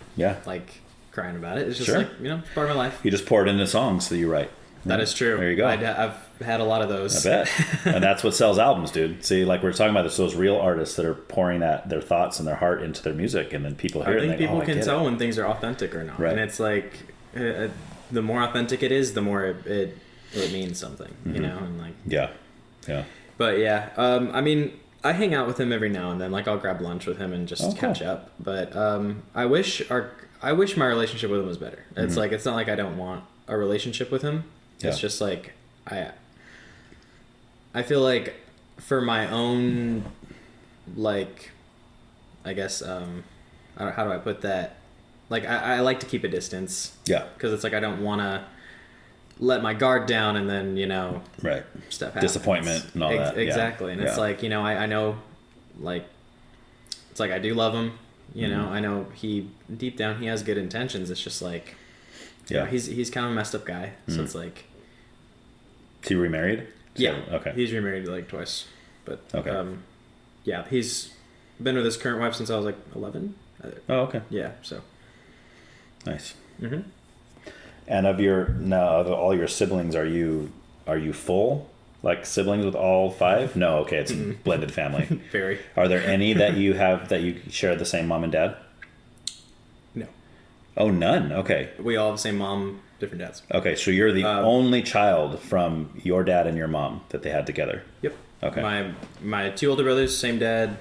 crying about it. It's just Sure. like it's part of my life. You just pour it into songs that you write. That is true. There you go. I've had a lot of those. I bet. And that's what sells albums, dude. See, like we're talking about this, those real artists that are pouring their thoughts and their heart into their music, and then people hear I it and think they go, people I can get tell it. when things are authentic or not, Right. and it's like the more authentic it is, the more it means something, and like Yeah. Yeah. But yeah, I mean, I hang out with him every now and then. Like I'll grab lunch with him and just catch up. But I wish my relationship with him was better. It's like it's not like I don't want a relationship with him. It's Yeah. just like I feel like for my own, like, I guess how do I put that? Like I like to keep a distance. Yeah. Because it's like I don't want to let my guard down and then Right. stuff happens. Disappointment and all that. Exactly. And it's like, I know, like, it's like I do love him. I know deep down he has good intentions. It's just like, he's kind of a messed up guy. So it's like. Is he remarried? Yeah. Okay. He's remarried like twice. But, Okay. yeah, he's been with his current wife since I was like 11. Oh, okay. Yeah. So. Nice. Mm-hmm. And of all your siblings, are you full? Like siblings with all 5? No, okay, it's a blended family. Very. Are there any that you have that you share the same mom and dad? No. Oh, none. Okay. We all have the same mom, different dads. Okay, so you're the only child from your dad and your mom that they had together. Yep. Okay. My 2 older brothers, same dad.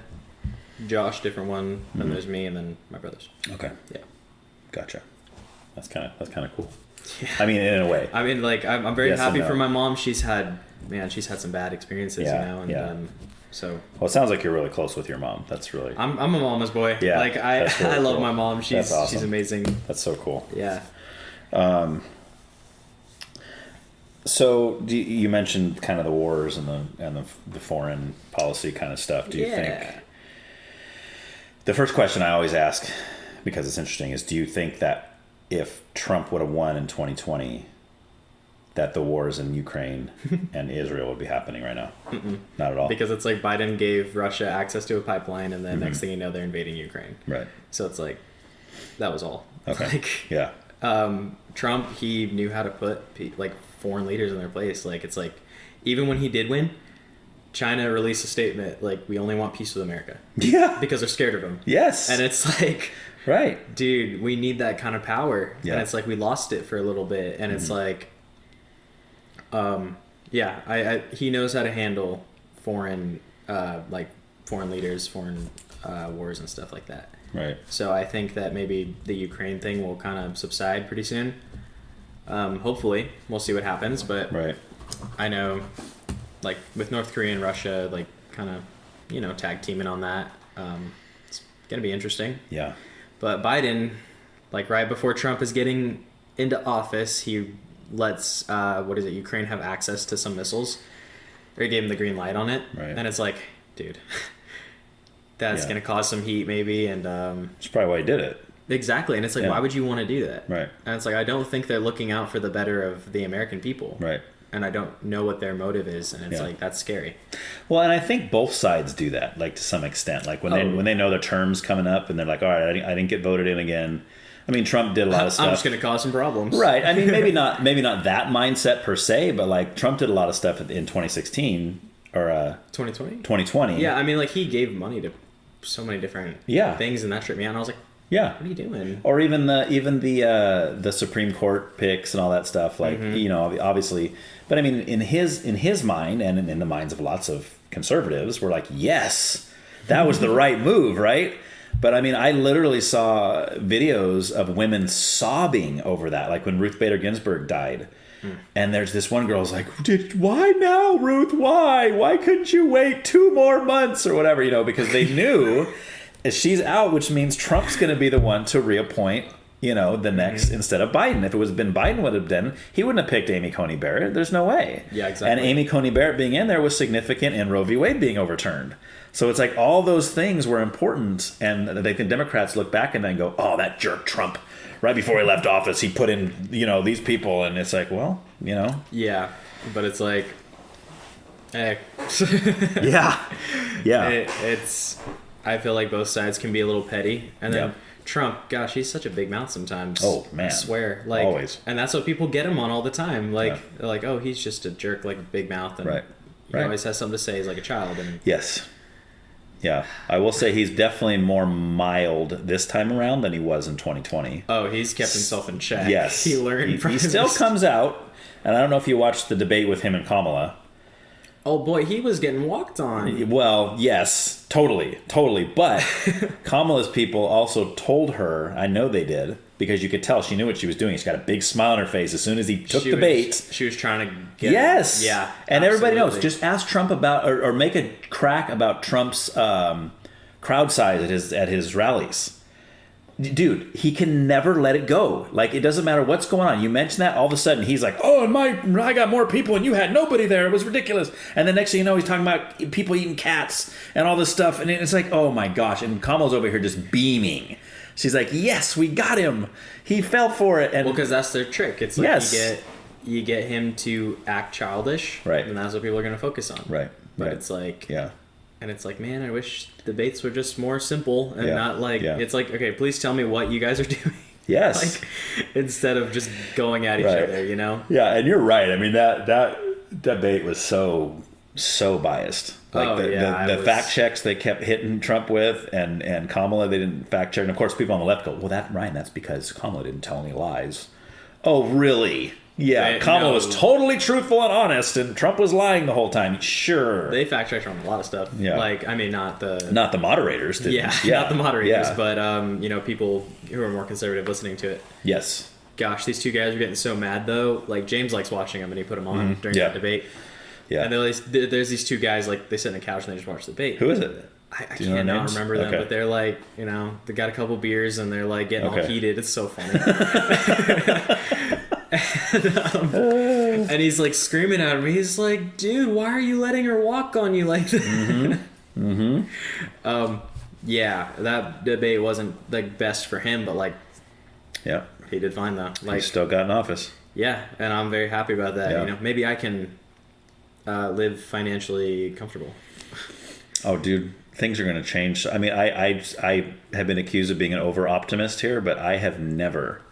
Josh, different one. Then there's me, and then my brothers. Okay. Yeah. Gotcha. That's kind of cool. Yeah. I mean, in a way. I mean, like I'm very Yes and happy no. for my mom. She's had some bad experiences, and so. Well, it sounds like you're really close with your mom. That's really. I'm a mama's boy. Yeah. Like that's really I love cool. my mom. That's awesome. She's amazing. That's so cool. Yeah. So you mentioned kind of the wars and the foreign policy kind of stuff. Do you think? The first question I always ask, because it's interesting, is do you think that if Trump would have won in 2020, that the wars in Ukraine and Israel would be happening right now? Not at all. Because it's like Biden gave Russia access to a pipeline, and then next thing you know, they're invading Ukraine. Right. So it's like that was all. Okay. Like, yeah. Trump, he knew how to put like foreign leaders in their place. Like it's like even when he did win, China released a statement like we only want peace with America. Yeah. Because they're scared of him. Yes. And it's like, right, dude, we need that kind of power. Yeah. And it's like we lost it for a little bit, and it's like, I he knows how to handle foreign leaders, foreign wars and stuff like that. right. So I think that maybe the Ukraine thing will kind of subside pretty soon. Hopefully, we'll see what happens. But Right. I know, like with North Korea and Russia, like kind of, tag teaming on that. It's gonna be interesting. Yeah. But Biden, like right before Trump is getting into office, he lets Ukraine have access to some missiles. Or he gave him the green light on it. Right. And it's like, dude, that's Yeah. gonna cause some heat maybe, and That's probably why he did it. Exactly. And it's like, Yeah. why would you want to do that? Right. And it's like, I don't think they're looking out for the better of the American people. Right. And I don't know what their motive is. And it's Yeah. like, that's scary. Well, and I think both sides do that, like to some extent. Like when they know their term's coming up and they're like, all right, I didn't get voted in again. I mean, Trump did a lot of stuff. I'm just going to cause some problems. Right. I mean, maybe not that mindset per se, but like Trump did a lot of stuff in 2016 or 2020? 2020. Yeah, I mean, like he gave money to so many different things, and that tripped me out. And I was like, yeah, what are you doing? Or even the Supreme Court picks and all that stuff. Like obviously, but I mean, in his mind and in the minds of lots of conservatives, we're like, yes, that was the right move, right? But I mean, I literally saw videos of women sobbing over that, like when Ruth Bader Ginsburg died. And there's this one girl's like, why now, Ruth? Why couldn't you wait 2 more months or whatever? Because they knew she's out, which means Trump's going to be the one to reappoint, the next instead of Biden. If it was been Biden would have done, he wouldn't have picked Amy Coney Barrett. There's no way. Yeah, exactly. And Amy Coney Barrett being in there was significant in Roe v. Wade being overturned. So it's like all those things were important, and they think Democrats look back and then go, oh, that jerk Trump. Right before he left office, he put in, these people, and it's like, well, Yeah, but it's like, yeah. It's. I feel like both sides can be a little petty, and then Yeah. Trump, gosh, he's such a big mouth sometimes. Oh man, I swear, like always. And that's what people get him on all the time. Like they're like, oh, he's just a jerk, like a big mouth, and he always has something to say. He's like a child, and yes. Yeah, I will say he's definitely more mild this time around than he was in 2020. Oh, he's kept himself in check. Yes. He learned from He still comes out, and I don't know if you watched the debate with him and Kamala. Oh boy, he was getting walked on. Well, yes, totally. But Kamala's people also told her, I know they did, because you could tell she knew what she was doing. She's got a big smile on her face as soon as he took the bait. She was trying to get Yes. him. Yeah. And everybody knows, absolutely. just ask Trump about, or make a crack about Trump's crowd size at his rallies. Dude, he can never let it go. Like, it doesn't matter what's going on. You mention that, all of a sudden he's like, oh, and I got more people and you had nobody there. It was ridiculous. And the next thing you know, he's talking about people eating cats and all this stuff. And it's like, oh my gosh. And Kamala's over here just beaming. She's like, yes, we got him. He fell for it. And well, because that's their trick. It's like you get him to act childish. Right. And that's what people are going to focus on. Right. But it's like... Yeah. And it's like, man, I wish debates were just more simple and not like, Yeah. it's like, okay, please tell me what you guys are doing. Yes. Like, instead of just going at each other, Yeah, and you're right. I mean, that debate was so biased. Like the fact checks they kept hitting Trump with, and Kamala, they didn't fact check. And of course, people on the left go, well, that's because Kamala didn't tell any lies. Oh, really? Yeah, Kamala was totally truthful and honest, and Trump was lying the whole time. Sure. They fact checked on a lot of stuff. Yeah. Like, I mean, not the moderators. Didn't. Yeah, not the moderators, but, people who are more conservative listening to it. Yes. Gosh, these two guys are getting so mad, though. Like, James likes watching them, and he put them on during that debate. Yeah. And there's these two guys, like, they sit on a couch and they just watch the debate. Who is it? I cannot remember them, but they're like, they got a couple beers and they're like getting all heated. It's so funny. And he's like screaming at him. He's like, dude, why are you letting her walk on you like that? Yeah, that debate wasn't like best for him, but like, yeah, he did fine though. Like, he still got in office. Yeah, and I'm very happy about that. Yeah. Maybe I can live financially comfortable. Oh, dude, things are going to change. I mean, I have been accused of being an over-optimist here, but I have never.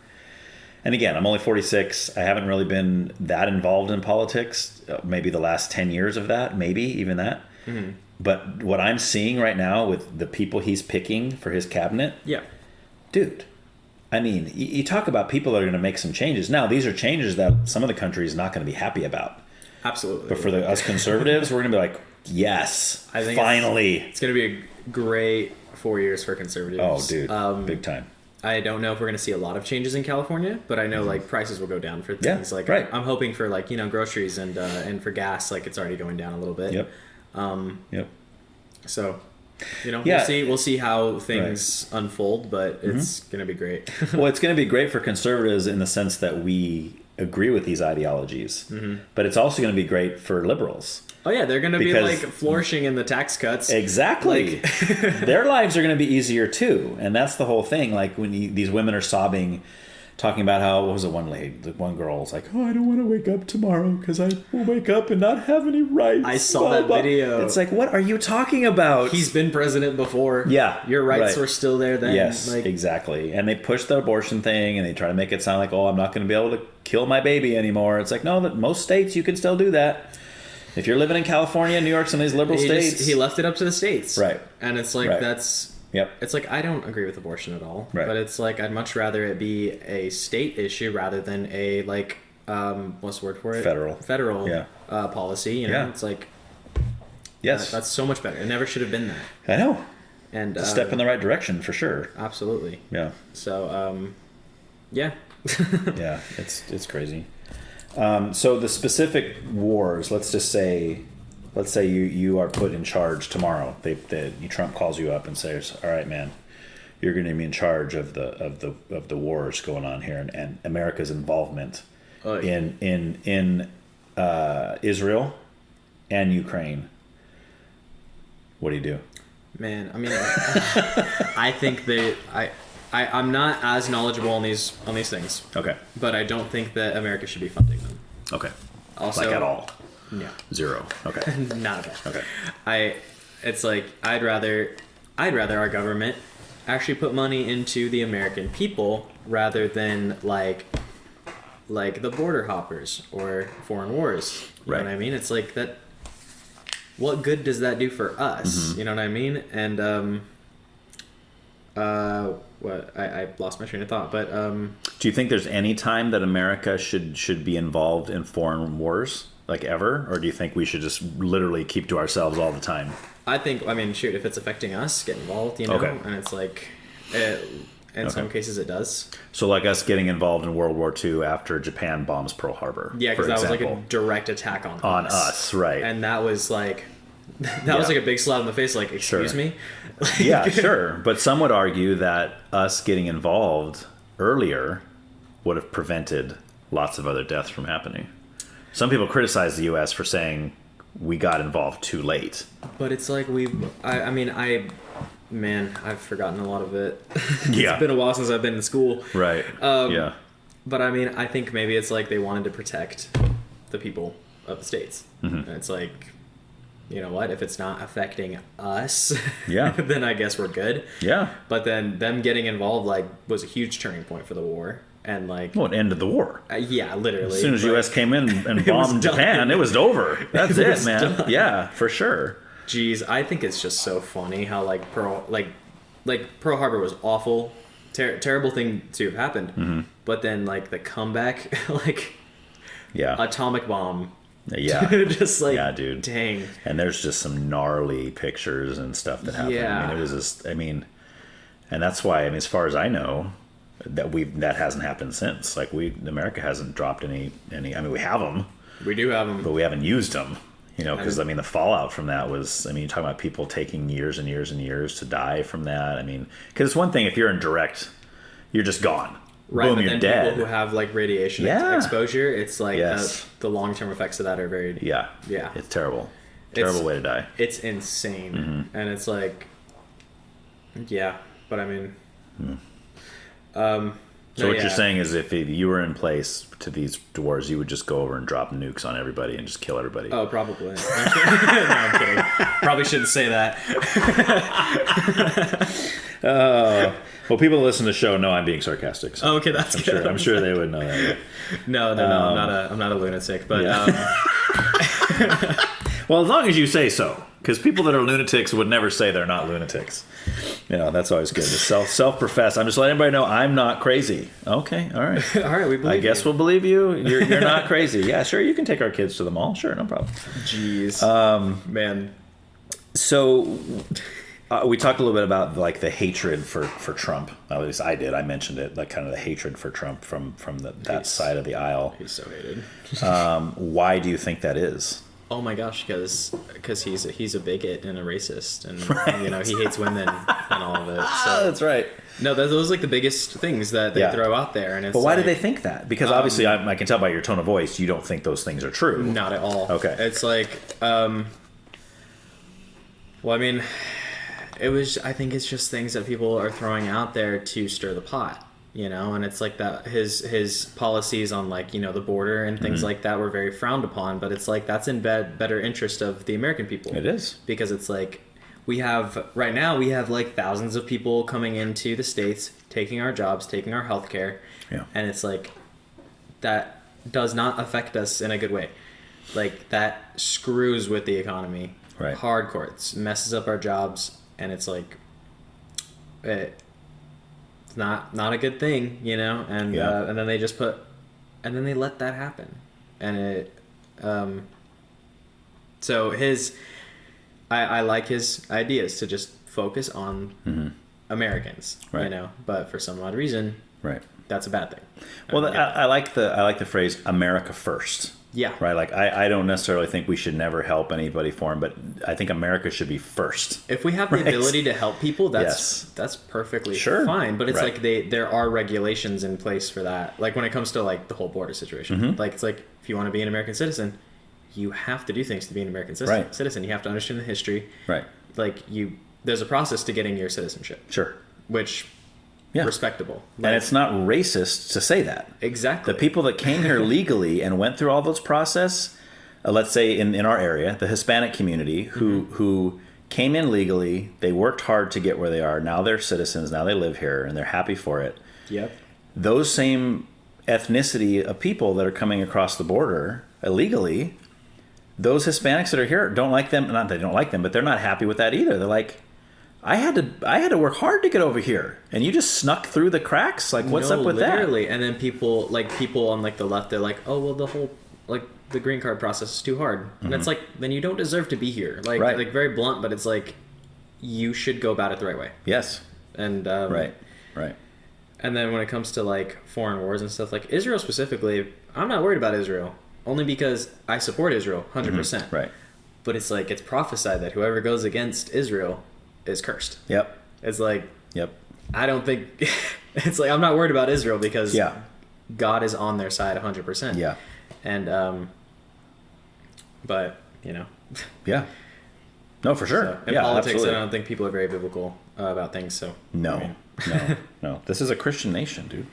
And again, I'm only 46. I haven't really been that involved in politics. Maybe the last 10 years of that, maybe even that. Mm-hmm. But what I'm seeing right now with the people he's picking for his cabinet, dude, I mean, you talk about people that are going to make some changes. Now, these are changes that some of the country is not going to be happy about. Absolutely. But for us conservatives, we're going to be like, yes, I think finally. It's going to be a great 4 years for conservatives. Oh, dude, big time. I don't know if we're going to see a lot of changes in California, but I know like prices will go down for things like I'm hoping for like groceries and for gas, like it's already going down a little bit. Yep. So, we'll see how things unfold, but it's going to be great. Well, it's going to be great for conservatives in the sense that we agree with these ideologies, but it's also going to be great for liberals. Oh yeah, they're going to be Because- like flourishing in the tax cuts. Exactly. Their lives are going to be easier too, and that's the whole thing. Like when these women are sobbing, talking about how, what was it, one girl was like, oh, I don't want to wake up tomorrow because I will wake up and not have any rights. I saw that video. It's like, what are you talking about? He's been president before. Yeah, your rights right. were still there then. Yes, exactly. And they push the abortion thing, and they try to make it sound like, oh, I'm not going to be able to kill my baby anymore. It's like, no, that most states you can still do that. If you're living in California, New York, some of these liberal states, he left it up to the states, right? And it's like that's. Yep. It's like, I don't agree with abortion at all. Right. But it's like, I'd much rather it be a state issue rather than a, like, what's the word for it? Federal policy. You know, Yeah. it's like, yes, that's so much better. It never should have been that. I know. And A step in the right direction for sure. Absolutely. Yeah. So, yeah. Yeah, it's crazy. So the specific wars, let's say you are put in charge tomorrow. Trump calls you up and says, "All right, man, you're going to be in charge of the wars going on here and America's involvement in Israel and Ukraine." What do you do? Man, I mean, I think I'm not as knowledgeable on these things. Okay. But I don't think that America should be funding them. Okay. Also, like at all. No. 0. Okay. Not at all. Okay. It's like I'd rather our government actually put money into the American people rather than like the border hoppers or foreign wars. You know what I mean? It's like that. What good does that do for us? Mm-hmm. You know what I mean? And I lost my train of thought, but do you think there's any time that America should be involved in foreign wars, like ever, or do you think we should just literally keep to ourselves all the time? I mean, shoot, if it's affecting us, get involved, you know. Okay. And it's like, in some cases, it does. So, like us getting involved in World War II after Japan bombs Pearl Harbor. Yeah, because that was like a direct attack on us, right? And that was like. That was like a big slap in the face, like, excuse me? Yeah, sure. But some would argue that us getting involved earlier would have prevented lots of other deaths from happening. Some people criticize the U.S. for saying we got involved too late. But it's like I've forgotten a lot of it. Yeah. It's been a while since I've been in school. Right. Yeah. But I mean, I think maybe it's like they wanted to protect the people of the states. Mm-hmm. And it's like, you know what? If it's not affecting us, then I guess we're good. Yeah. But then them getting involved was a huge turning point for the war, and it ended the war. Yeah, literally. As soon as U.S. came in and bombed Japan, it was over. That's it, man. Done. Yeah, for sure. Jeez, I think it's just so funny how Pearl Harbor was awful, terrible thing to have happened, mm-hmm. But then the comeback, atomic bomb. Yeah. Just dude. Dang. And there's just some gnarly pictures and stuff that happened. Yeah. I mean, it was just, and that's why, as far as I know, that hasn't happened since. America hasn't dropped any, we have them. We do have them. But we haven't used them, because, the fallout from that was, you're talking about people taking years and years and years to die from that. Because it's one thing if you're in direct, you're just gone. Right, boom, but you're then dead. People who have radiation exposure, it's the long-term effects of that are very... Yeah. It's terrible. Terrible way to die. It's insane. Mm-hmm. And it's but So what you're saying is if you were in place to these wars, you would just go over and drop nukes on everybody and just kill everybody. Oh, probably. No, I'm kidding. Probably shouldn't say that. Well, people that listen to the show know I'm being sarcastic. So okay, that's good. I'm sure they would know that. No. I'm not a lunatic, but. Well, as long as you say so, because people that are lunatics would never say they're not lunatics. That's always good. To self-profess. I'm just letting everybody know I'm not crazy. Okay, all right. All right, we believe you. I guess we'll believe you. You're not crazy. Yeah, sure. You can take our kids to the mall. Sure, no problem. Jeez, man. So. We talked a little bit about the hatred for Trump. At least I did. I mentioned it, kind of the hatred for Trump from that side of the aisle. He's so hated. Why do you think that is? Oh my gosh, because he's a bigot and a racist, and you know, he hates women and all of it. So That's right. no, those are like the biggest things that they throw out there, and it's. But why like, do they think that? Because obviously, I can tell by your tone of voice, you don't think those things are true. Not at all. Okay. It's like, well, I mean, I think it's just things that people are throwing out there to stir the pot, you know, and it's like that his policies on, like, you know, the border and things like that were very frowned upon, but it's like that's in better interest of the American people. It is. Because it's like right now we have like thousands of people coming into the States, taking our jobs, taking our healthcare. Yeah. And it's like, that does not affect us in a good way. Like, that screws with the economy. Right. Hardcore. It messes up our jobs, and it's like, it's not a good thing, you know? And and then they just then they let that happen. And so I like his ideas to just focus on Americans, Right. you know? But for some odd reason, Right. that's a bad thing. Well, I like the phrase "America first." Yeah. Right. Like I don't necessarily think we should never help anybody foreign, but I think America should be first. If we have the ability to help people, Yes. that's perfectly Sure. fine. But it's Right. like there are regulations in place for that. Like when it comes to like the whole border situation, like it's like if you want to be an American citizen, you have to do things to be an American Right. citizen. You have to understand the history. Right. Like there's a process to getting your citizenship, Sure. which Yeah. respectable. And it's not racist to say that. Exactly. The people that came here legally and went through all those process, let's say in our area, the Hispanic community who came in legally, they worked hard to get where they are. Now they're citizens. Now they live here and they're happy for it. Yep. Those same ethnicity of people that are coming across the border illegally, those Hispanics that are here don't like them. Not they don't like them, but they're not happy with that either. They're like, I had to work hard to get over here, and you just snuck through the cracks. Like, what's up with literally. And then people on like the left, they're like, oh well, the whole like the green card process is too hard, and it's like, then you don't deserve to be here. Like, Right. like very blunt, but it's like, you should go about it the right way. that? Yes. And Right. And then when it comes to like foreign wars and stuff, like Israel specifically, I'm not worried about Israel, only because I support Israel 100%. Right. But it's like, it's prophesied that whoever goes against Israel is cursed. Yep. It's like, Yep. I don't think it's like, I'm not worried about Israel because Yeah. God is on their side 100%. Yeah. And but you know, Yeah. No, for sure. so in yeah, politics, absolutely. I don't think people are very biblical about things. So No, I mean, no. This is a Christian nation, dude.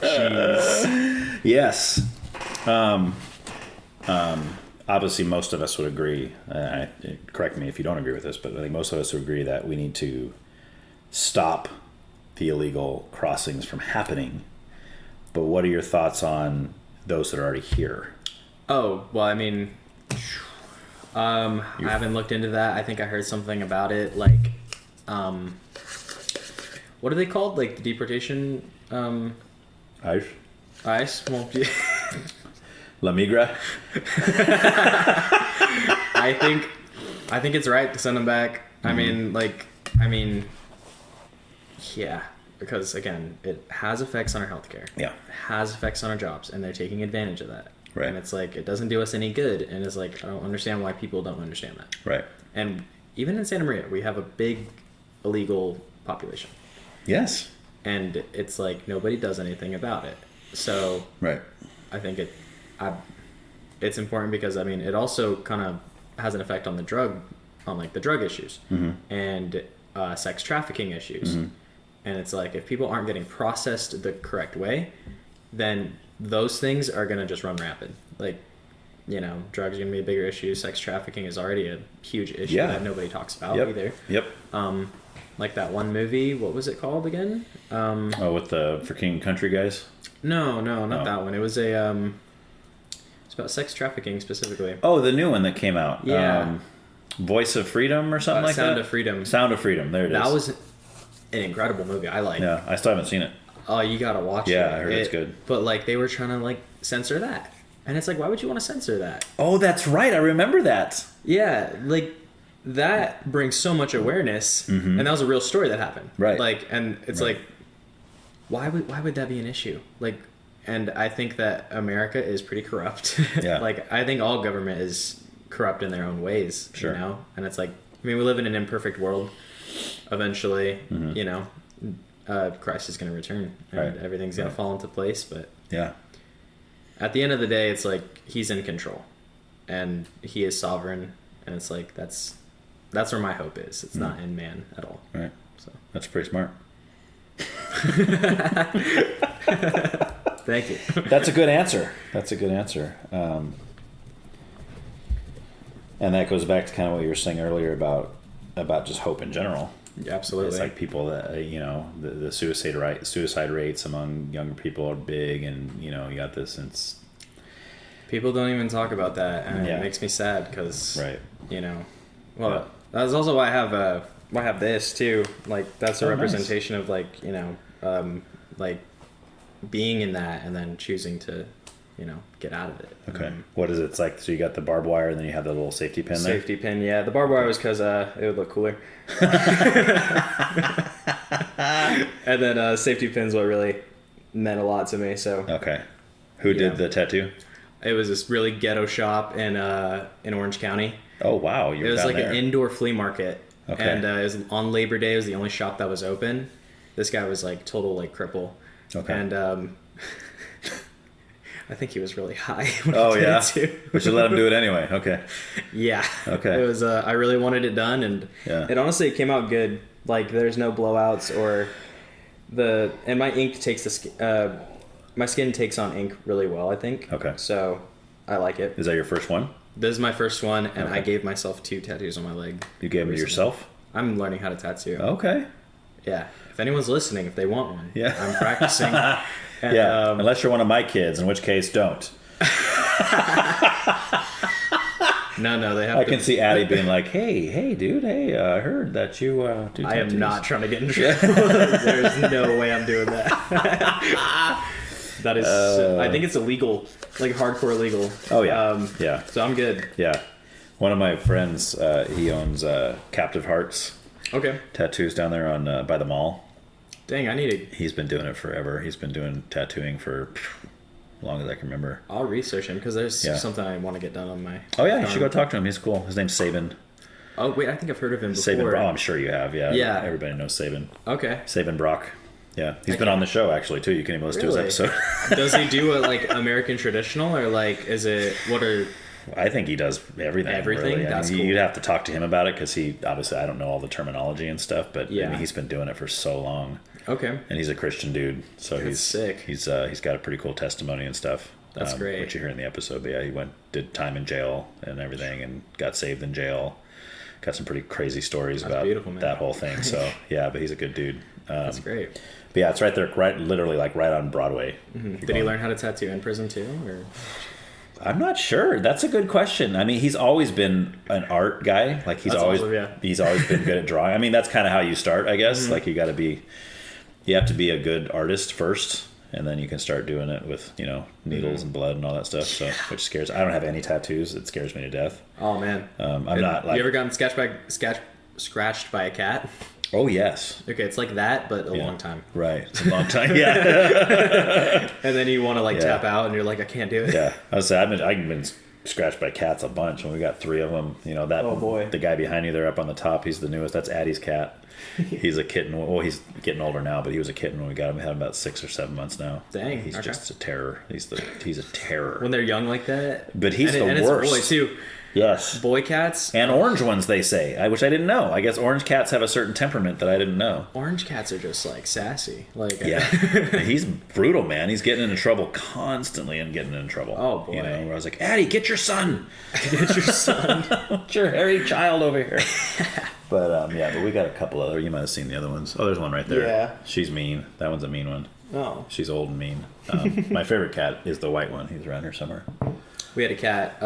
jeez. Yes. Obviously, most of us would agree. Correct me if you don't agree with this, but I think most of us would agree that we need to stop the illegal crossings from happening. But what are your thoughts on those that are already here? Oh well, I mean, I haven't looked into that. I think I heard something about it. Like, what are they called? Like the deportation. Ice? Well, La Migra? I think it's right to send them back. Yeah, because again, it has effects on our healthcare. Yeah. It has effects on our jobs, and they're taking advantage of that. Right. And it's like, it doesn't do us any good, and it's like, I don't understand why people don't understand that. Right. And even in Santa Maria, we have a big illegal population, Yes. and it's like nobody does anything about it. So Right. I think it's important because I mean it also kind of has an effect on the drug issues and sex trafficking issues, and it's like if people aren't getting processed the correct way, then those things are gonna just run rampant. Like, you know, drugs are gonna be a bigger issue. Sex trafficking is already a huge issue Yeah. that nobody talks about Yep. either. Yep. Like that one movie, what was it called again? With the freaking country guys? No, not Oh. that one. It was it's about sex trafficking specifically. Oh, the new one that came out. Yeah. Voice of Freedom or something like that? Sound of Freedom. Sound of Freedom. There it is. That was an incredible movie. I like. Yeah, I still haven't seen it. Oh, you gotta watch it. Yeah, I heard it's good. But like they were trying to like censor that, and it's like, why would you want to censor that? Oh, that's right. I remember that. Yeah, like that brings so much awareness, and that was a real story that happened. Right. Like, and it's Right. like, why would that be an issue? Like, And I think that America is pretty corrupt. Yeah. Like, I think all government is corrupt in their own ways, Sure. you know? And it's like, I mean, we live in an imperfect world. Eventually, you know, Christ is going to return and Right. everything's going to fall into place. But Yeah. at the end of the day, it's like he's in control and he is sovereign. And it's like, that's where my hope is. It's not in man at all. Right. So That's pretty smart. thank you. That's a good answer. And that goes back to kind of what you were saying earlier about just hope in general. Yeah, absolutely. It's like people that you know, the suicide rates among younger people are big, and you know, you got this. And it's, people don't even talk about that, and Yeah. it makes me sad because, Right. you know, well, that's also why I have this too. Like, that's a Oh, nice. representation of, like, you know, like being in that and then choosing to, you know, get out of it. okay. What is it? It's like, so you got the barbed wire, and then you have the little safety pin there. Safety pin, yeah. The barbed wire was because it would look cooler. And then safety pin's what really meant a lot to me. So Okay. Who did the tattoo? it was this really ghetto shop in Orange County. Oh wow, you It were was down like there. an indoor flea market, Okay. and it was on Labor Day. It was the only shop that was open. This guy was like total like cripple, Okay. and I think he was really high. When Oh he did yeah, it too. we should let him do it anyway. Okay. Yeah. Okay. It was. I really wanted it done, and Yeah. it honestly came out good. Like, there's no blowouts or and my ink takes my skin takes on ink really well, I think. Okay. So I like it. Is that your first one? This is my first one, and Okay. I gave myself 2 tattoos on my leg. You gave them to recently. yourself? I'm learning how to tattoo. Okay. Yeah. If anyone's listening, if they want one, Yeah. I'm practicing. And, Yeah. Unless you're one of my kids, in which case, don't. No, they have I to. can see Addie being like, "Hey, dude, hey, I heard that you do I am tattoos." not trying to get in trouble. There's no way I'm doing that. That is, I think it's illegal, like hardcore illegal. Oh yeah, yeah, So I'm good. yeah. One of my friends, he owns Captive Hearts Okay. tattoos down there on by the mall. Dang, I need to. He's been doing it forever. He's been doing tattooing for as long as I can remember. I'll research him because there's Yeah. something I want to get done on my. Oh yeah, you should go talk to him. He's cool. His name's Sabin. Oh wait, I think I've heard of him before. Sabin. Oh, I'm sure you have. Yeah. Yeah. Everybody knows Sabin. Okay. Sabin Brock. Yeah, he's been on the show actually too. You can even listen to Really? his episode. Does he do a like American traditional or like is it what are? I think he does everything. Everything? Really. That's cool. You'd have to talk to him about it because he obviously I don't know all the terminology and stuff, but I Yeah. mean, he's been doing it for so long, Okay. and he's a Christian dude, so That's he's sick. He's got a pretty cool testimony and stuff. That's great. Which you hear in the episode. But yeah, he did time in jail and everything, and got saved in jail. Got some pretty crazy stories about beautiful, man. that whole thing. So yeah, but he's a good dude. That's great. But yeah, it's right there, literally like right on Broadway. Did he learn how to tattoo in prison too? Or I'm not sure. That's a good question. I mean, he's always been an art guy. Like he's That's always awesome, yeah. he's always been good at drawing. I mean, that's kind of how you start, I guess. Like you have to be a good artist first, and then you can start doing it with needles and blood and all that stuff. So which scares. I don't have any tattoos. It scares me to death. oh man, I'm not like. You ever gotten scratched by a cat? Oh yes. Okay, it's like that, but a Yeah. long time. Right. It's a long time. Yeah. And then you want to like Yeah. tap out, and you're like, I can't do it. Yeah. I was saying I've been scratched by cats a bunch, and we got 3 of them. That. Oh, boy. The guy behind you there up on the top. He's the newest. That's Addie's cat. He's a kitten. Well, he's getting older now, but he was a kitten when we got him. Had him about 6 or 7 months now. Dang, He's okay. just a terror. He's a terror. When they're young like that. But he's and the it's worst. a boy too. Yes. Boy cats. And orange ones, they say, which I didn't know. I guess orange cats have a certain temperament that I didn't know. Orange cats are just like sassy. Like Yeah, he's brutal, man. He's getting into trouble constantly and getting in trouble. Oh, boy. Where I was like, Addie, get your son. Get your son. Get your hairy child over here. But but we got a couple other. You might have seen the other ones. Oh, there's one right there. Yeah. She's mean. That one's a mean one. Oh. She's old and mean. My favorite cat is the white one. He's around here somewhere. We had a cat.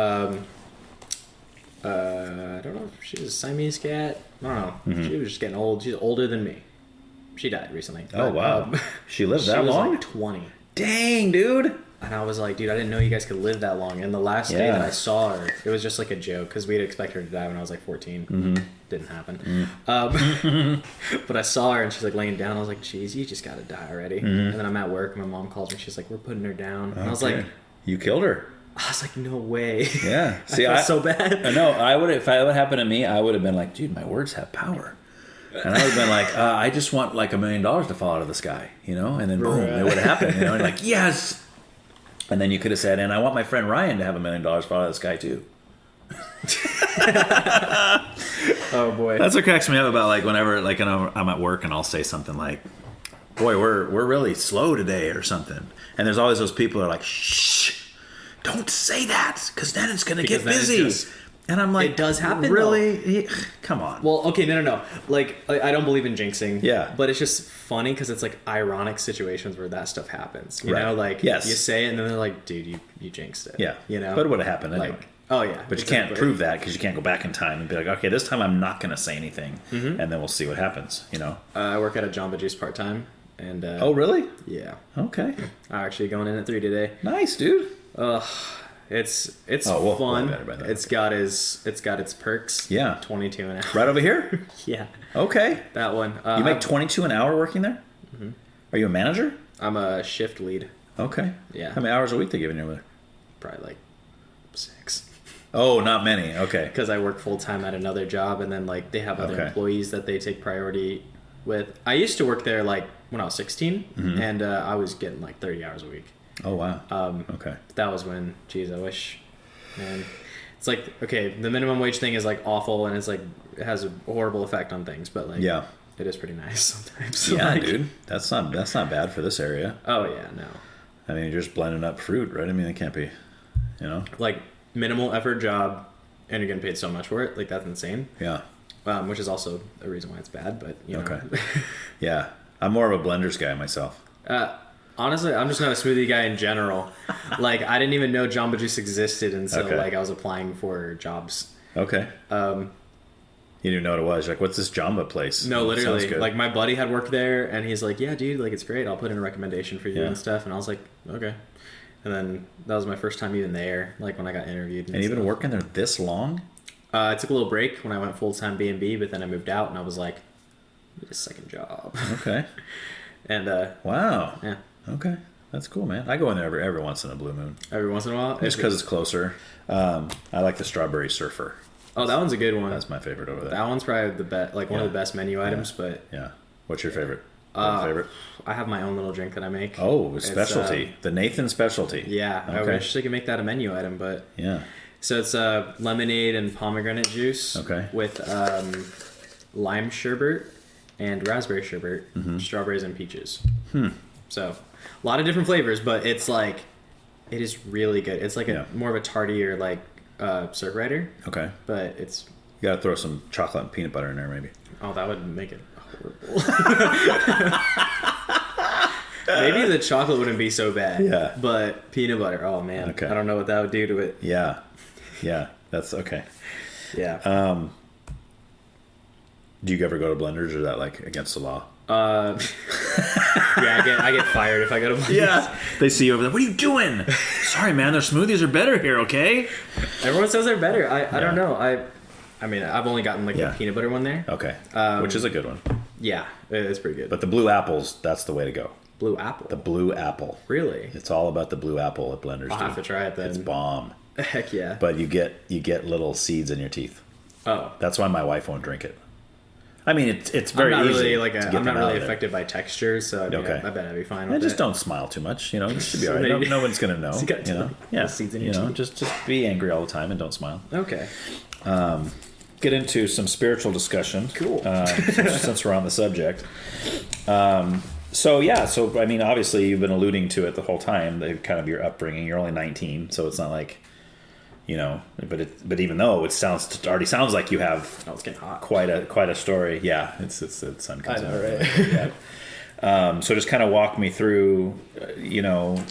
I don't know if she was a Siamese cat. I don't know. Mm-hmm. She was just getting old. She's older than me. She died recently. Oh But, wow. She lived she that was long? like 20. Dang, dude. And I was like, dude, I didn't know you guys could live that long. And the last day that I saw her, it was just like a joke because we'd expect her to die when I was like 14. Didn't happen. But I saw her and she's like laying down. I was like, geez, you just got to die already. And then I'm at work and my mom calls me. She's like, we're putting her down. And I was like, you killed her. I was like, no way. Yeah. See, I felt so bad. I know. If that would happen to me, I would have been like, dude, my words have power. And I would have been like, I just want like $1 million to fall out of the sky, you know? And then boom, it would have happened, you know? And like, yes. And then you could have said, and I want my friend Ryan to have $1 million fall out of the sky too. Oh boy. That's what cracks me up about like whenever like I'm at work and I'll say something like, boy, we're really slow today or something. And there's always those people that are like, shh, don't say that because then it's going to get busy. And I'm like, it does happen. Really? Come on. Well, okay, no. Like, I don't believe in jinxing. Yeah. But it's just funny because it's like ironic situations where that stuff happens. You know, like you say it and then they're like, dude, you jinxed it. Yeah. You know? But it would have happened anyway. Like, oh yeah. But you can't prove that because you can't go back in time and be like, okay, this time I'm not going to say anything, and then we'll see what happens. You know. I work at a Jamba Juice part time, and oh really? Yeah. Okay. I'm actually going in at 3 today. Nice, dude. It's we'll fun. about that. It's got its perks. Yeah. 22 an hour. Right over here. Yeah. Okay. That one. You make 22 an hour working there? Mm-hmm. Are you a manager? I'm a shift lead. Okay. Yeah. How many hours a week they giving you over there? Probably like 6. Oh, not many. Okay. Because I work full time at another job, and then like they have other employees that they take priority with. I used to work there like when I was 16, and I was getting like 30 hours a week. Oh wow. Okay. That was when, geez, I wish, man. It's like, okay, the minimum wage thing is like awful, and it's like it has a horrible effect on things, but like it is pretty nice sometimes. Yeah, like, dude, that's not bad for this area. Oh yeah, no. I mean, you're just blending up fruit, right? I mean, it can't be, you know, like minimal effort job, and you're getting paid so much for it. Like that's insane. Yeah. Which is also a reason why it's bad, but you know. Okay. Yeah, I'm more of a blenders guy myself. Honestly, I'm just not a smoothie guy in general. Like, I didn't even know Jamba Juice existed until like I was applying for jobs. Okay. You didn't know what it was. You're like, what's this Jamba place? No, literally. Like, my buddy had worked there, and he's like, yeah, dude, like, it's great. I'll put in a recommendation for you and stuff. And I was like, okay. And then that was my first time even there, like, when I got interviewed. And you've been working there this long? I took a little break when I went full-time B&B, but then I moved out, and I was like, I need a second job. Okay. And, wow. Yeah. Okay. That's cool, man. I go in there every once in a blue moon. Every once in a while? Just because it's closer. I like the Strawberry Surfer. Oh, that one's a good one. That's my favorite over there. That one's probably the best, like one of the best menu items, but... Yeah. What's your favorite? Favorite? I have my own little drink that I make. Oh, specialty. The Nathan specialty. Yeah. Okay. I wish they could make that a menu item, but... Yeah. So it's lemonade and pomegranate juice. Okay. With lime sherbet and raspberry sherbet, strawberries and peaches. So, a lot of different flavors, but it's like, it is really good. It's like more of a tartier, like, syrup rider. Okay. But it's... You gotta throw some chocolate and peanut butter in there, maybe. Oh, that would make it horrible. Maybe the chocolate wouldn't be so bad. Yeah. But peanut butter, oh man. Okay. I don't know what that would do to it. Yeah. Yeah. That's okay. Yeah. Do you ever go to Blenders, or is that like against the law? Yeah, I get fired if I go to Blenders. Yeah. They see you over there. What are you doing? Sorry, man. Their smoothies are better here, okay? Everyone says they're better. I don't know. I mean, I've only gotten like the peanut butter one there. Okay. Which is a good one. Yeah, it's pretty good. But the blue apples, that's the way to go. Blue apple? The blue apple. Really? It's all about the blue apple at Blenders. I'll have to try it then. It's bomb. Heck yeah. But you get little seeds in your teeth. Oh. That's why my wife won't drink it. I mean, it's very easy. I'm not really affected by texture, so I bet I'd be fine with it. Just don't smile too much. You know, you should be all right. No one's gonna know. You know, yeah. Seeds in your teeth. Just be angry all the time and don't smile. Okay. Get into some spiritual discussion. Cool. Since we're on the subject. So I mean, obviously you've been alluding to it the whole time. Kind of your upbringing. You're only 19, so it's not like, you know. But even though it already sounds like you have it's getting hot. quite a story. Yeah, it's the sun comes out. I know, right? Yeah. So just kind of walk me through, you know,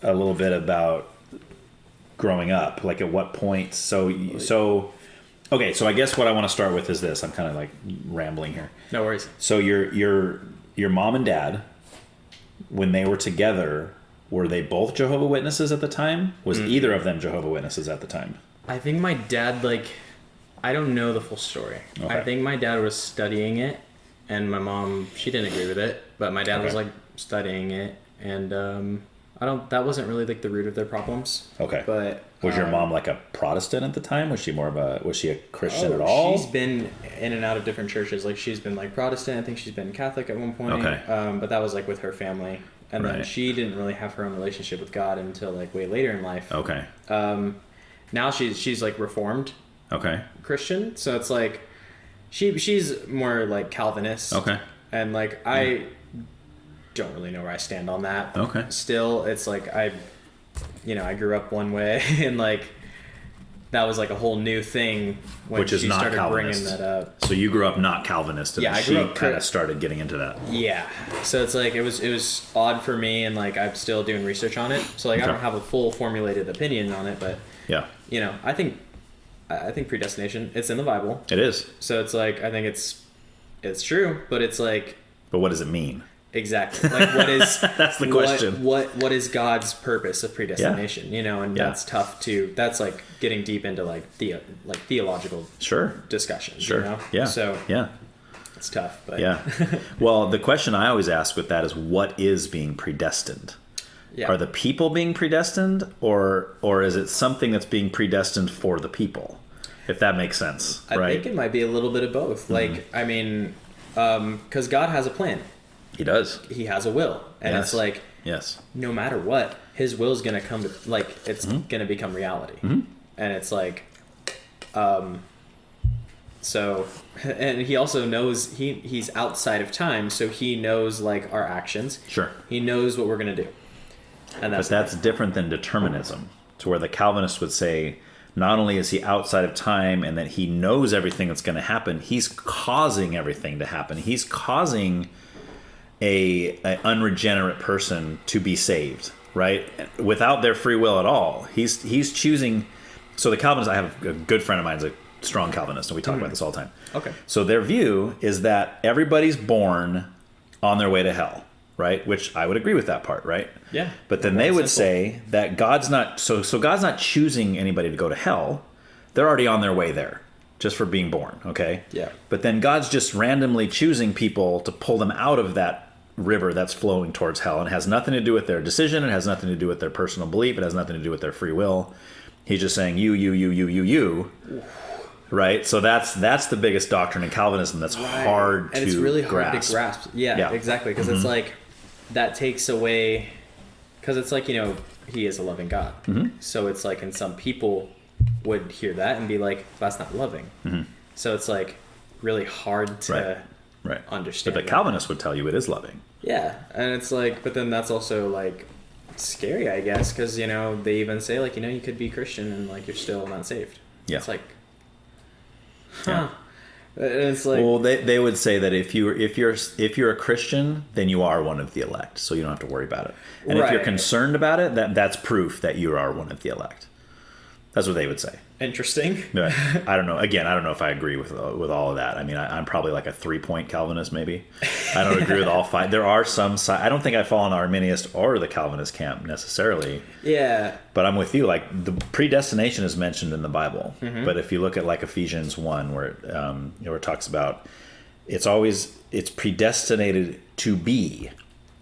a little bit about growing up. Like at what point? Okay, so I guess what I want to start with is this. I'm kind of like rambling here. No worries. So your mom and dad, when they were together, were they both Jehovah Witnesses at the time? Was either of them Jehovah Witnesses at the time? I think my dad, like, I don't know the full story. Okay. I think my dad was studying it, and my mom, she didn't agree with it, but my dad was, like, studying it, and that wasn't really, like, the root of their problems. Okay. But was your mom like a Protestant at the time? Was she a Christian at all? She's been in and out of different churches. Like, she's been, like, Protestant. I think she's been Catholic at one point. Okay. But that was, like, with her family. And then she didn't really have her own relationship with God until, like, way later in life. Okay. Now she's like, Reformed. Okay. Christian. So it's, like, she's more, like, Calvinist. Okay. And, like, I don't really know where I stand on that. Okay. Still, it's, like, I grew up one way, and, like, that was, like, a whole new thing when Which is she not started Calvinist. bringing that up. So you grew up not Calvinist, and Yeah, I she grew up kind of started getting into that. Yeah. So it's, like, it was odd for me, and, like, I'm still doing research on it. So, like, I don't have a full formulated opinion on it, but Yeah. I think predestination, it's in the Bible. It is. So it's, like, I think it's true, but it's, like, But what does it mean? exactly, like, what is That's the question. What is God's purpose of predestination? And that's tough to. That's, like, getting deep into, like, theological discussions. Sure. Yeah. So yeah. it's tough, but Yeah. Well, the question I always ask with that is, what is being predestined? Yeah. Are the people being predestined, or is it something that's being predestined for the people? If that makes sense, I think it might be a little bit of both. Like, I mean, because God has a plan. He does. He has a will, and it's, like, no matter what, His will is going to come to, like, it's going to become reality, and it's, like, so, and He also knows He's outside of time, so He knows, like, our actions. Sure. He knows what we're going to do, and that's different than determinism, to where the Calvinists would say, not only is He outside of time and that He knows everything that's going to happen, He's causing everything to happen. He's causing a unregenerate person to be saved, right? Without their free will at all. He's choosing. So the Calvinists, I have a good friend of mine who's a strong Calvinist, and we talk about this all the time. Okay. So their view is that everybody's born on their way to hell, right? Which I would agree with that part, right? Yeah. But then they would say that God's not so God's not choosing anybody to go to hell. They're already on their way there, just for being born, okay? Yeah. But then God's just randomly choosing people to pull them out of that river that's flowing towards hell, and it has nothing to do with their decision. It has nothing to do with their personal belief. It has nothing to do with their free will. He's just saying you, right? So that's the biggest doctrine in Calvinism that's hard to grasp. And it's really hard to grasp. Yeah. Exactly, because it's, like, that takes away, because it's, like, He is a loving God. So it's, like, and some people would hear that and be like, that's not loving. So it's, like, really hard to understand. But the Calvinists would tell you it is loving. Yeah, and it's, like, but then that's also, like, scary, I guess, because, they even say, like, you could be Christian and, like, you're still not saved. Yeah. It's like, huh. And it's like, well, they would say that if you're a Christian, then you are one of the elect, so you don't have to worry about it. And if you're concerned about it, that's proof that you are one of the elect. That's what they would say. Interesting. But I don't know. Again, I don't know if I agree with all of that. I mean, I'm probably like a 3-point Calvinist, maybe. I don't agree with all 5. There are some. I don't think I fall in the Arminianist or the Calvinist camp necessarily. Yeah. But I'm with you. Like, the predestination is mentioned in the Bible, but if you look at, like, Ephesians 1, where it talks about it's predestinated to be.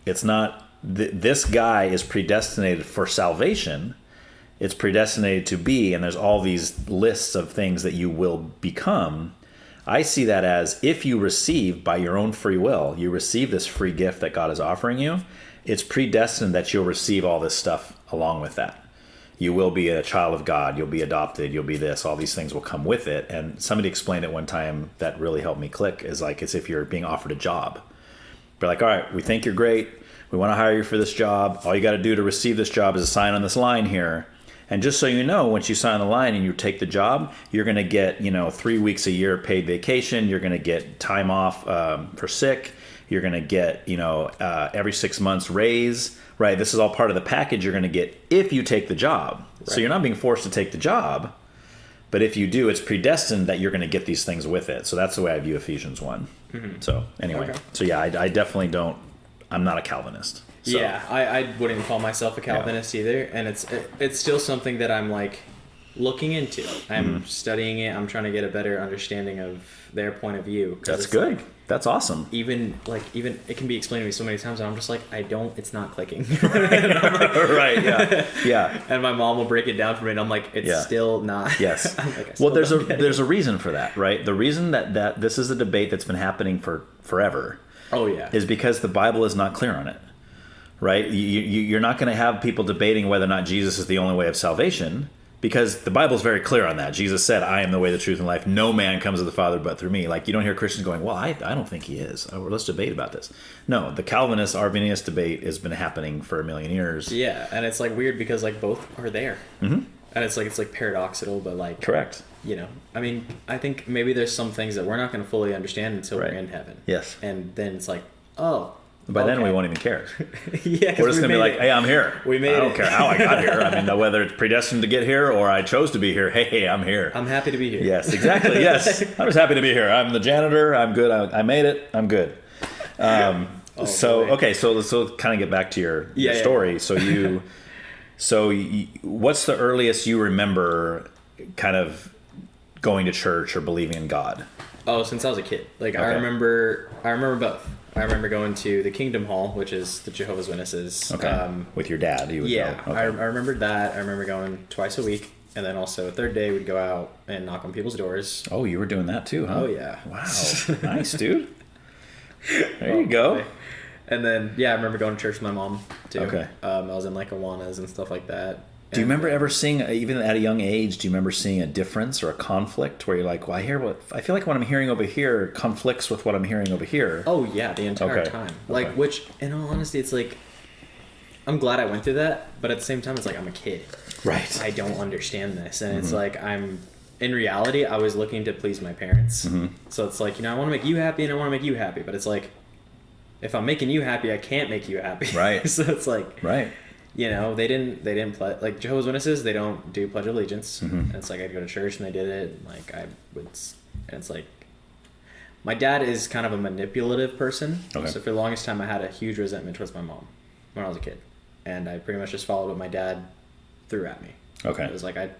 It's not this guy is predestinated for salvation. It's predestinated to be, and there's all these lists of things that you will become. I see that as, if you receive by your own free will, you receive this free gift that God is offering you, it's predestined that you'll receive all this stuff along with that. You will be a child of God, you'll be adopted, you'll be this, all these things will come with it. And somebody explained it one time that really helped me click, is like, it's if you're being offered a job. They're like, all right, we think you're great, we want to hire you for this job, all you got to do to receive this job is sign on this line here. And just so you know, once you sign the line and you take the job, you're going to get, 3 weeks a year paid vacation. You're going to get time off for sick. You're going to get, every 6 months raise, right? This is all part of the package you're going to get if you take the job. Right. So you're not being forced to take the job, but if you do, it's predestined that you're going to get these things with it. So that's the way I view Ephesians 1. So anyway, So yeah, I definitely don't. I'm not a Calvinist. So. Yeah, I wouldn't call myself a Calvinist either, and it's still something that I'm like looking into. I'm studying it. I'm trying to get a better understanding of their point of view. That's good. Like, that's awesome. Even it can be explained to me so many times, and I'm just like, it's not clicking. Right. Yeah. Yeah. And my mom will break it down for me, and I'm like, it's still not. Yes. Like, well, there's a reason for that, right? The reason that this is a debate that's been happening for forever. Oh yeah. Is because the Bible is not clear on it, right? You're not going to have people debating whether or not Jesus is the only way of salvation. Because the Bible's very clear on that. Jesus said, I am the way, the truth, and life. No man comes to the Father but through me. Like, you don't hear Christians going, well, I don't think he is. Oh, let's debate about this. No, the Calvinist Arminius debate has been happening for a million years. Yeah, and it's like weird because like both are there. Mm-hmm. And it's like paradoxical, but like... Correct. You know, I mean, I think maybe there's some things that we're not going to fully understand until we're in heaven. Yes. And then it's like, oh... By then we won't even care. Yeah, we're just going to be like, hey, I'm here. We made it. I don't care how I got here. I mean, whether it's predestined to get here or I chose to be here, hey, I'm here. I'm happy to be here. Yes, exactly. Yes. I'm just happy to be here. I'm the janitor. I'm good. I made it. I'm good. Okay, so let's kind of get back to your story. Yeah. So what's the earliest you remember kind of going to church or believing in God? Oh, since I was a kid. Like, okay. I remember both. I remember going to the Kingdom Hall, which is the Jehovah's Witnesses. Okay. With your dad, you would go. Okay. I remembered that. I remember going twice a week, and then also a third day we'd go out and knock on people's doors. Oh, you were doing that too, huh? Oh yeah. Wow, nice, dude. There you go. Boy. And then I remember going to church with my mom too. Okay. I was in like Awanas and stuff like that. Do you remember ever seeing, even at a young age, do you remember seeing a difference or a conflict where you're like, well, I feel like what I'm hearing over here conflicts with what I'm hearing over here? Oh, yeah, the entire time. Like, which, in all honesty, it's like, I'm glad I went through that, but at the same time, it's like, I'm a kid. Right. I don't understand this. And it's like, in reality, I was looking to please my parents. Mm-hmm. So it's like, I want to make you happy and I want to make you happy. But it's like, if I'm making you happy, I can't make you happy. Right. So it's like... Right. They didn't pledge, like Jehovah's Witnesses, they don't do Pledge of Allegiance. Mm-hmm. And it's like I'd go to church and they did it. And like and it's like, my dad is kind of a manipulative person. Okay. So for the longest time I had a huge resentment towards my mom when I was a kid. And I pretty much just followed what my dad threw at me. Okay. It was like, I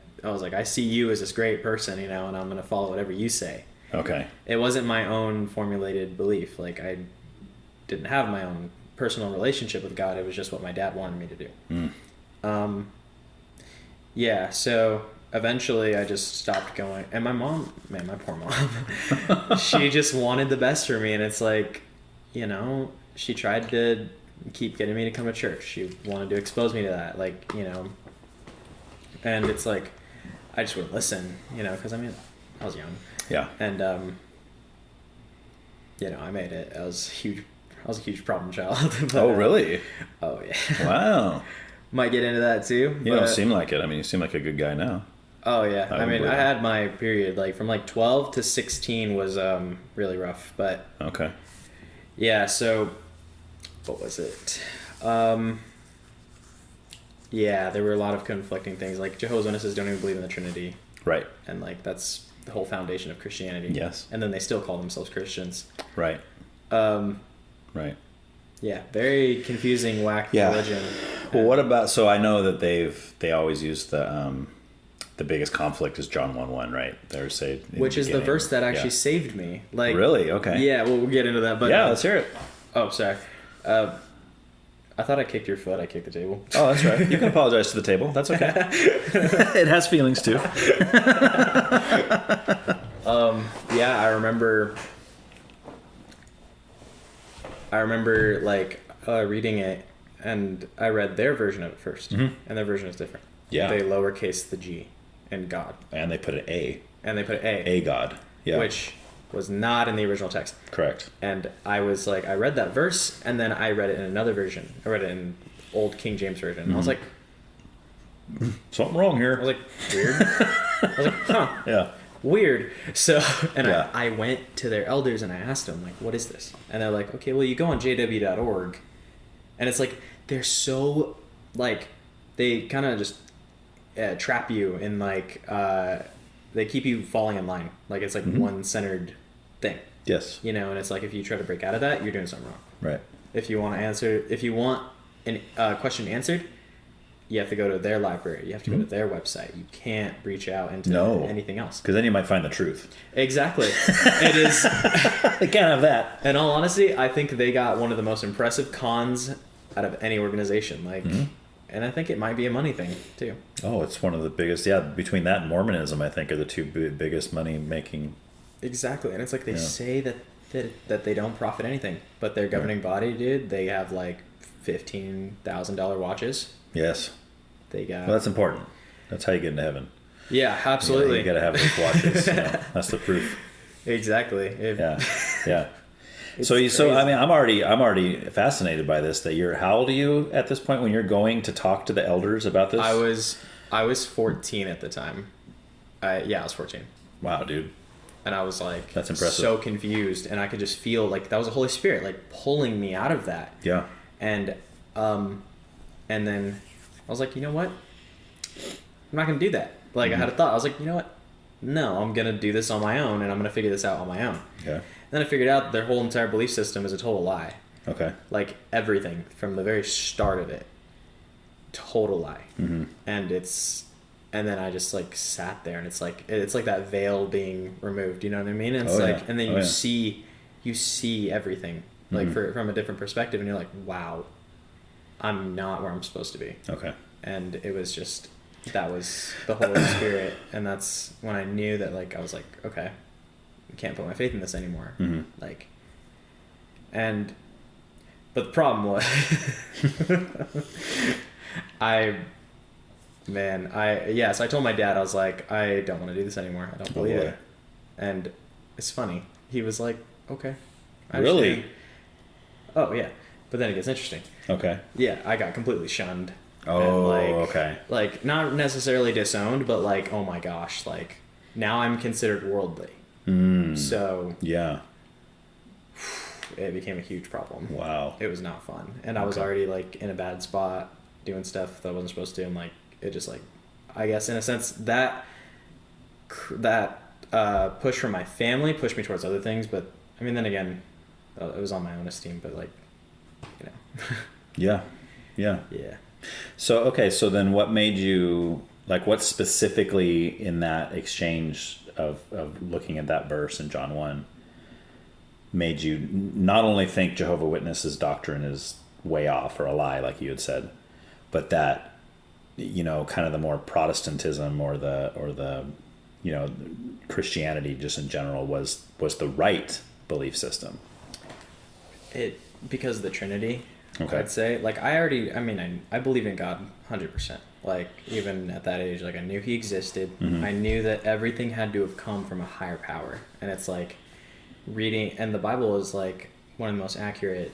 see you as this great person, and I'm going to follow whatever you say. Okay. It wasn't my own formulated belief. Like I didn't have my own personal relationship with God. It was just what my dad wanted me to do. So eventually I just stopped going, and my mom, man, my poor mom, she just wanted the best for me. And it's like, she tried to keep getting me to come to church. She wanted to expose me to that. Like, and it's like, I just wouldn't listen, cause I was young. Yeah. And, I made it. I was a huge problem child. But, oh, really? Oh, yeah. Wow. Might get into that too. You don't seem like it. I mean, you seem like a good guy now. Oh, yeah. I had my period, like, from, 12 to 16 was really rough. But... Okay. Yeah, so... What was it? There were a lot of conflicting things. Like, Jehovah's Witnesses don't even believe in the Trinity. Right. And, that's the whole foundation of Christianity. Yes. And then they still call themselves Christians. Right. Right. Yeah, very confusing, wacky religion. Well, what about? So I know that they always use the biggest conflict is John 1:1, right? They say, which is the verse that actually saved me. Like, really? Okay. Yeah, well, we'll get into that. But let's hear it. Oh, sorry. I thought I kicked your foot. I kicked the table. Oh, that's right. You can apologize to the table. That's okay. It has feelings too. I remember reading it, and I read their version of it first, and their version is different. Yeah. They lowercase the G in God. And they put an A. A God. Yeah. Which was not in the original text. Correct. And I was like, I read that verse, and then I read it in another version. I read it in Old King James Version. And I was like... Something wrong here. I was like, weird. I was like, huh. Yeah. Weird. So, and I went to their elders and I asked them, like, what is this? And they're like, okay, well, you go on jw.org. And it's like, they're so, they kind of just trap you in, they keep you falling in line. Like, it's one-centered thing. Yes. And it's like, if you try to break out of that, you're doing something wrong. Right. If you want a question answered, you have to go to their library. You have to go to their website. You can't reach out into anything else. Because then you might find the truth. Exactly. It is. They can't have that. In all honesty, I think they got one of the most impressive cons out of any organization. Like, and I think it might be a money thing too. Oh, it's one of the biggest. Yeah, between that and Mormonism, I think are the two biggest money making. Exactly, and it's like they say that they don't profit anything, but their governing body, dude, they have like $15,000 watches. Yes. They got. Well, that's important. That's how you get into heaven. Yeah, absolutely. You got to have those watches. That's the proof. Exactly. Yeah. So I mean, I'm already fascinated by this. How old are you at this point when you're going to talk to the elders about this? I was 14 at the time. I was 14. Wow, dude. And I was like, that's impressive. So confused, and I could just feel like that was the Holy Spirit like pulling me out of that. Yeah. And then I was like, you know what? I'm not gonna do that. Like I had a thought. I was like, you know what? No, I'm gonna do this on my own, and I'm gonna figure this out on my own. Okay. And then I figured out their whole entire belief system is a total lie. Okay. Like everything from the very start of it, total lie. Mm-hmm. And then I just like sat there, and it's like that veil being removed. You know what I mean? And it's and then you see everything like from a different perspective, and you're like, wow, I'm not where I'm supposed to be. Okay. And it was just that was the Holy Spirit, and that's when I knew that like I was like, okay, I can't put my faith in this anymore. Mm-hmm. Like, but the problem was, so I told my dad, I was like, I don't want to do this anymore. I don't believe it. And it's funny. He was like, okay. Really? Oh, yeah. But then it gets interesting. Okay. Yeah, I got completely shunned. Oh, okay. Like, not necessarily disowned, but like, oh my gosh, like, now I'm considered worldly. So. Yeah. It became a huge problem. Wow. It was not fun. And I was already like in a bad spot doing stuff that I wasn't supposed to, and like, it just like, I guess in a sense that push from my family pushed me towards other things, but I mean, then again, it was on my own esteem, but like, you know. Yeah. So then what made you, like, what specifically in that exchange of looking at that verse in John 1 made you not only think Jehovah Witnesses doctrine is way off or a lie, like you had said, but that, you know, kind of the more Protestantism or the you know, Christianity just in general was the right belief system? Because of the Trinity. Okay. I'd say, like, I believe in God 100%. Like, even at that age, like, I knew he existed. Mm-hmm. I knew that everything had to have come from a higher power. And it's like reading, and the Bible is like one of the most accurate,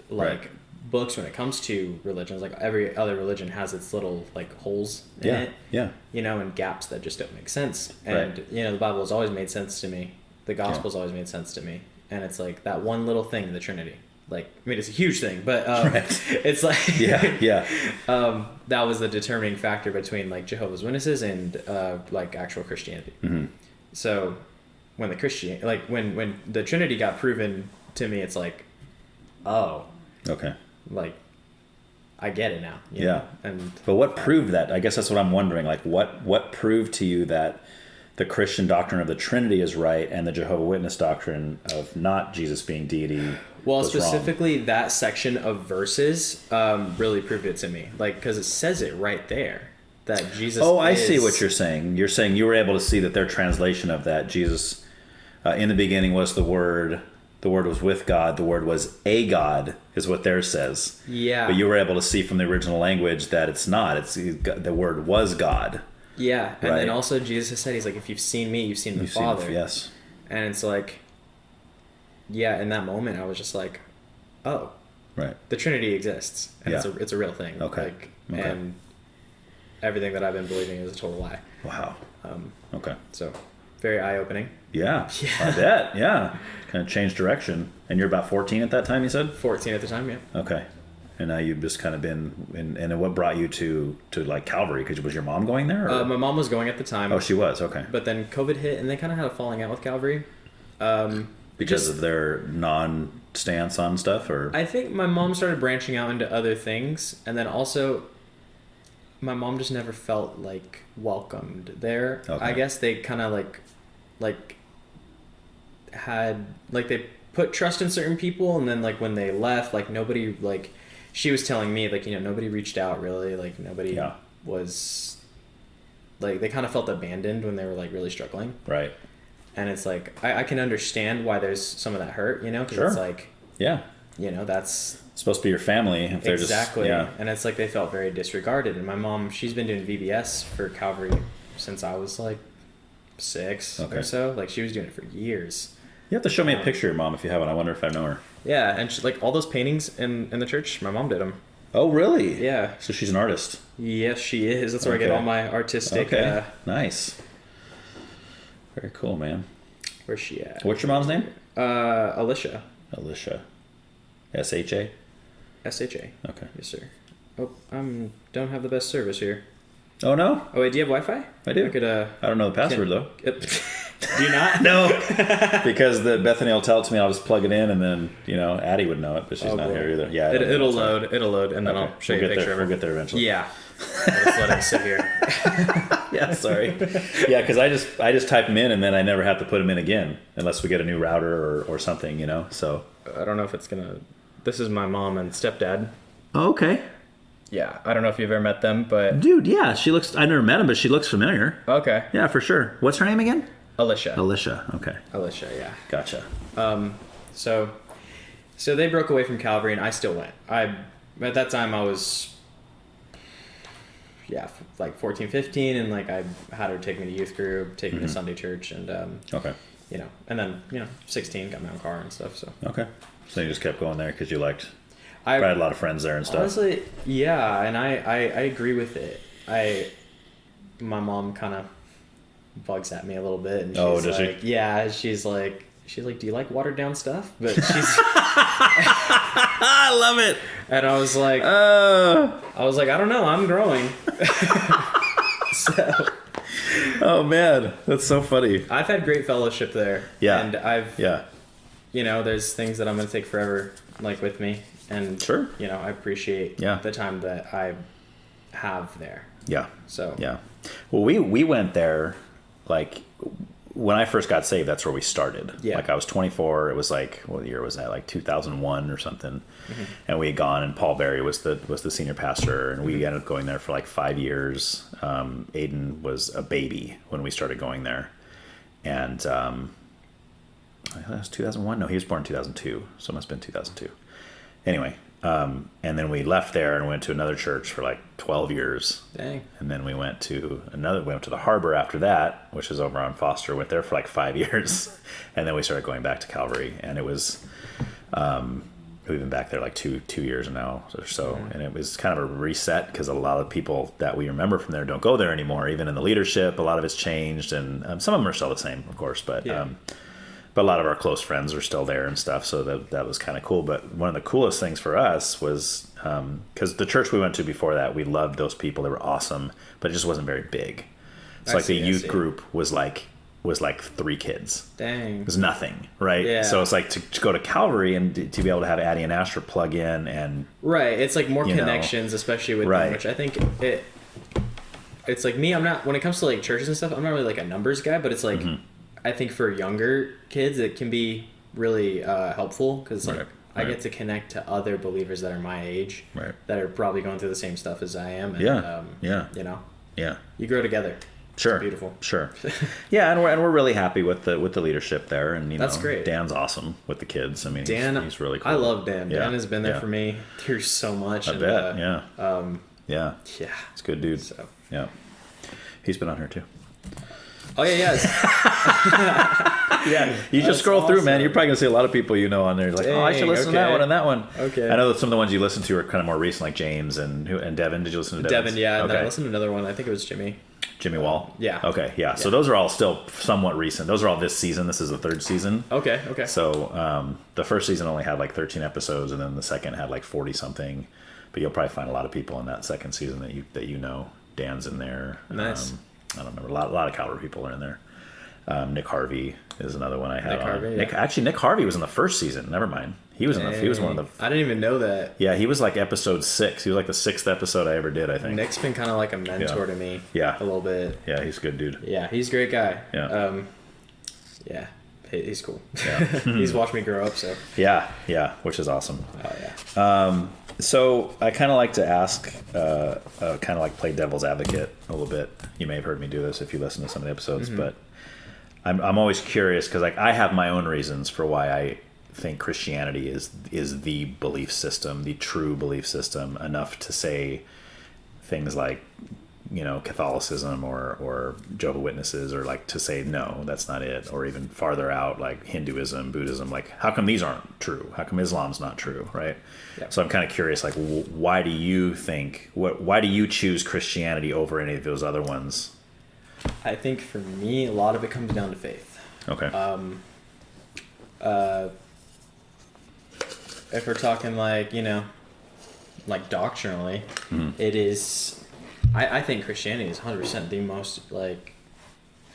like, books when it comes to religions. Like, every other religion has its little, like, holes in it. Yeah. You know, and gaps that just don't make sense. And, you know, the Bible has always made sense to me. The gospel's always made sense to me. And it's like that one little thing, the Trinity. Like, I mean, it's a huge thing, but it's like that was the determining factor between like Jehovah's Witnesses and like actual Christianity. Mm-hmm. So when when the Trinity got proven to me, it's like, oh, okay, like I get it now. You yeah. know? And but what proved that? I guess that's what I'm wondering. Like, what proved to you that the Christian doctrine of the Trinity is right and the Jehovah Witness doctrine of not Jesus being deity? Well, specifically wrong? That section of verses really proved it to me. Like, because it says it right there that Jesus. Oh, I see what you're saying. You're saying you were able to see that their translation of that Jesus, in the beginning was the Word. The Word was with God. The Word was a God, is what theirs says. Yeah. But you were able to see from the original language that it's not. It's the Word was God. Yeah, and then also Jesus has said, he's like, if you've seen me, you've seen the Father. Yes. And it's like, yeah, in that moment, I was just like, oh, right, the Trinity exists, and it's a real thing. Okay. Like, and everything that I've been believing is a total lie. Wow. Okay. So, very eye-opening. Yeah. I bet. Yeah. Kind of changed direction. And you're about 14 at that time, you said? 14 at the time, yeah. Okay. And now you've just kind of been and what brought you to like Calvary? Because was your mom going there? Or? My mom was going at the time. Oh, she was. Okay. But then COVID hit, and they kind of had a falling out with Calvary. Because of their stance on stuff, or? I think my mom started branching out into other things, and then also my mom just never felt like welcomed there. Okay. I guess they kind of like had like they put trust in certain people, and then like when they left, like nobody, like she was telling me, like, you know, nobody reached out really, like nobody was, like they kind of felt abandoned when they were like really struggling. Right. And it's like I can understand why there's some of that hurt, you know, because it's like, yeah, you know, that's it's supposed to be your family. If they're exactly. Just, And it's like they felt very disregarded. And my mom, she's been doing VBS for Calvary since I was like 6 or so. Like she was doing it for years. You have to show me a picture of your mom if you haven't. I wonder if I know her. Yeah, and she, like all those paintings in the church, my mom did them. Oh, really? Yeah. So she's an artist. Yes, she is. That's where I get all my artistic. Okay. Nice. Very cool, man. Where's she at? What's your mom's name? Alicia. Alicia. S-H-A? S-H-A. Okay. Yes, sir. Oh, don't have the best service here. Oh, no? Oh, wait, do you have Wi-Fi? I do. I could, I don't know the password, though. Do you not? No. Because Bethany will tell it to me, I'll just plug it in, and then, you know, Addie would know it, but she's not here either. Yeah. It'll load, and then I'll show you a picture of her. We'll get there eventually. Yeah. I'll just let it sit here. Yeah, sorry. Yeah, because I just type them in, and then I never have to put them in again unless we get a new router or something, you know. So I don't know if it's gonna. This is my mom and stepdad. Oh, okay. Yeah, I don't know if you've ever met them, but dude, yeah, she looks. I never met him, but she looks familiar. Okay. Yeah, for sure. What's her name again? Alicia. Alicia. Okay. Alicia. Yeah. Gotcha. So they broke away from Calvary, and I still went. At that time I was. Yeah, like 14, 15, and like I had her take me to youth group, take me to Sunday church, and okay, you know, and then 16, got my own car and stuff. So okay, so you just kept going there because you liked. I had a lot of friends there and stuff. Honestly, yeah, and I agree with it. My mom kind of bugs at me a little bit, and she's does like, she? Yeah, she's like, do you like watered down stuff? But she's. I love it. And I was like, I don't know, I'm growing. So. Oh man, that's so funny. I've had great fellowship there. Yeah. And you know, there's things that I'm going to take forever, like with me. And, sure. You know, I appreciate the time that I have there. Yeah. So. Yeah. Well, we went there, like, when I first got saved, that's where we started. Yeah. Like I was 24. It was like, what year was that? Like 2001 or something. Mm-hmm. And we had gone, and Paul Berry was the senior pastor, and we ended up going there for like 5 years. Aiden was a baby when we started going there, and I think that was 2001. No, he was born in 2002, so it must have been 2002. Anyway. And then we left there and went to another church for like 12 years. Dang. And then we went to the Harbor after that, which is over on Foster. Went there for like 5 years. And then we started going back to Calvary. And it was, we've been back there like two years now or so. Mm-hmm. And it was kind of a reset because a lot of people that we remember from there don't go there anymore. Even in the leadership, a lot of it's changed. And some of them are still the same, of course. But a lot of our close friends are still there and stuff, so that was kind of cool. But one of the coolest things for us was because the church we went to before that, we loved those people; they were awesome, but it just wasn't very big. So the youth group was like 3 kids. Dang, it was nothing, right? Yeah. So it's like to go to Calvary and to be able to have Addie and Asher plug in and it's like more connections, especially with them, which I think it's like me. I'm not when it comes to like churches and stuff. I'm not really like a numbers guy, but it's like. Mm-hmm. I think for younger kids, it can be really helpful because like I get to connect to other believers that are my age, that are probably going through the same stuff as I am. And, you know, you grow together. Sure, it's beautiful. Sure, yeah, and we're really happy with the leadership there, and that's great. Dan's awesome with the kids. I mean, Dan, he's really cool. I love Dan. Yeah. Dan has been there for me through so much. I bet. Yeah, it's a good dude. So. Yeah, he's been on here too. Oh yeah. Yeah, you just scroll through, man. You're probably gonna see a lot of people you know on there. Like, I should listen to that one and that one. Okay. I know that some of the ones you listen to are kind of more recent, like James and Devin. Did you listen to Devin? Yeah. And then I listened to another one. I think it was Jimmy Wall. Yeah. Okay. Yeah. So those are all still somewhat recent. Those are all this season. This is the 3rd season. Okay. So the first season only had like 13 episodes, and then the second had like 40 something. But you'll probably find a lot of people in that second season that you know. Dan's in there. Nice. I don't remember. A lot of Calvary people are in there. Nick Harvey is another one I had. Nick Harvey. Actually, Nick Harvey was in the first season. Never mind. He was he was one of the. I didn't even know that. Yeah, he was like episode 6. He was like the 6th episode I ever did, I think. Nick's been kind of like a mentor to me. Yeah. A little bit. Yeah, he's a good dude. Yeah, he's a great guy. Yeah. Yeah, he's cool. Yeah. He's watched me grow up, so. Yeah, which is awesome. Oh yeah. So I kind of like to ask, kind of like play devil's advocate a little bit. You may have heard me do this if you listen to some of the episodes, but I'm always curious because like I have my own reasons for why I think Christianity is the belief system, the true belief system, enough to say things like, you know, Catholicism or Jehovah Witnesses, or like to say no, that's not it, or even farther out like Hinduism, Buddhism. Like, how come these aren't true? How come Islam's not true, right? Yep. So I'm kind of curious, like, why do you think why do you choose Christianity over any of those other ones? I think for me, a lot of it comes down to faith. Okay. If we're talking like, you know, like doctrinally, it is. I think Christianity is 100% the most, like,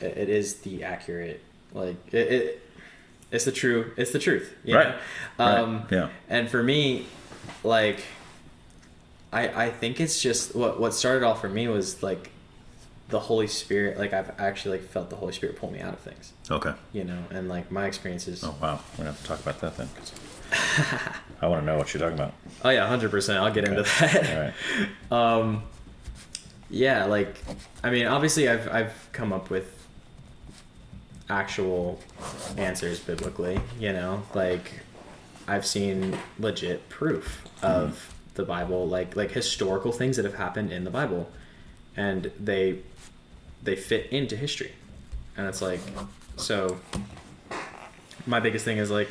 it is the accurate, like, it's the truth. You right. know? Right. Yeah. And for me, like, I think it's just, what started off for me was, like, the Holy Spirit. Like, I've actually, like, felt the Holy Spirit pull me out of things. Okay. You know, and, like, my experiences. Oh, wow. We're going to have to talk about that then. 'Cause I want to know what you're talking about. Oh, yeah, 100%. I'll get into that. All right. Yeah, like, I mean, obviously I've come up with actual answers biblically, you know, like I've seen legit proof of the Bible, like historical things that have happened in the Bible, and they fit into history. And it's like, so my biggest thing is like,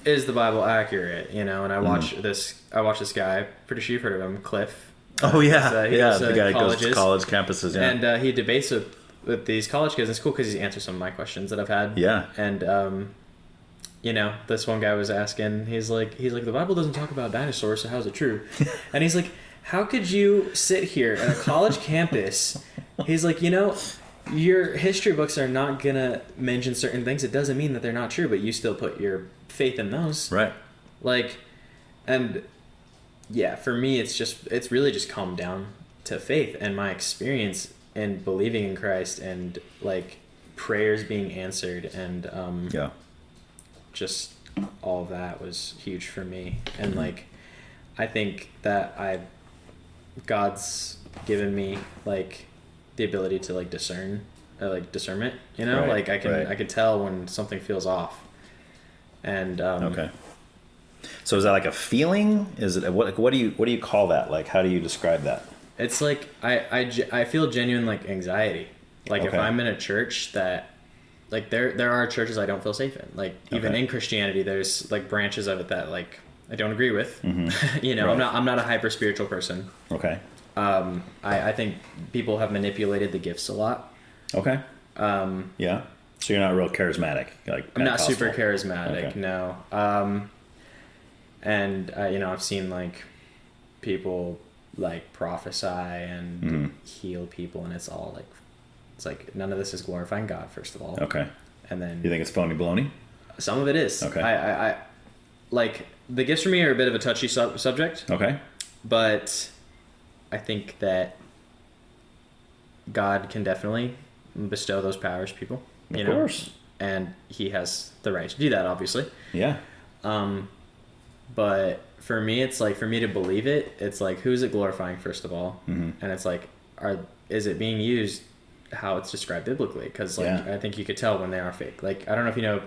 is the Bible accurate, you know? And I watch this guy, pretty sure you've heard of him, Cliff. Oh yeah, the guy goes to college campuses, yeah. And he debates with these college kids. It's cool because he answers some of my questions that I've had. Yeah. And you know, this one guy was asking, he's like, the Bible doesn't talk about dinosaurs, so how's it true? And he's like, how could you sit here at a college campus? He's like, you know, your history books are not gonna mention certain things. It doesn't mean that they're not true, but you still put your faith in those. Right. Like, and yeah, for me, it's really just come down to faith and my experience in believing in Christ, and like prayers being answered, and just all of that was huge for me. And like, I think that God's given me like the ability to like discern, like discernment, you know, right, like I can tell when something feels off. And okay. So is that like a feeling? Is it what do you call that? Like, how do you describe that? It's like I feel genuine like anxiety. Like if I'm in a church that, like there are churches I don't feel safe in. Like even in Christianity, there's like branches of it that like I don't agree with. You know, right. I'm not a hyper spiritual person. Okay. I think people have manipulated the gifts a lot. Okay. Yeah. So you're not real charismatic, like I'm not super charismatic. Okay. No. And you know, I've seen like people like prophesy and heal people, and it's like none of this is glorifying God, first of all. Okay. And then you think it's phony baloney? Some of it is. Okay. I like the gifts for me are a bit of a touchy subject. Okay. But I think that God can definitely bestow those powers to people. Of course. And he has the right to do that, obviously. Yeah. But for me, it's like, for me to believe it, it's like, who's it glorifying, first of all? And it's like, is it being used how it's described biblically? Because like, I think you could tell when they are fake. Like, I don't know if you know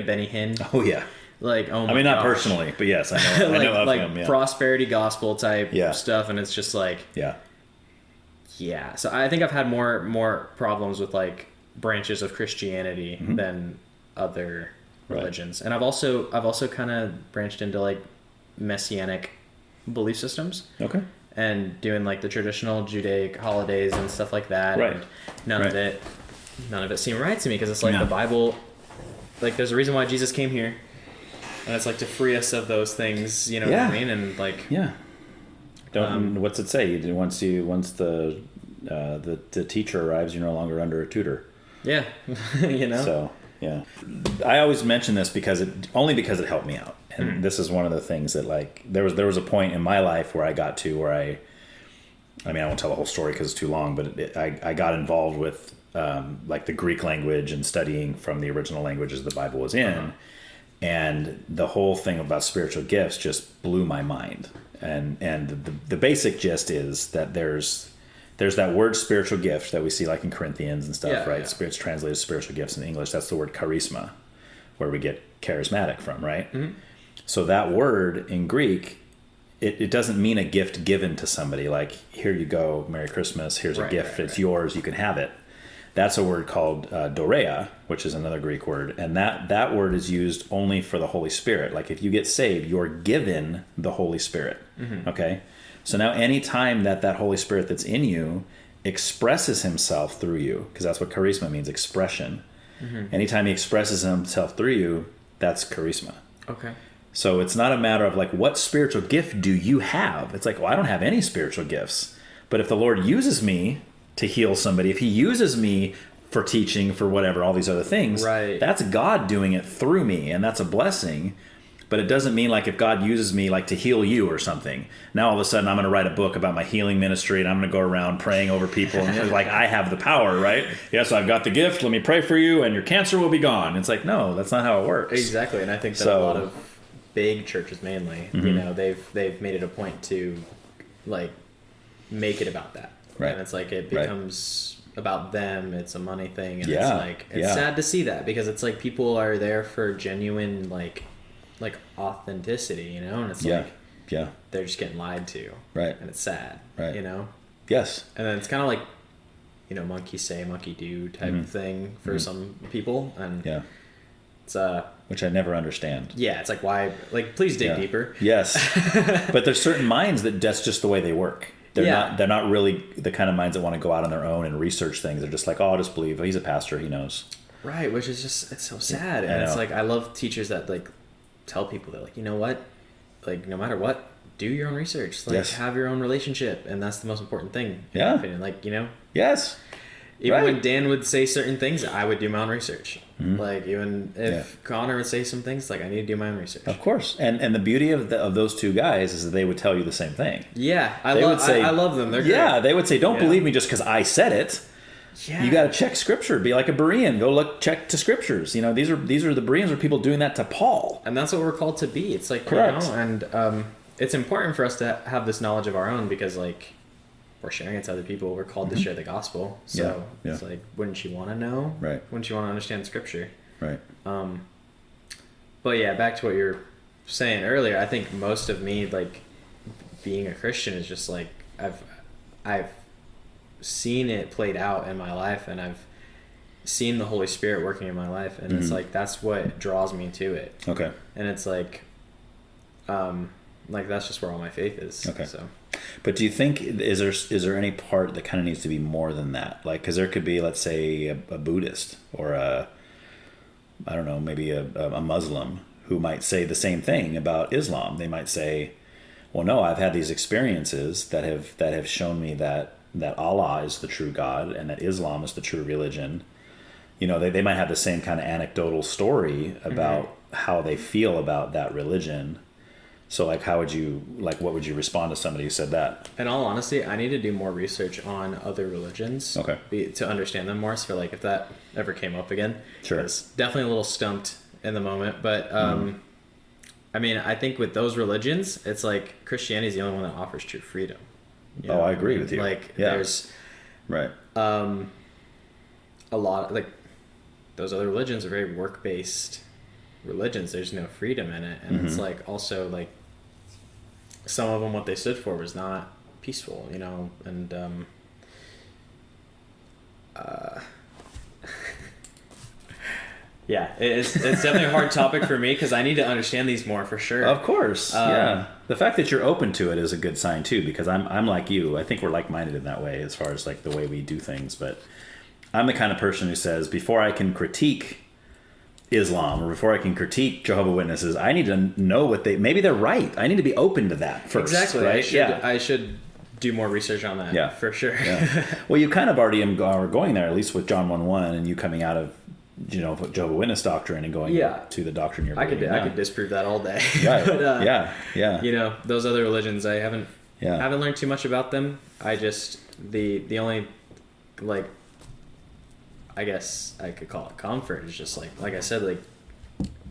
Benny Hinn. Oh yeah. Like, oh my I mean, not gosh. Personally, but yes, I know. Like, I know of like him. Yeah. prosperity gospel type stuff, and it's just like, yeah. So I think I've had more problems with like branches of Christianity than other religions, and I've also kind of branched into like messianic belief systems. Okay. And doing like the traditional Judaic holidays and stuff like that. Right. And none of it seemed right to me, because it's like the Bible, like there's a reason why Jesus came here, and it's like to free us of those things, you know what I mean? And like don't what's it say? Once the teacher arrives, you're no longer under a tutor. Yeah. You know. So yeah, I always mention this because it helped me out, And this is one of the things that like there was a point in my life where I got to where I won't tell the whole story because it's too long, but I got involved with like the Greek language and studying from the original languages the Bible was in. And the whole thing about spiritual gifts just blew my mind. And the basic gist is that there's that word spiritual gift that we see like in Corinthians and stuff, right? Yeah. It's translated spiritual gifts in English. That's the word charisma, where we get charismatic from, right? Mm-hmm. So that word in Greek, it doesn't mean a gift given to somebody like, here you go, Merry Christmas, here's a gift, it's yours, you can have it. That's a word called dorea, which is another Greek word. And that word is used only for the Holy Spirit. Like if you get saved, you're given the Holy Spirit. Mm-hmm. Okay? So now any time that Holy Spirit that's in you expresses himself through you, because that's what charisma means, expression. Mm-hmm. Anytime he expresses himself through you, that's charisma. Okay. So it's not a matter of like, what spiritual gift do you have? It's like, well, I don't have any spiritual gifts. But if the Lord uses me to heal somebody, if he uses me for teaching, for whatever, all these other things, that's God doing it through me, and that's a blessing. But it doesn't mean like if God uses me like to heal you or something, now all of a sudden I'm going to write a book about my healing ministry and I'm going to go around praying over people and like I have the power, right? Yes, I've got the gift. Let me pray for you and your cancer will be gone. It's like, no, that's not how it works. Exactly. And I think that a lot of big churches mainly, you know, they've made it a point to like make it about that. Right. And it's like it becomes about them. It's a money thing. And it's like, it's sad to see that because it's like people are there for genuine like authenticity, you know? And it's like, they're just getting lied to. Right. And it's sad, you know? Yes. And then it's kind of like, you know, monkey say, monkey do type of thing for some people. And it's which I never understand. Yeah, it's like, why, like, please dig deeper. Yes. But there's certain minds that's just the way they work. They're not really the kind of minds that want to go out on their own and research things. They're just like, oh, I'll just believe he's a pastor, he knows. Right, which is just, it's so sad. And it's like, I love teachers that like tell people, they're like, you know what, like no matter what, do your own research, like have your own relationship, and that's the most important thing in my opinion. Like, you know, even when Dan would say certain things, I would do my own research. Like even if Connor would say some things, like I need to do my own research. Of course. And the beauty of those two guys is that they would tell you the same thing. I love them. They're great. Yeah, they would say, don't believe me just because I said it. Yeah. You got to check scripture. Be like a Berean. Go check to scriptures. You know, these are the Bereans are people doing that to Paul. And that's what we're called to be. It's like, correct. You know, and it's important for us to have this knowledge of our own because like we're sharing it to other people. We're called to share the gospel. So it's like, wouldn't you want to know? Right. Wouldn't you want to understand scripture? Right. But yeah, back to what you were saying earlier. I think most of me, like being a Christian, is just like I've seen it played out in my life, and I've seen the Holy Spirit working in my life, and it's like that's what draws me to it. Okay. And it's like that's just where all my faith is. Okay. So, but do you think is there any part that kind of needs to be more than that? Like, because there could be, let's say, a Buddhist or I don't know, maybe a Muslim who might say the same thing about Islam. They might say, well, no, I've had these experiences that have shown me that Allah is the true God and that Islam is the true religion. You know, they might have the same kind of anecdotal story about how they feel about that religion. So, like, what would you respond to somebody who said that? In all honesty, I need to do more research on other religions to understand them more. So, like, if that ever came up again, sure. It's definitely a little stumped in the moment. But, I mean, I think with those religions, it's like Christianity is the only one that offers true freedom. You know? I agree with you. Like, there's a lot, like, those other religions are very work-based religions. There's no freedom in it. And it's like, also, like, some of them, what they stood for was not peaceful, you know, and yeah, it's definitely a hard topic for me because I need to understand these more for sure. Of course, yeah. The fact that you're open to it is a good sign too, because I'm like you. I think we're like-minded in that way as far as like the way we do things. But I'm the kind of person who says before I can critique Islam or before I can critique Jehovah Witnesses, I need to know maybe they're right. I need to be open to that first. Exactly. Right? I should do more research on that. For sure. Yeah. Well, you kind of already are going there, at least with John 1:1 and you coming out of, Jehovah Witness doctrine and going to the doctrine you're believing. I could disprove that all day. Right. But, yeah. Those other religions, I haven't learned too much about them. I just the only like, I guess I could call it comfort is just like I said, like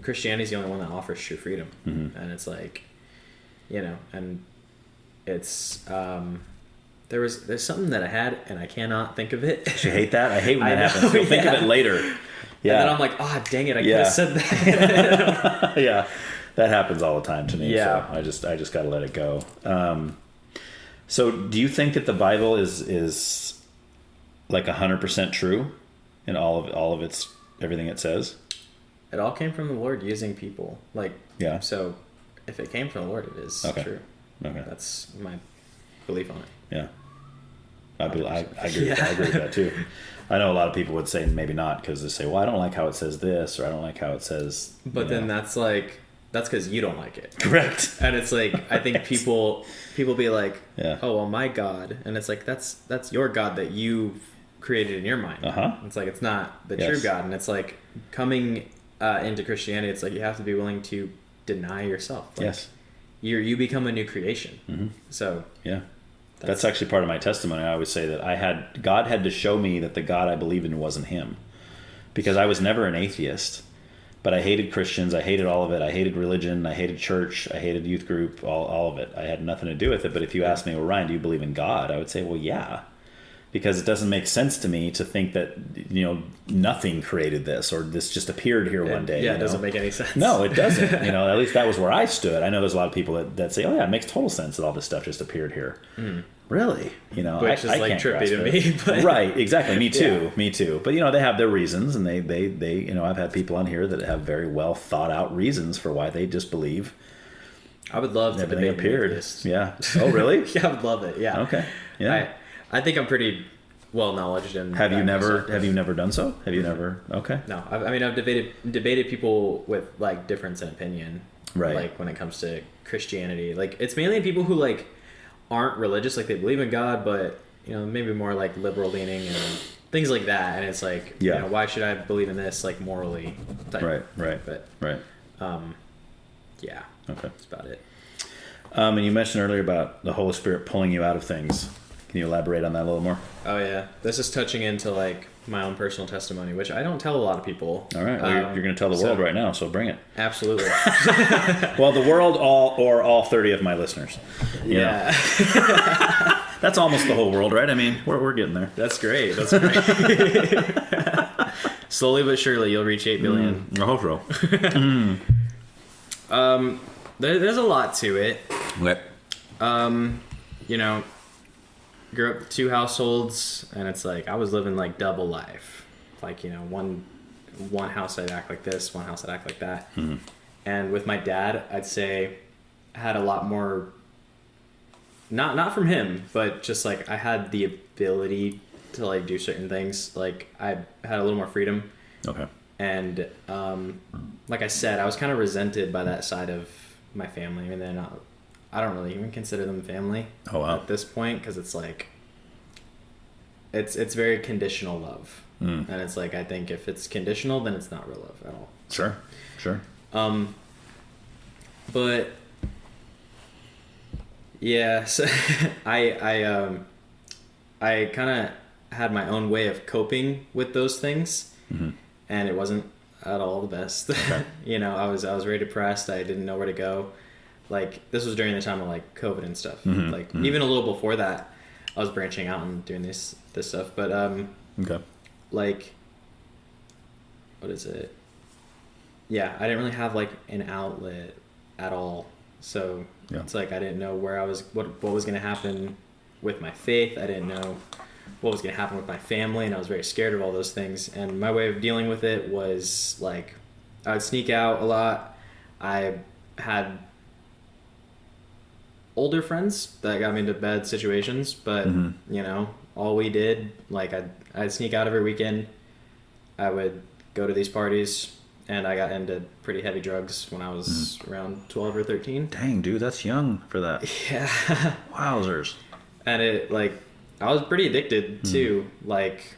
Christianity is the only one that offers true freedom, and it's like, and it's there's something that I had and I cannot think of it. You hate that? I hate when that happens. You'll think of it later. Yeah. And then I'm like, dang it, I could have said that. Yeah. That happens all the time to me. Yeah. So I just got to let it go. So do you think that the Bible is like 100% true in all of its everything it says? It all came from the Lord using people. So if it came from the Lord, it is true. Okay. That's my belief on it. Yeah. I agree. I agree with that too. I know a lot of people would say maybe not, because they say, well, I don't like how it says this, or I don't like how it says. But then that's because you don't like it. Correct. And it's like, I think people be like, oh, well, my God. And it's like, that's your God that you created in your mind. It's like, it's not the true God. And it's like, coming into Christianity, it's like you have to be willing to deny yourself. Like, you become a new creation. So that's actually part of my testimony. I always say that God had to show me that the God I believed in wasn't him, because I was never an atheist, but I hated Christians. I hated all of it. I hated religion. I hated church. I hated youth group, all of it. I had nothing to do with it. But if you asked me, well, Ryan, do you believe in God? I would say, well, yeah. Because it doesn't make sense to me to think that, nothing created this, or this just appeared here one day. Yeah, it doesn't make any sense. No, it doesn't. At least that was where I stood. I know there's a lot of people that say, oh yeah, it makes total sense that all this stuff just appeared here. Really? Which is like trippy to me. But... Right, exactly. Me too. Me too. But they have their reasons, and they I've had people on here that have very well thought out reasons for why they just believe. I would love to debate appeared. Yeah. Oh, really? Yeah, I would love it. Yeah. Okay. Yeah. I think I'm pretty well knowledgeed in. Have you never done so? Have you never? Okay. No, I've debated people with like difference in opinion. Right. Like when it comes to Christianity, like it's mainly people who like aren't religious, like they believe in God, but maybe more like liberal leaning and things like that. And it's like, why should I believe in this like morally? Type. Right. But yeah. Okay. That's about it. And you mentioned earlier about the Holy Spirit pulling you out of things. Can you elaborate on that a little more? Oh yeah, this is touching into like my own personal testimony, which I don't tell a lot of people. All right, well, you're going to tell the world right now, so bring it. Absolutely. Well, the world, all 30 of my listeners. Yeah. That's almost the whole world, right? I mean, we're getting there. That's great. Slowly but surely, you'll reach 8 billion. I hope so. There's a lot to it. Okay. Grew up 2 households, and it's like I was living like double life. Like, one house I'd act like this, one house I'd act like that. And with my dad, I'd say I had a lot more, not from him, but just like I had the ability to like do certain things. Like I had a little more freedom. Okay. And like I said, I was kind of resented by that side of my family. I mean, they're not. I don't really even consider them family at this point, because it's like it's very conditional love, and it's like I think if it's conditional, then it's not real love at all. Sure. But yeah, so I kind of had my own way of coping with those things, and it wasn't at all the best. Okay. I was very depressed. I didn't know where to go. Like, this was during the time of, like, COVID and stuff. Even a little before that, I was branching out and doing this stuff. But, like, what is it? Yeah, I didn't really have, like, an outlet at all. So, it's like I didn't know where I was, what was going to happen with my faith. I didn't know what was going to happen with my family, and I was very scared of all those things. And my way of dealing with it was, like, I would sneak out a lot. I had older friends that got me into bad situations, but all we did, like I'd sneak out every weekend. I would go to these parties, and I got into pretty heavy drugs when I was around 12 or 13. Dang, dude, that's young for that. Yeah. Wowzers. And it, like, I was pretty addicted too. Like,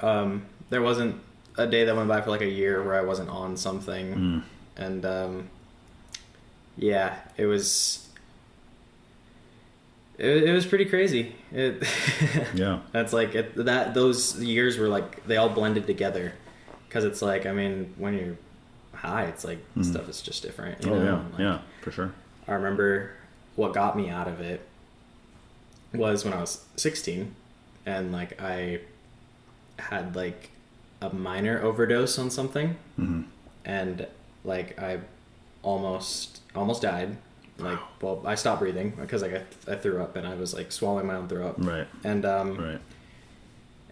there wasn't a day that went by for like a year where I wasn't on something, and yeah, it was pretty crazy. Yeah, that's like those years were like they all blended together, because it's like, I mean, when you're high, it's like stuff is just different. You know? yeah, like, yeah, for sure. I remember what got me out of it was when I was 16, and like I had like a minor overdose on something, and like I almost died. Like, well, I stopped breathing because like I threw up, and I was like swallowing my own throw up. Right. And right.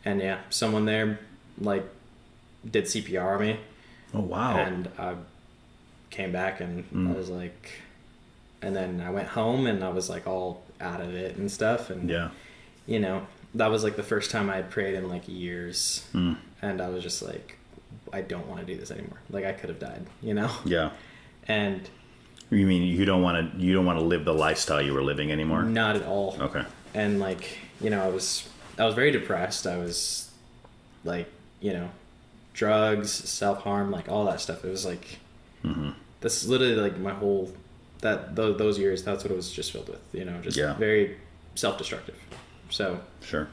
And yeah, someone there like did CPR on me. Oh wow. And I came back, and I was like, and then I went home, and I was like all out of it and stuff, and yeah, you know, that was like the first time I had prayed in like years, and I was just like, I don't want to do this anymore. Like, I could have died, you know? Yeah. And you mean you don't want to live the lifestyle you were living anymore? not at all. Okay. And like, you know, I was very depressed. I was like, you know, drugs, self-harm, like all that stuff. It was like, that's literally like my whole, those years, that's what it was just filled with, you know, just very self-destructive. So sure.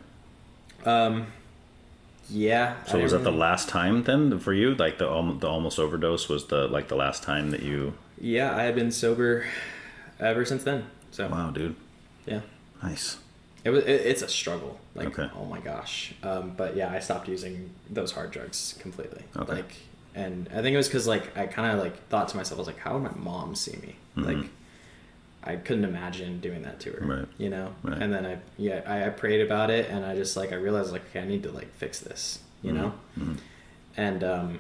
Yeah. So was that the last time then for you? Like the almost overdose was the last time that you? Yeah, I had been sober ever since then. So wow, dude. Yeah. Nice. It's a struggle. Like, okay. Oh my gosh. But yeah, I stopped using those hard drugs completely. Okay. Like, and I think it was because like I kind of like thought to myself, I was like, how would my mom see me? Like, I couldn't imagine doing that to her. Right. You know. Right. And then I prayed about it, and I just like I realized like, okay, I need to like fix this. You know. And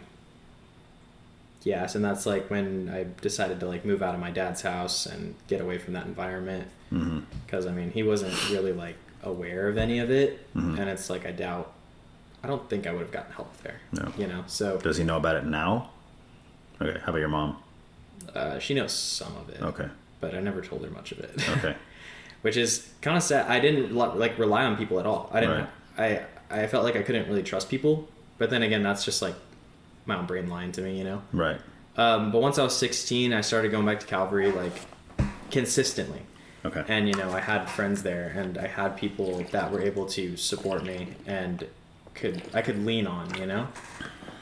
yes, and that's like when I decided to like move out of my dad's house and get away from that environment, because I mean, he wasn't really like aware of any of it, and it's like I don't think I would have gotten help there. No. You know. So does he know about it now? Okay. How about your mom? She knows some of it. Okay. But I never told her much of it. Okay. Which is kind of sad. I didn't like rely on people at all. I didn't. Right. I felt like I couldn't really trust people. But then again, that's just like my own brain lying to me, you know? Right. But once I was 16, I started going back to Calvary like consistently. Okay. And, you know, I had friends there, and I had people that were able to support me and I could lean on, you know?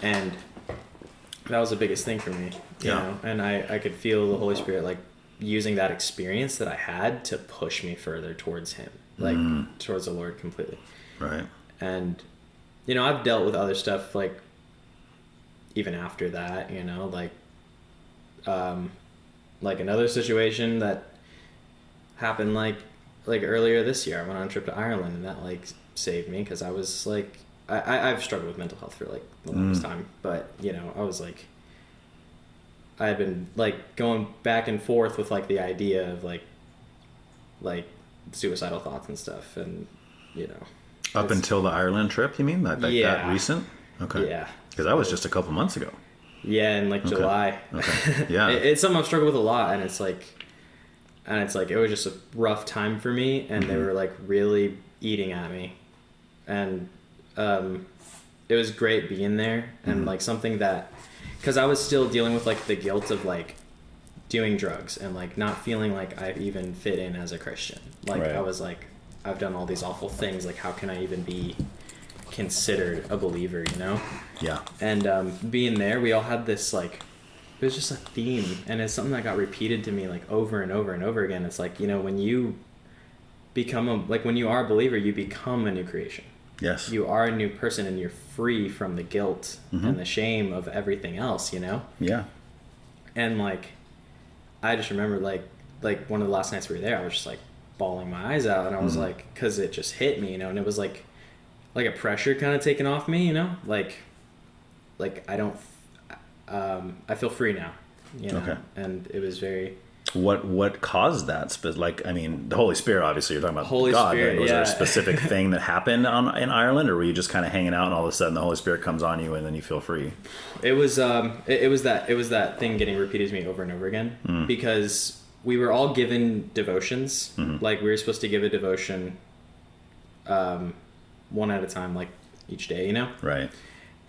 And that was the biggest thing for me, you know? And I could feel the Holy Spirit like using that experience that I had to push me further towards him, like towards the Lord completely. Right. And, you know, I've dealt with other stuff, like, even after that, you know, like another situation that happened, like earlier this year. I went on a trip to Ireland, and that, like, saved me, because I was, like, I've struggled with mental health for, like, the longest time, but, you know, I was, like, I had been, like, going back and forth with, like, the idea of, like suicidal thoughts and stuff, and, you know. Up until the Ireland trip, you mean? That recent? Okay. Yeah. Because that was just a couple months ago. Yeah, in, like, July. Okay. Yeah. It's something I've struggled with a lot, and it's, like, it was just a rough time for me, and they were, like, really eating at me. And it was great being there, and, like, something that... Because I was still dealing with, like, the guilt of, like, doing drugs and, like, not feeling like I even fit in as a Christian. Like, I was like, I've done all these awful things. Like, how can I even be considered a believer, you know? Yeah. And being there, we all had this, like, it was just a theme. And it's something that got repeated to me, like, over and over and over again. It's like, you know, when you become when you are a believer, you become a new creation. Yes. You are a new person, and you're free from the guilt and the shame of everything else, you know? Yeah. And, like, I just remember, like one of the last nights we were there, I was just, like, bawling my eyes out, and I was like, because it just hit me, you know, and it was like a pressure kind of taken off me, you know, like I don't, I feel free now, you know. Okay. And it was very. What caused that? Like, I mean, the Holy Spirit, obviously, you're talking about Holy God. Spirit, was there a specific thing that happened in Ireland, or were you just kind of hanging out, and all of a sudden the Holy Spirit comes on you, and then you feel free? It was it was that thing getting repeated to me over and over again, because we were all given devotions. Like, we were supposed to give a devotion one at a time, like, each day, you know? Right.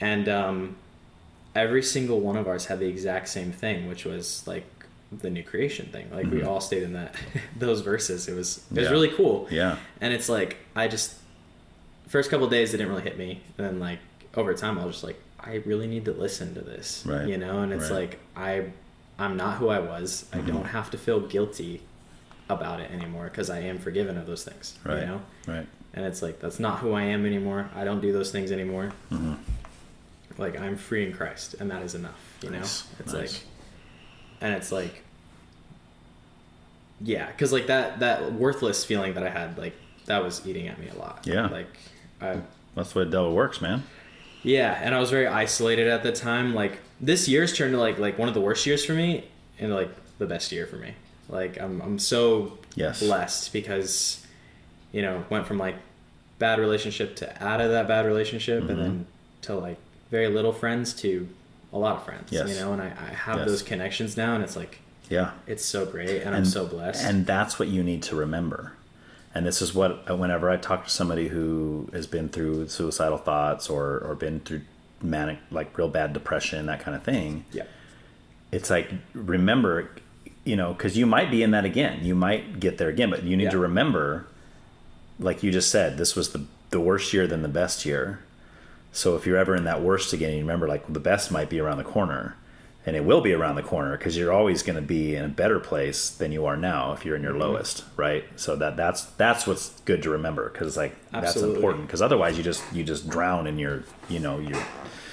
And every single one of ours had the exact same thing, which was like the new creation thing. Like we all stayed in that those verses. It was really cool. Yeah. And it's like first couple of days it didn't really hit me, and then like over time I was just like, I really need to listen to this, right. you know. And it's like I'm not who I was. I don't have to feel guilty about it anymore because I am forgiven of those things, right. you know. Right. And it's like, that's not who I am anymore. I don't do those things anymore. Like, I'm free in Christ, and that is enough, you know? It's like, and it's like, yeah, because like that worthless feeling that I had, like, that was eating at me a lot. Yeah. Like, that's the way the devil works, man. Yeah, and I was very isolated at the time. Like, this year's turned to like one of the worst years for me, and like the best year for me. Like, I'm so blessed because, you know, went from like bad relationship to out of that bad relationship, and then to like very little friends to a lot of friends, you know, and I have those connections now, and it's like, it's so great, and I'm so blessed. And that's what you need to remember. And this is what, whenever I talk to somebody who has been through suicidal thoughts or been through manic, like real bad depression, that kind of thing, it's like, remember, you know, because you might be in that again. You might get there again, but you need to remember, like you just said, this was the worst year than the best year. So if you're ever in that worst again, you remember, like, the best might be around the corner. And it will be around the corner because you're always going to be in a better place than you are now if you're in your lowest, right? So that's what's good to remember, because like that's important, because otherwise you just drown in your, you know, your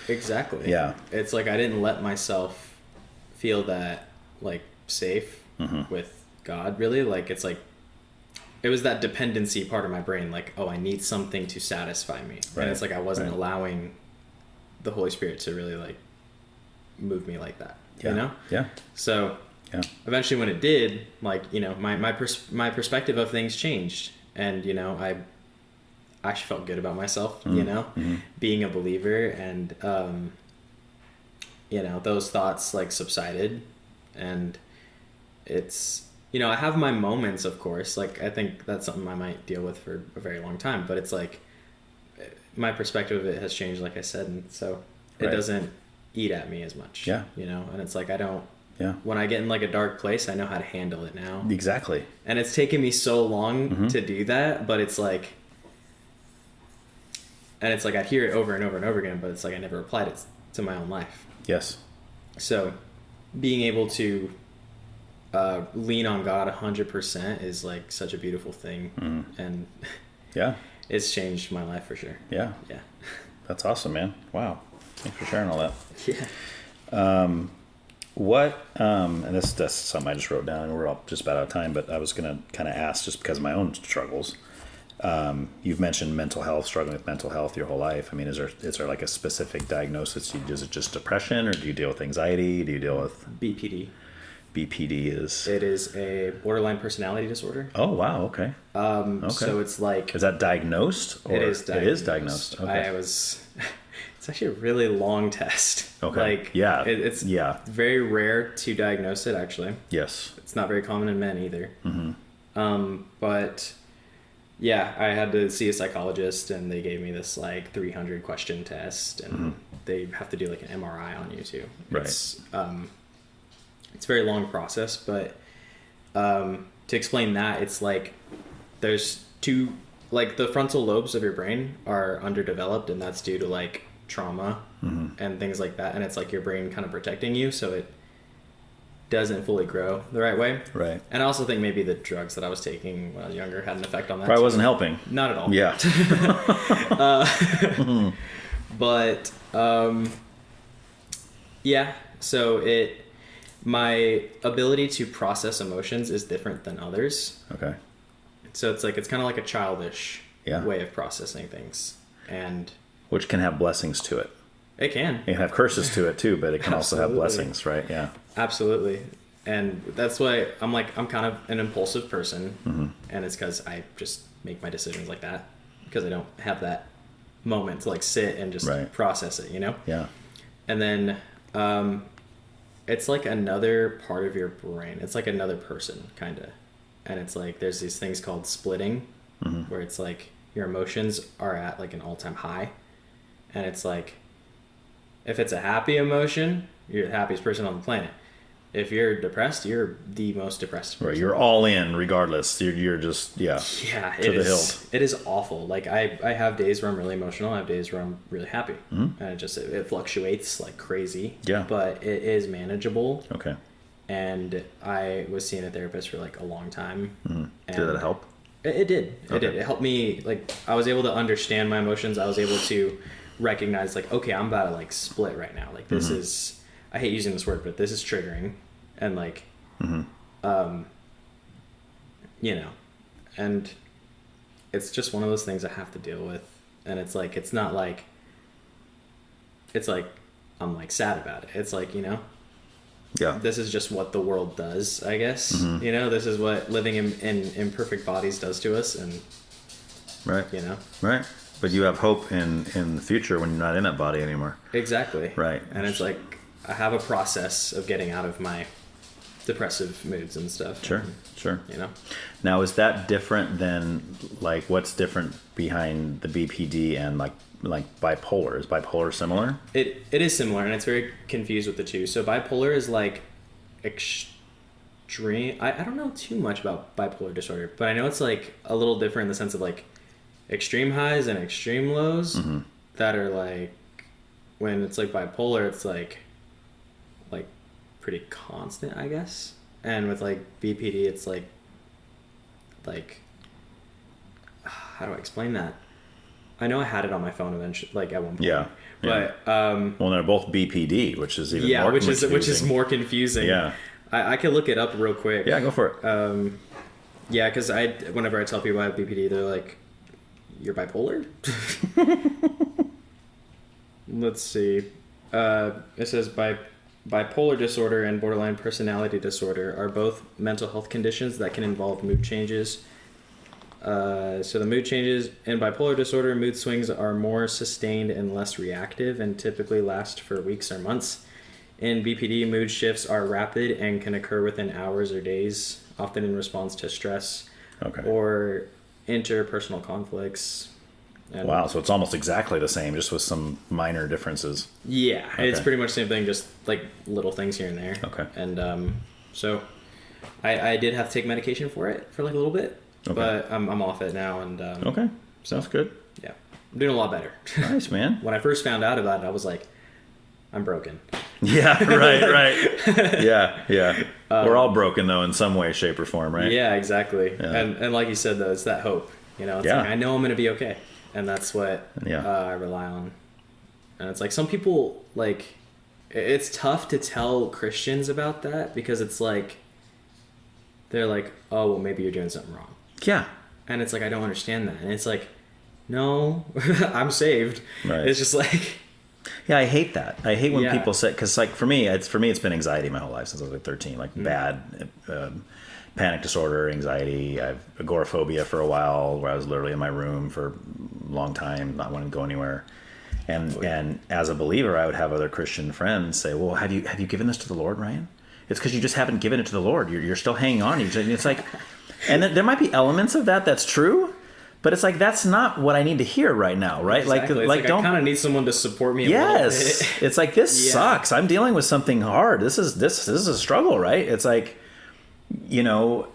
exactly. Yeah, it's like I didn't let myself feel that like safe with God, really. Like, it's like it was that dependency part of my brain, like, oh, I need something to satisfy me, and it's like I wasn't allowing the Holy Spirit to really like move me like that, you know? So eventually when it did, like, you know, my perspective of things changed, and, you know, I actually felt good about myself, you know, being a believer, and, you know, those thoughts like subsided, and it's, you know, I have my moments, of course, like, I think that's something I might deal with for a very long time, but it's like, my perspective of it has changed, like I said, and so it doesn't eat at me as much, you know, and it's like I don't, when I get in like a dark place, I know how to handle it now. Exactly. And it's taken me so long to do that, but it's like, and it's like I'd hear it over and over and over again, but it's like I never applied it to my own life. Yes. So being able to lean on God 100% is like such a beautiful thing, and it's changed my life for sure. Yeah. That's awesome, man. Wow. Thanks for sharing all that. And that's something I just wrote down, and we're all just about out of time, but I was going to kind of ask, just because of my own struggles. You've mentioned mental health, struggling with mental health your whole life. I mean, is there like a specific diagnosis? Is it just depression, or do you deal with anxiety? Do you deal with BPD? BPD It is a borderline personality disorder. Oh, wow. Okay. So it's like... Is that diagnosed? Or? It is diagnosed. It is diagnosed. Okay. It's actually a really long test. Okay. Like, it's very rare to diagnose it, actually. Yes. It's not very common in men either. But yeah, I had to see a psychologist, and they gave me this like 300 question test, and they have to do like an MRI on you too. Right. It's a very long process, but to explain that, it's like there's two, like the frontal lobes of your brain are underdeveloped, and that's due to like trauma and things like that, and it's like your brain kind of protecting you so it doesn't fully grow the right way. Right. And I also think maybe the drugs that I was taking when I was younger had an effect on that. Probably wasn't helping. Not at all. Yeah. But so my ability to process emotions is different than others. Okay. So it's like, it's kind of like a childish way of processing things, and which can have blessings to it. It can. It can have curses to it too, but it can also have blessings, right? Yeah. Absolutely. And that's why I'm kind of an impulsive person, and it's because I just make my decisions like that, because I don't have that moment to like sit and just process it, you know? Yeah. And then it's like another part of your brain. It's like another person, kind of. And it's like there's these things called splitting, where it's like your emotions are at like an all-time high, and it's like If it's a happy emotion, you're the happiest person on the planet. If you're depressed, you're the most depressed person. Right, you're all in regardless. You're just Yeah, to the hilt. It is awful. Like I have days where I'm really emotional. I have days where I'm really happy, and it fluctuates like crazy. Yeah, but it is manageable. Okay. And I was seeing a therapist for like a long time. Mm-hmm. Did that help? It did. Okay. It did. It helped me. Like I was able to understand my emotions. I was able to recognize like, okay, I'm about to like split right now. Like this is. I hate using this word, but this is triggering. And like, you know, and it's just one of those things I have to deal with. And it's like, it's not like, it's like, I'm like sad about it. It's like, you know, this is just what the world does, I guess. You know, this is what living in imperfect bodies does to us. And, right. You know, right. But you have hope in the future when you're not in that body anymore. Exactly. Right. And it's like, I have a process of getting out of my depressive moods and stuff. Sure. You know. Now, is that different than like what's different behind the BPD and like bipolar? Is bipolar similar? It is similar, and it's very confused with the two. So bipolar is like extreme. I don't know too much about bipolar disorder, but I know it's like a little different in the sense of like extreme highs and extreme lows that are like when it's like bipolar, it's like pretty constant, I guess. And with like BPD, it's like how do I explain that? I know I had it on my phone eventually, like at one point. Yeah. But well, they're both BPD, which is even more confusing. which is more confusing. Yeah. I could look it up real quick. Yeah, go for it. Yeah, because whenever I tell people I have BPD, they're like, "You're bipolar?" Let's see. It says bipolar disorder and borderline personality disorder are both mental health conditions that can involve mood changes. So the mood changes in bipolar disorder, mood swings are more sustained and less reactive and typically last for weeks or months. In BPD, mood shifts are rapid and can occur within hours or days, often in response to stress or interpersonal conflicts. And wow, so it's almost exactly the same, just with some minor differences. Yeah, it's pretty much the same thing, just like little things here and there. Okay. And so I did have to take medication for it for like a little bit, but I'm off it now. And okay, sounds good. Yeah, I'm doing a lot better. Nice, man. When I first found out about it, I was like, I'm broken. Yeah, right. Yeah. We're all broken, though, in some way, shape, or form, right? Yeah, exactly. Yeah. And like you said, though, it's that hope. You know, it's like, I know I'm going to be okay. And that's what I rely on. And it's like some people, like, it's tough to tell Christians about that because it's like, they're like, oh, well, maybe you're doing something wrong. Yeah. And it's like, I don't understand that. And it's like, no, I'm saved. Right. It's just like... Yeah, I hate that. I hate when people say, because like for me, it's been anxiety my whole life since I was like 13, like bad panic disorder, anxiety. I have agoraphobia for a while, where I was literally in my room for a long time, not wanting to go anywhere. And as a believer, I would have other Christian friends say, "Well, have you given this to the Lord, Ryan? It's because you just haven't given it to the Lord. You're still hanging on." And it's like, and there might be elements of that that's true. But it's like, that's not what I need to hear right now, right? Exactly. Like don't. I kind of need someone to support me. Yes, a little bit. It's like this sucks. I'm dealing with something hard. This is a struggle, right? It's like, you know,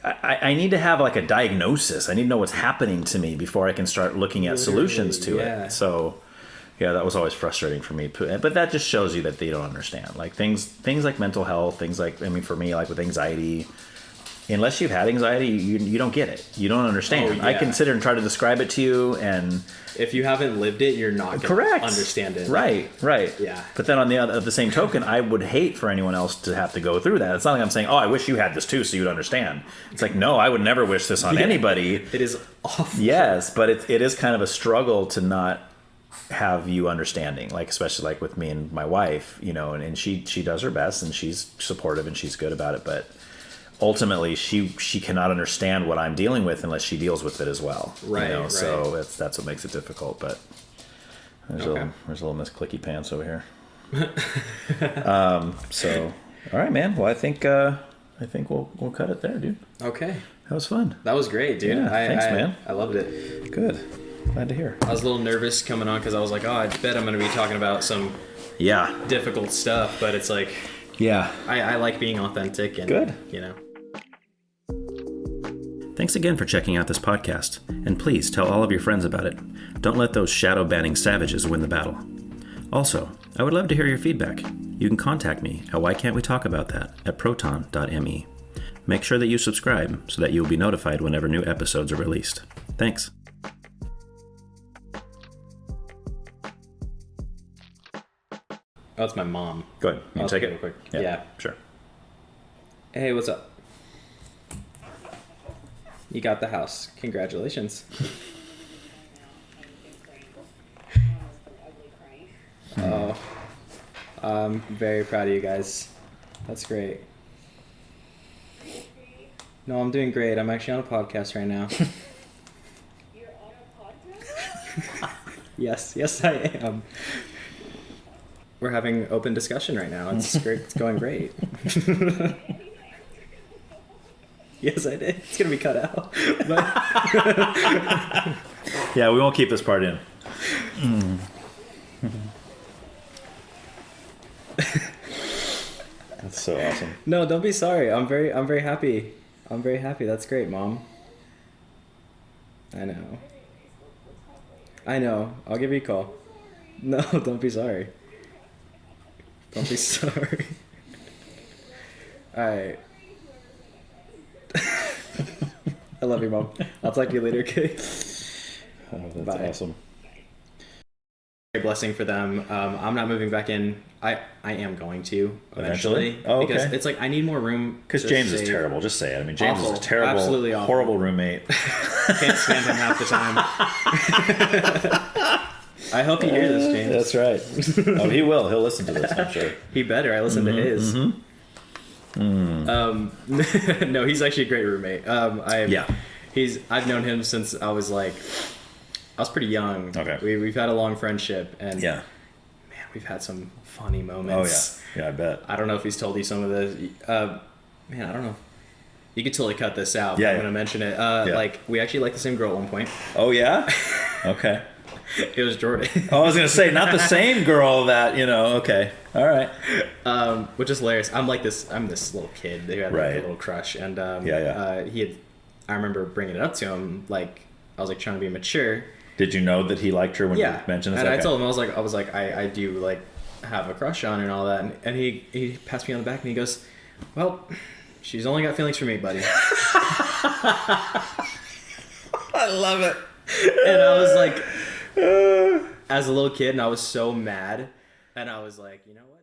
I need to have like a diagnosis. I need to know what's happening to me before I can start looking at solutions to it. So, yeah, that was always frustrating for me. But that just shows you that they don't understand. Like things like mental health, things like, I mean, for me, like with anxiety. Unless you've had anxiety, you don't get it. You don't understand. I can sit here and try to describe it to you, and if you haven't lived it, you're not going to understand it. Right. Yeah. But then on the same token, I would hate for anyone else to have to go through that. It's not like I'm saying, "Oh, I wish you had this too, so you'd understand." It's like, no, I would never wish this on anybody. It is awful. Yes, but it is kind of a struggle to not have you understanding, like especially like with me and my wife, you know, and she does her best and she's supportive and she's good about it, but ultimately she cannot understand what I'm dealing with unless she deals with it as well. Right. You know? Right. So that's what makes it difficult. But there's a little Miss Clicky Pants over here. So all right, man. Well, I think we'll cut it there, dude. Okay. That was fun. That was great, dude. Yeah, thanks, man. I loved it. Good. Glad to hear. I was a little nervous coming on because I was like, oh, I bet I'm going to be talking about some difficult stuff, but it's like, I like being authentic and good. You know. Thanks again for checking out this podcast, and please tell all of your friends about it. Don't let those shadow banning savages win the battle. Also, I would love to hear your feedback. You can contact me at whycan'twetalkaboutThat at proton.me. Make sure that you subscribe so that you will be notified whenever new episodes are released. Thanks. Oh, it's my mom. Go ahead. You can take it real quick. Yeah. Sure. Hey, what's up? You got the house. Congratulations. Oh, I'm very proud of you guys. That's great. No, I'm doing great. I'm actually on a podcast right now. You're on a podcast? Yes, I am. We're having open discussion right now. It's great. It's going great. Yes, I did. It's gonna be cut out. But Yeah, we won't keep this part in. That's so awesome. no, don't be sorry. I'm very happy. I'm very happy. That's great, Mom. I know. I'll give you a call. No, don't be sorry. Don't be sorry. All right. I love you, Mom. I'll talk to you later, okay? Oh, that's Bye. awesome. Great blessing for them. I'm not moving back in. I am going to eventually. Oh, okay. Because it's like I need more room. Because to James is save. terrible. Just say it. I mean, James Awful. is a terrible, Absolutely awful. horrible roommate. Can't stand him half the time. I hope you hear this, James. That's right. Oh, he will. He'll listen to this, I'm sure. He better. I listened to his. No, he's actually a great roommate. I've known him since I was pretty young. Okay. We've had a long friendship, and man, we've had some funny moments. Oh yeah, I bet. I don't know if he's told you some of this. Man, I don't know. You could totally cut this out. Yeah, I'm gonna mention it. Like we actually liked the same girl at one point. Oh yeah. Okay. It was Jordan. Oh, I was gonna say not the same girl that Okay. All right. Which is hilarious. I'm this little kid who had a little crush, and I remember bringing it up to him. Like I was trying to be mature. Did you know that he liked her when you mentioned this? And I told him I was like I do have a crush on her and all that, and he passed me on the back and he goes, "Well, she's only got feelings for me, buddy." I love it. And I was as a little kid, and I was so mad, and I was like, you know what?